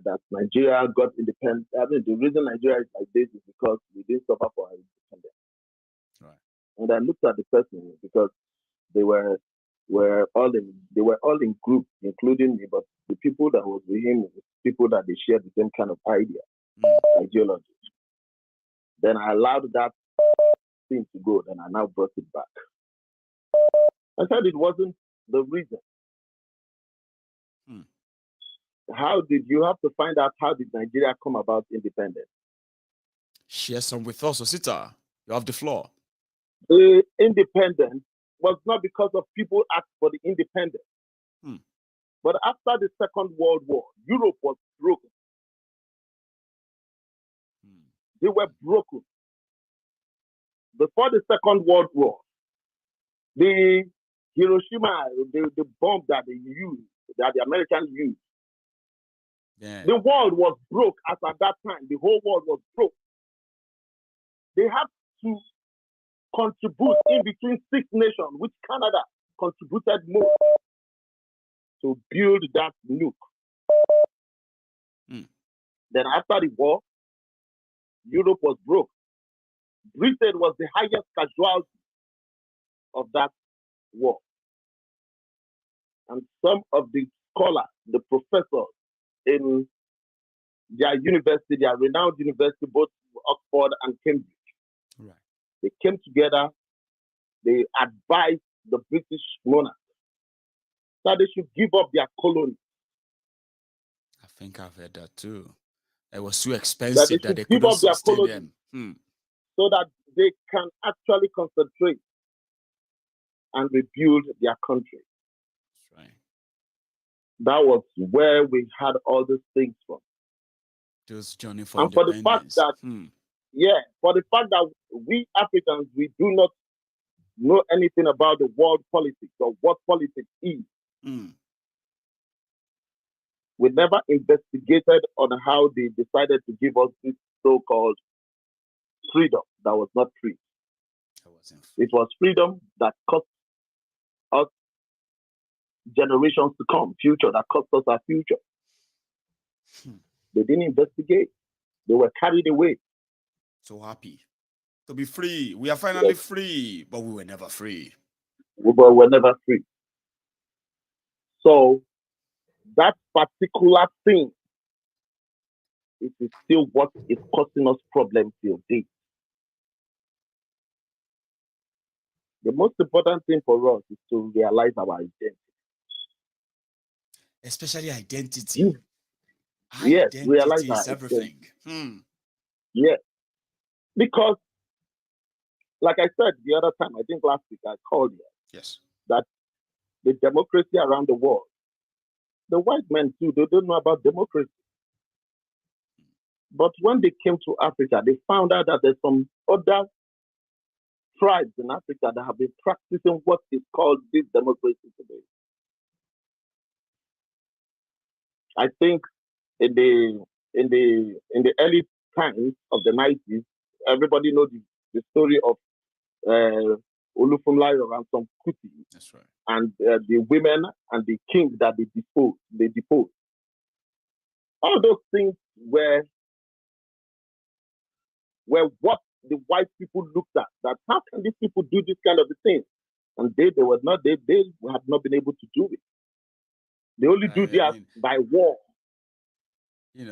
that Nigeria got independent. I mean, the reason Nigeria is like this is because we didn't suffer for our independence. Right. And I looked at the person because they were all in groups, including me, but the people that was with him, people that they shared the same kind of idea, ideology. Then I allowed that thing to go, then I now brought it back. I said it wasn't the reason. How did you have to find out how did Nigeria come about independence? Share some with us, Osita. You have the floor. The independence was not because of people asked for the independence. But after the Second World War, Europe was broken. They were broken. Before the Second World War, the Hiroshima, the bomb that they used, that the Americans used, the world was broke as at that time. The whole world was broke. They had to contribute in between 6 nations, which Canada contributed more to build that nuke. Then after the war, Europe was broke. Britain was the highest casualty of that war. And some of the scholars, the professors in their university, their renowned university, both Oxford and Cambridge, they came together, they advised the British monarch that they should give up their colony. I think I've heard that too. It was too expensive that they couldn't sustain them. So that they can actually concentrate and rebuild their country. That's right. That was where we had all these things from. Those journey for and for the fact that, for the fact that we Africans, we do not know anything about the world politics or what politics is. We never investigated on how they decided to give us this so-called freedom that was not free. It was freedom that cost us generations to come, future that cost us our future. They didn't investigate. They were carried away. So happy to be free. We are finally free, but we were never free. We were never free. So that particular thing, it is still what is causing us problems till date. The most important thing for us is to realize our identity. Especially identity. Yes, identity realize is everything. Yes. Because, like I said the other time, I think last week I called you. Yes. That the democracy around the world, the white men too, they don't know about democracy. But when they came to Africa, they found out that there's some other tribes in Africa that have been practicing what is called this democracy today. I think in the early times of the 90s, everybody knows the story of Olufunlayo and some Kuti. That's right. And the women and the king that they deposed. All those things were what the white people looked at. That how can these people do this kind of a thing? And they have not been able to do it. They only do that by war. You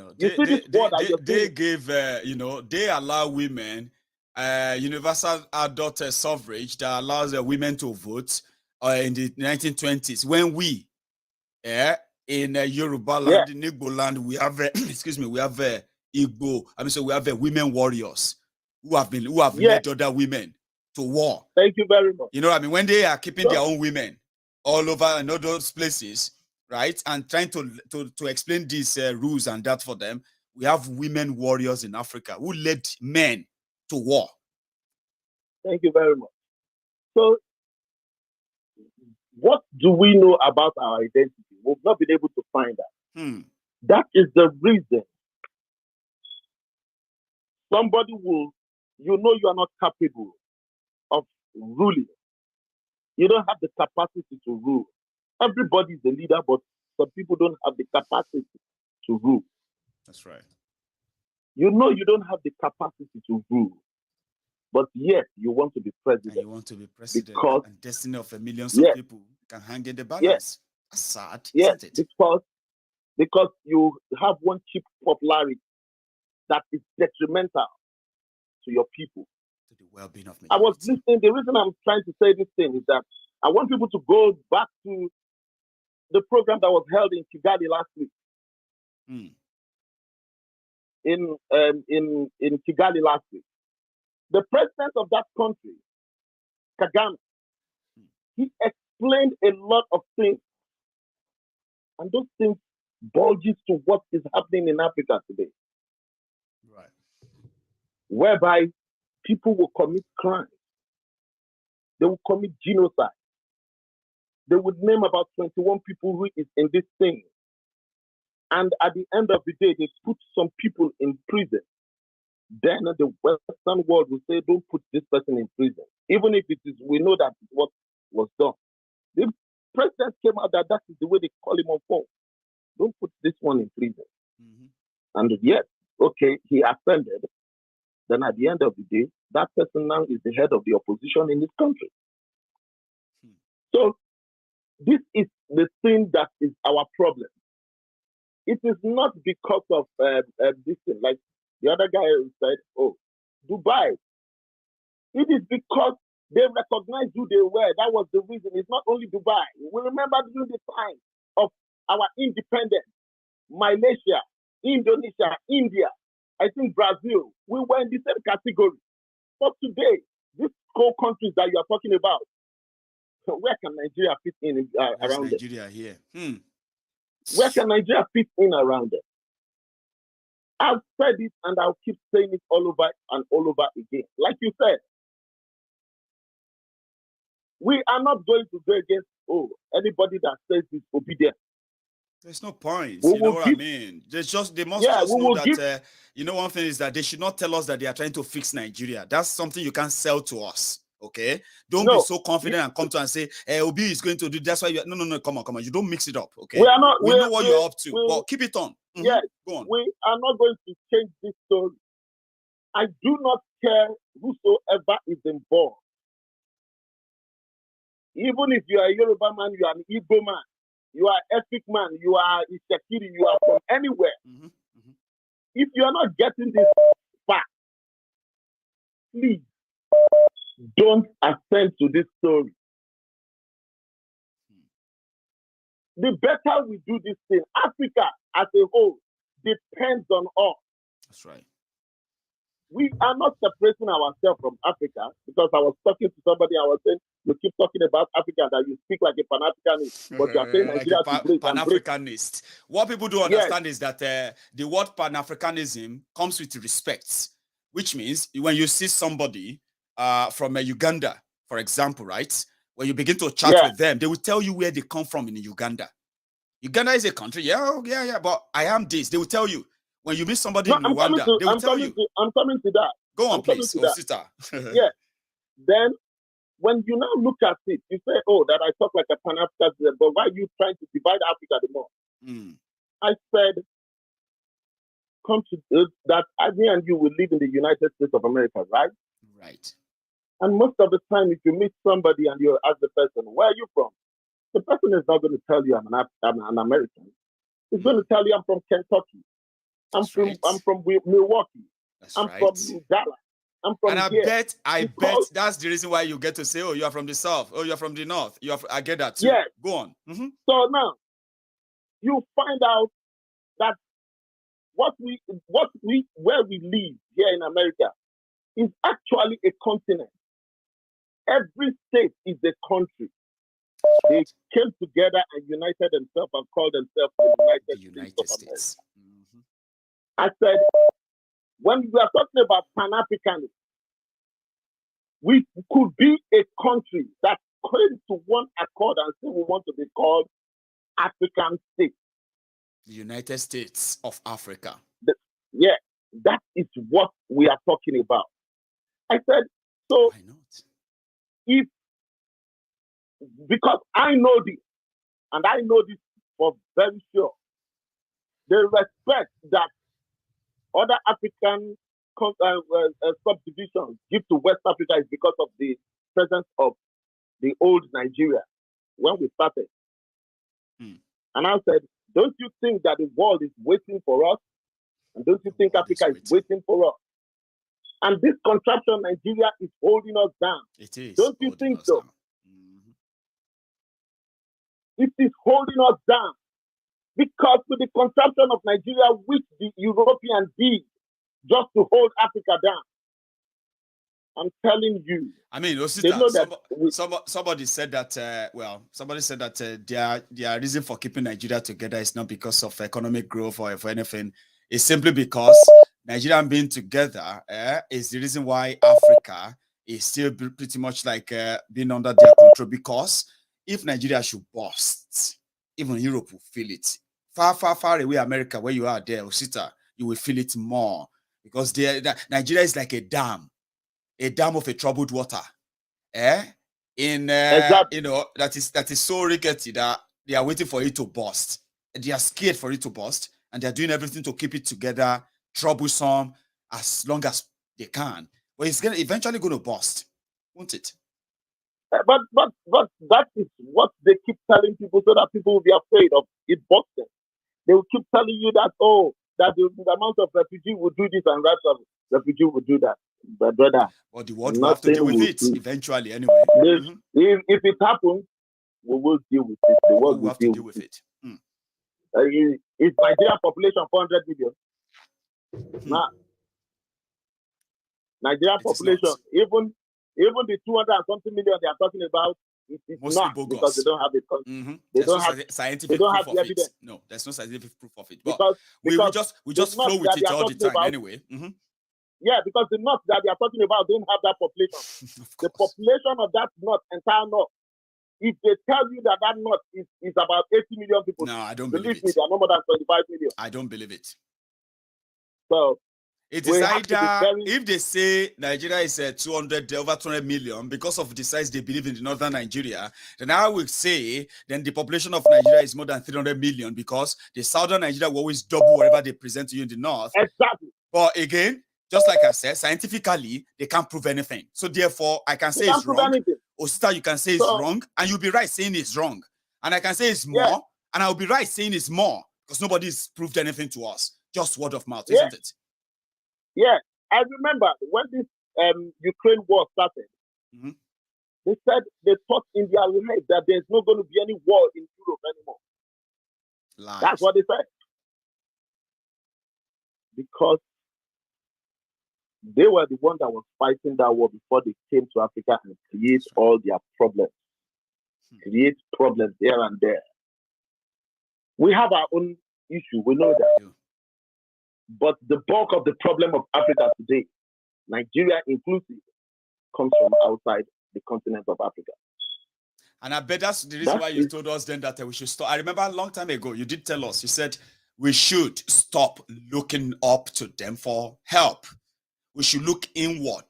know, they allow women universal adult suffrage that allows women to vote in the 1920s. When we, in Yoruba land, in Igbo land, we have, we have Igbo. We have women warriors who have led other women to war. Thank you very much. You know what I mean? When they are keeping their own women all over in all those places, right, and trying to explain these rules and that for them, we have women warriors in Africa who led men to war. Thank you very much. So, what do we know about our identity? We've not been able to find that. That is the reason somebody will, you are not capable of ruling. You don't have the capacity to rule. Everybody is a leader, but some people don't have the capacity to rule. That's right. You don't have the capacity to rule, but yet you want to be president. And you want to be president, because, and destiny of millions of people can hang in the balance. That's sad, isn't it? Because you have one cheap popularity that is detrimental to your people. To the well-being of I was listening. The reason I'm trying to say this thing is that I want people to go back to the program that was held in Kigali last week. In Kigali last week, the president of that country, Kagame, he explained a lot of things, and those things bulges to what is happening in Africa today. Right. Whereby people will commit crimes. They will commit genocide. They would name about 21 people who is in this thing. And at the end of the day, they put some people in prison. Then the Western world will say, don't put this person in prison. Even if we know that what was done. The president came out that is the way they call him on phone. Don't put this one in prison. And yet, okay, he ascended. Then at the end of the day, that person now is the head of the opposition in this country. So this is the thing that is our problem. It is not because of this thing, like the other guy who said, oh, Dubai. It is because they recognized who they were. That was the reason. It's not only Dubai. We remember during the time of our independence, Malaysia, Indonesia, India, I think Brazil, we were in the same category. But today, these core countries that you are talking about, where can Nigeria fit in around Nigeria it? Here. Where can Nigeria fit in around it? I've said it and I'll keep saying it all over and all over again. Like you said, we are not going to go against anybody that says is obedient. There's no point. You know what I mean? They must just know that, one thing is that they should not tell us that they are trying to fix Nigeria. That's something you can't sell to us. Okay? Don't be so confident and come to and say, Obi is going to do that's why you no, come on. You don't mix it up. Okay. We know what you're up to, but keep it on. Yes, go on. We are not going to change this story. I do not care whosoever is involved. Even if you are a Yoruba man, you are an Igbo man, you are an ethnic man, you are Ishakiri, you are from anywhere. If you are not getting this fact, please don't ascend to this story. The better we do this thing, Africa as a whole depends on us. That's right. We are not separating ourselves from Africa, because I was talking to somebody, I was saying, you keep talking about Africa, that you speak like a Pan-Africanist, but you are saying Nigeria like is Pan-Africanist. What people do understand is that the word Pan-Africanism comes with respect, which means when you see somebody from Uganda, for example, right? When you begin to chat with them, they will tell you where they come from in Uganda. Uganda is a country, but I am this. They will tell you, When you meet somebody in Rwanda, they will tell you. I'm coming to that. Go on, please, Osita. Yeah. Then, when you now look at it, you say, oh, that I talk like a Pan-African, but why are you trying to divide Africa the more? I said, come to that me and you will live in the United States of America, right? Right. And most of the time, if you meet somebody and you ask the person, where are you from? The person is not going to tell you I'm an American. He's going to tell you I'm from Kentucky. I'm from Milwaukee. I'm from Dallas. I'm from here. I bet that's the reason why you get to say, oh, you are from the South. Oh, you're from the North. I get that too. Yeah. Go on. So now, you find out that where we live here in America is actually a continent. Every state is a country. They came together and united themselves and called themselves the United States of America. I said, when we are talking about Pan-Africanism, we could be a country that came to one accord and say we want to be called African states. The United States of Africa. Yeah, that is what we are talking about. I said, so because I know this, and I know this for very sure, the respect that other African subdivisions give to West Africa is because of the presence of the old Nigeria when we started. And I said, don't you think that the world is waiting for us? And don't you think Africa is waiting for us? And this contraption, Nigeria, is holding us down. It is. Don't you think so? It is holding us down. Because with the contraption of Nigeria, which the Europeans did just to hold Africa down, I'm telling you. I mean, Osita, somebody said that, their reason for keeping Nigeria together is not because of economic growth or for anything. It's simply because Nigeria being together is the reason why Africa is still pretty much like being under their control. Because if Nigeria should burst, even Europe will feel it. Far, far, far away, America, where you are there, Osita, you will feel it more. Because Nigeria is like a dam of a troubled water. Exactly. That is so rickety that they are waiting for it to burst. They are scared for it to burst, and they're doing everything to keep it together, troublesome, as long as they can. But it's eventually going to burst, won't it? But that is what they keep telling people so that people will be afraid of it bursting. They will keep telling you that, that the amount of refugee will do this and that refugee will do that. But brother, the world will have to deal with it eventually anyway. If it happens, we will deal with it. The world will have to deal with it. Is Nigerian population 400 million? Nah. Nigerian population, even the 200 and something million they are talking about, it's not bogus. Because they don't have it. They don't have scientific proof of it. No, there's no scientific proof of it. But we just flow with it all the time anyway. Yeah, because the north that they are talking about don't have that population. The population of that north, entire north, if they tell you that north is about 80 million people, no, I don't believe believe me, it. they are no more than 25 million. I don't believe it. So it is either if they say Nigeria is over 200 million because of the size they believe in the northern Nigeria, then I will say then the population of Nigeria is more than 300 million because the southern Nigeria will always double whatever they present to you in the north. Exactly. But again, just like I said, scientifically, they can't prove anything. So therefore, I can say it's wrong. Osita, you can say it's wrong, and you'll be right saying it's wrong. And I can say it's more, and I'll be right saying it's more, because nobody's proved anything to us. Just word of mouth, isn't it? Yeah. I remember when this Ukraine war started, they said they thought in their head that there's not going to be any war in Europe anymore. Lies. That's what they said. Because they were the one that was fighting that war before they came to Africa and create all their problems. Create problems here and there. We have our own issue, we know that. But the bulk of the problem of Africa today, Nigeria inclusive, comes from outside the continent of Africa. And I bet that's the reason why you told us then that we should stop. I remember a long time ago, you did tell us, you said, we should stop looking up to them for help. We should look inward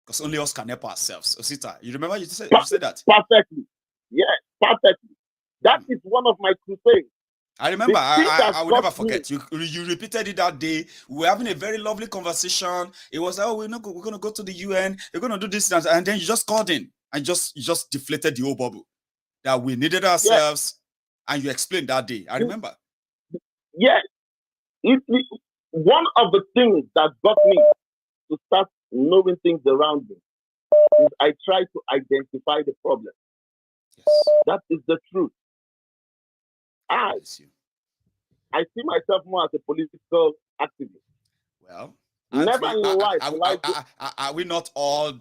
because only us can help ourselves. Osita, you remember you said that? Perfectly. Yes, perfectly. That is one of my crusades. I remember. I will never forget. You repeated it that day. We were having a very lovely conversation. It was, oh, we're going to go to the UN. We're going to do this, and then you just called in and you just deflated the whole bubble that we needed ourselves, and you explained that day. I remember. Yes. One of the things that got me to start knowing things around me is I try to identify the problem. Yes. That is the truth. I see myself more as a political activist. Well, never in life. Are we not all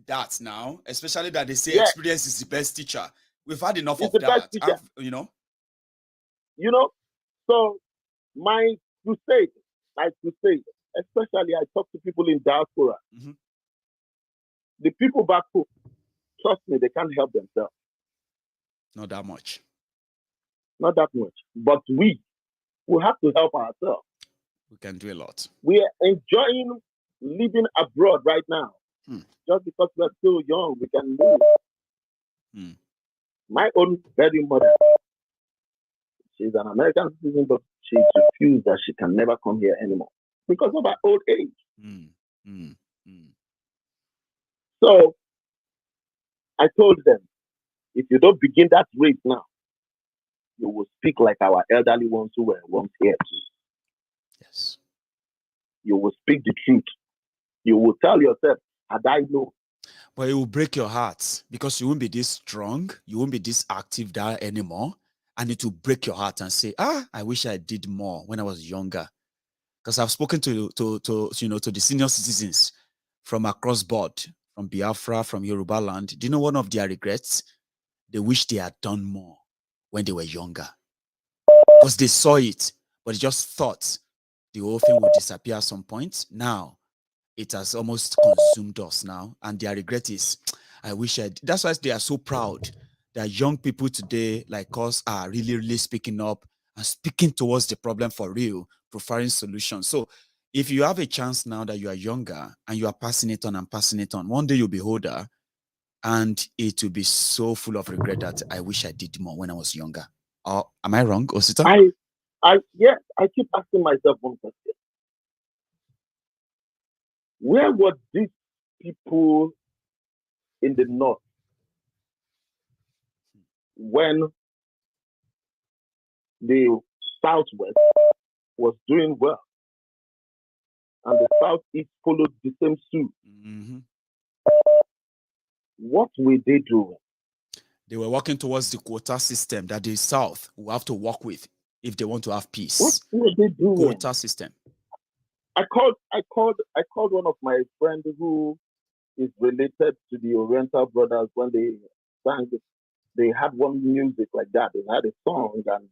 that now? Especially that they say experience is the best teacher. We've had enough of that. You know. So my crusade, especially I talk to people in diaspora. Mm-hmm. The people back home, trust me, they can't help themselves. Not that much. Not that much. But we have to help ourselves. We can do a lot. We are enjoying living abroad right now. Just because we're still young, we can live. My own very mother, she's an American citizen, but she refused that she can never come here anymore because of her old age. So I told them, if you don't begin that race now, you will speak like our elderly ones who were once here too. Yes. You will speak the truth. You will tell yourself, had I known. But it will break your heart because you won't be this strong. You won't be this active there anymore. And it will break your heart and say, I wish I did more when I was younger. Because I've spoken to the senior citizens from across board, from Biafra, from Yoruba land. Do you know one of their regrets? They wish they had done more when they were younger. Because they saw it, but they just thought the whole thing would disappear at some point. Now, it has almost consumed us now. And their regret is, I wish I did. That's why they are so proud that young people today like us are really, really speaking up and speaking towards the problem for real, preferring solutions. So if you have a chance now that you are younger and you are passing it on and passing it on, one day you'll be older and it will be so full of regret that I wish I did more when I was younger. Or am I wrong, Osita? I keep asking myself one question. Where were these people in the north when the southwest was doing well and the southeast followed the same suit? Mm-hmm. What were they doing? They were working towards the quota system that the South will have to work with if they want to have peace. What were they doing? Quota system. I called one of my friends who is related to the Oriental brothers when they sang. They had one music like that. They had a song, and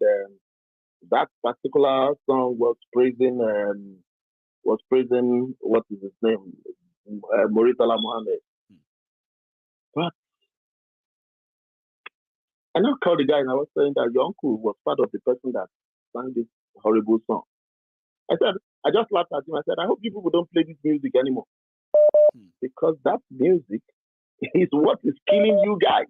that particular song was praising what is his name, Muritala Mohammed. But I now called the guy and I was saying that your uncle was part of the person that sang this horrible song. I just laughed at him. I said, I hope you people don't play this music anymore. Because that music is what is killing you guys.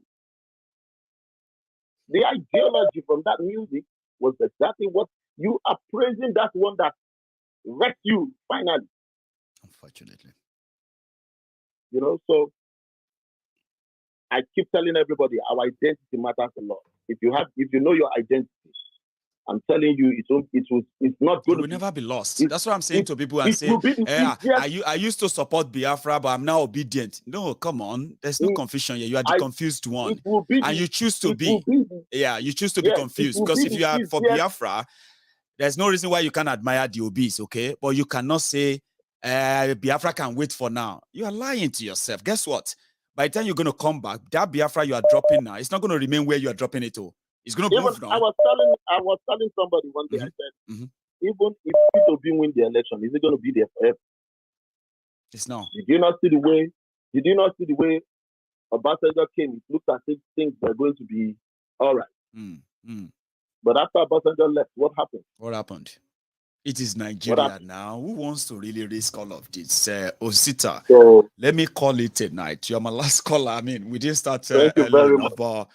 The ideology from that music was exactly what you are praising, that one that wrecked you finally. Unfortunately. So I keep telling everybody our identity matters a lot. If you know your identity, I'm telling you, it's not going to never be lost. That's what I'm saying to people and say, I used to support Biafra, but I'm now obedient. No, come on. There's no confusion here. You are the confused one. And you choose to be. You choose to be confused. Because if you are for Biafra, there's no reason why you can't admire the obese, okay? But you cannot say, Biafra can wait for now. You are lying to yourself. Guess what? By the time you're going to come back, that Biafra you are dropping now, it's not going to remain where you are dropping it to. It's going to move now. I was telling somebody one day, I said, even if P2B win the election, is it going to be there forever? It's not. Did you not see the way Obasanjo came? It looked as if things were going to be all right. But after Obasanjo left, what happened? What happened? It is Nigeria now. Who wants to really risk all of this? Osita, So, let me call it a night. You're my last caller. I mean, we didn't start thank you very early much. enough, but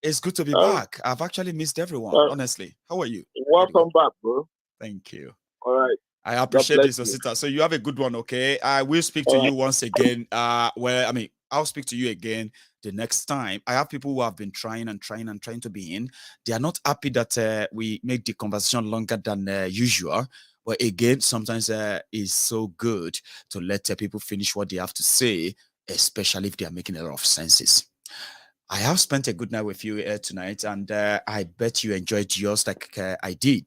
it's good to be back. I've actually missed everyone, honestly. How are you? Welcome back, bro. Thank you. All right. I appreciate this, you. Osita. So you have a good one, okay? I will speak to you once again. I'll speak to you again the next time. I have people who have been trying to be in. They are not happy that we make the conversation longer than usual. But again, sometimes it's so good to let people finish what they have to say, especially if they are making a lot of senses. I have spent a good night with you tonight, and I bet you enjoyed yours like I did.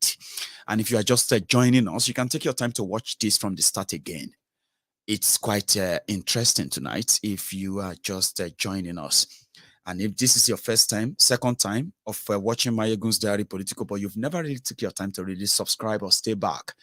And if you are just joining us, you can take your time to watch this from the start again. It's quite interesting tonight if you are just joining us. And if this is your first time, second time of watching Maiyegun's Diary Politico, but you've never really took your time to really subscribe or stay back,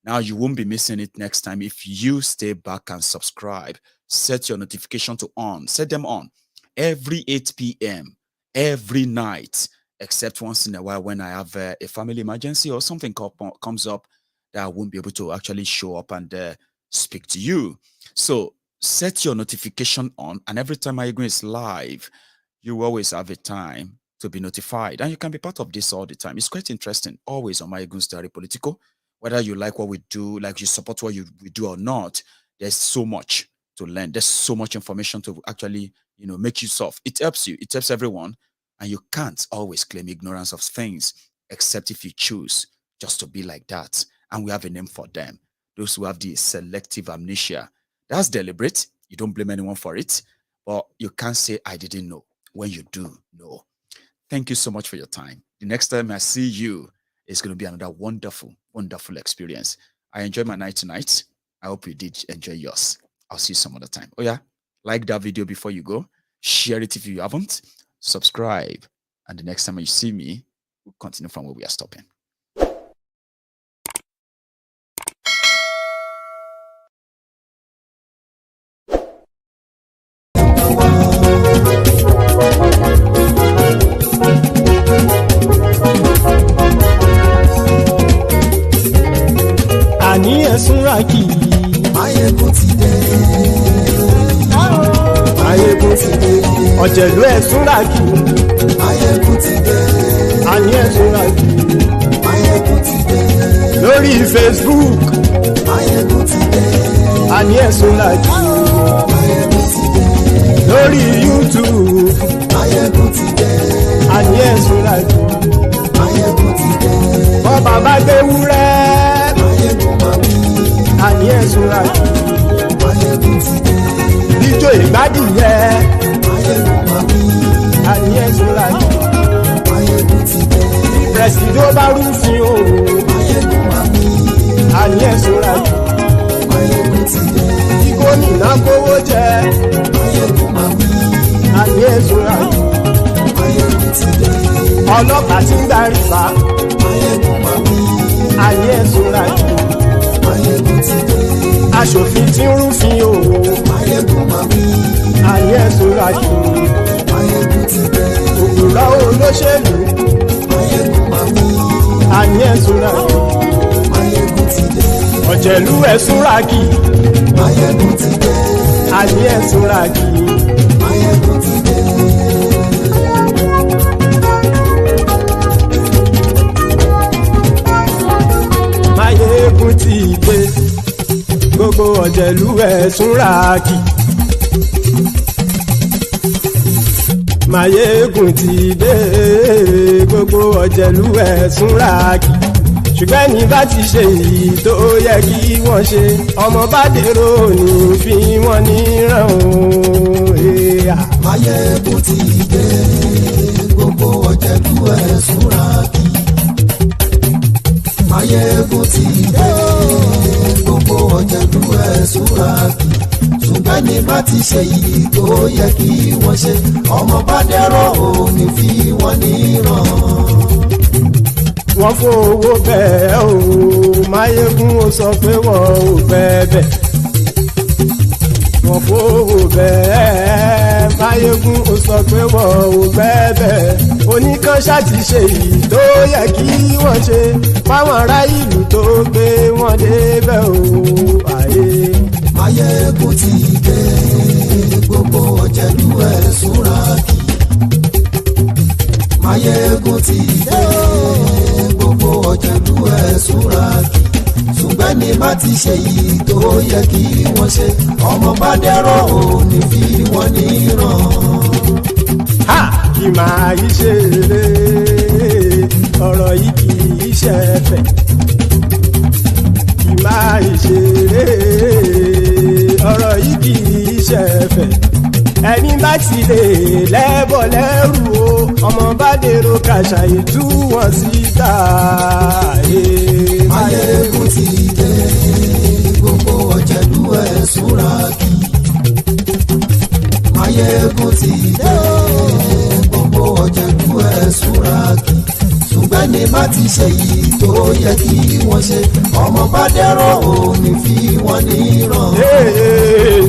now you won't be missing it next time if you stay back and subscribe. Set your notification to on. Set them on every 8 p.m. every night, except once in a while when I have a family emergency or something comes up that I won't be able to actually show up and speak to you. So set your notification on, and every time Maiyegun is live, you always have a time to be notified, and you can be part of this all the time. It's quite interesting, always on Maiyegun's Diary Politico. Whether you like what we do, like you support what we do or not, there's so much to learn. There's so much information to actually, make use of. It helps you. It helps everyone, and you can't always claim ignorance of things, except if you choose just to be like that. And we have a name for them. Those who have the selective amnesia. That's deliberate. You don't blame anyone for it, but you can't say, I didn't know, when you do know. Thank you so much for your time. The next time I see you, it's going to be another wonderful, wonderful experience. I enjoyed my night tonight. I hope you did enjoy yours. I'll see you some other time. Oh yeah, like that video before you go. Share it if you haven't. Subscribe. And the next time you see me, we'll continue from where we are stopping. Àní ẹ̀sùnra kì í. Maiyegun ti dé. Maiyegun ti dé. Ọ̀jẹ̀lú ẹ̀sùnra kì í. Maiyegun ti dé. Àní ẹ̀sùnra kì í. Maiyegun ti dé. Lórí Facebook. Maiyegun ti dé. Àní ẹ̀sùnra kì í. Maiyegun ti dé. Lórí YouTube. Maiyegun ti dé. Àní ẹ̀sùnra kì í. Maiyegun ti dé. Bọ́ba bá gbé wúrẹ́. Maiyegun máa wí. Àní ẹ̀sùnra kì í. Maiyegun ti dé. Ijó ìgbádìyẹ. Maiyegun máa wí. Àní ẹ̀sùnra kì í. Maiyegun ti dé. Pẹ̀sìdó bá rúfin o. Maiyegun máa wí. Àní ẹ̀sùnra kì í. Maiyegun ti dé. Tí gómìnà kówó jẹ. Maiyegun máa wí. Àní ẹ̀sùnra kì í. Maiyegun ti dé. Ọlọ́pàá tí ń darí bá. Maiyegun máa wí. Àní ẹ̀sùnra kì í. Maiyegun ti dé. Aṣòfin tí ń rúfin o. Maiyegun máa wí. Àní ẹ̀sùnra kì í. Maiyegun ti dé. Òkúrọ̀ olóṣèlú. Maiyegun máa wí. Àní ẹ̀sùnra kì í. Maiyegun ti dé. Ọ̀jẹ̀lú ẹ̀sùnra kì í. Maiyegun ti dé. Àní ẹ̀sùnra kì í. Maiyegun ti dé. Maiyegun ti dé. Gbogbo ọ̀jẹ̀lú ẹ̀sùnra kì í. Maiyegun ti dé. Gbogbo ọ̀jẹ̀lú ẹ̀sùnra kì í. Ṣùgbọ́n ní bá ti ṣe èyí tó yẹ kí wọ́n ṣe, ọmọ bá dèrò ní fi wọ́n níran o. Maiyegun ti dé. Gbogbo ọ̀jẹ̀lú ẹ̀sùnra kì í. Maiyegun ti dé. Gbogbo ọ̀jẹ̀lú ẹ̀sùnra kì í. Ṣùgbọ́n ní bá ti ṣe èyí tó yẹ kí wọ́n ṣe, ọmọ bá dèrò ní fi wọ́n níran. Wọ́n fowó bẹ́ẹ̀ o, Maiyegun ó sọ pé wọ́n ò fẹ́ bẹ́ẹ̀. Wọ́n fowó bẹ́ẹ̀, Maiyegun ó sọ pé wọ́n ò fẹ́ bẹ́ẹ̀. Oníkan ṣáàtì ṣe èyí tó yẹ kí wọ́n ṣe fáwọn ará ìlú tó gbé wọn débẹ̀ o àyè. Maiyegun ti dé gbogbo ọ̀jẹ̀lú ẹ̀ súnra kì. Maiyegun ti dé gbogbo ọ̀jẹ̀lú ẹ̀ súnra kì. Ṣùgbọ́n ní bá ti ṣe yìí tó yẹ kí wọ́n ṣe ọmọ bá dẹ́rọ̀ ò ní fi wọ́n níran. Kì máa yí ṣe eré ọ̀rọ̀ yìí kì í ṣe ẹ̀fẹ̀. Kì máa yí ṣe eré ọ̀rọ̀ yìí kì í ṣe ẹ̀fẹ̀. Ẹni bá ti lè lẹ́bọ̀ lẹ́rù o ọmọ bá dèrò kàṣàyè tú wọn síta. Maiyegun ti dé gbogbo ọ̀jẹ̀lú ẹ̀ súnra kì. Maiyegun ti dé gbogbo ọ̀jẹ̀lú ẹ̀ súnra kì. Ṣùgbọ́n ní bá ti ṣe yìí tó yẹ kí wọ́n ṣe ọmọ bá dẹ́rọ̀ ò ní fi wọ́n níran.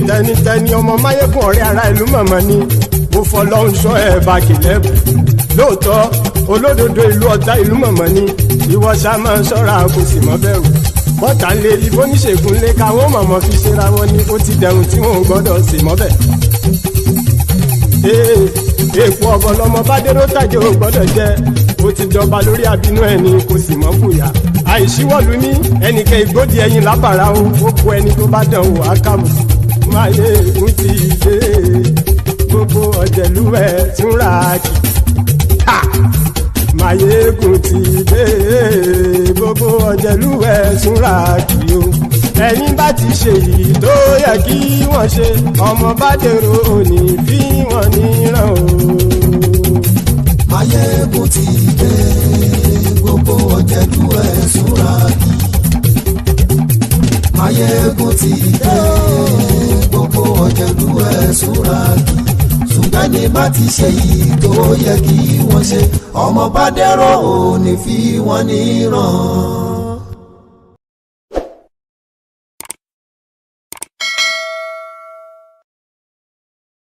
Tẹnitẹni ọmọ Maiyegun ọ̀rẹ́ ara ìlú mọ̀mọ́ ni mo fọlọ́run sọ ẹ̀ bá kìlẹ́bù. Lóòótọ́ olódodo ìlú ọ̀tá ìlú mọ̀mọ́ ni ìwọ ṣá máa ń ṣọ́ra kò sì mọ́ bẹ̀rù. Bọ́tà ń lé ibo níṣègùn lé káwọn mọ̀mọ́ fi ṣera wọn ni ó ti dẹrùn tí wọn ò gbọ́dọ̀ sì mọ́ bẹ̀. Èèpo ọ̀gọ̀ lọmọ bá dérò tàjẹ́ ò gbọ́dọ̀ jẹ́ ó ti jọba lórí àbínú ẹni kò sì mọ́ fòyà. Àìsíwọ́lu ní ẹnìkẹ́ ìgbódì ẹyin lábàrá o ó kó ẹni tó bá dán o ákàmù. Maiyegun ti dé gbogbo ọ̀jẹ̀lú ẹ̀ túnra kì. Maiyegun ti dé gbogbo ọ̀jẹ̀lú ẹ̀ túnra kì o. Ẹ̀yin bá ti ṣe yìí tó yẹ kí wọ́n ṣe ọmọ bá dèrò òní fi wọ́n níran o. Maiyegun ti dé gbogbo ọ̀jẹ̀lú ẹ̀ súnra kì. Maiyegun ti dé gbogbo ọ̀jẹ̀lú ẹ̀ súnra kì. Ṣùgbọ́n ní bá ti ṣe yìí tó yẹ kí wọ́n ṣe ọmọ bá dẹ́rọ̀ ò ní fi wọ́n níran.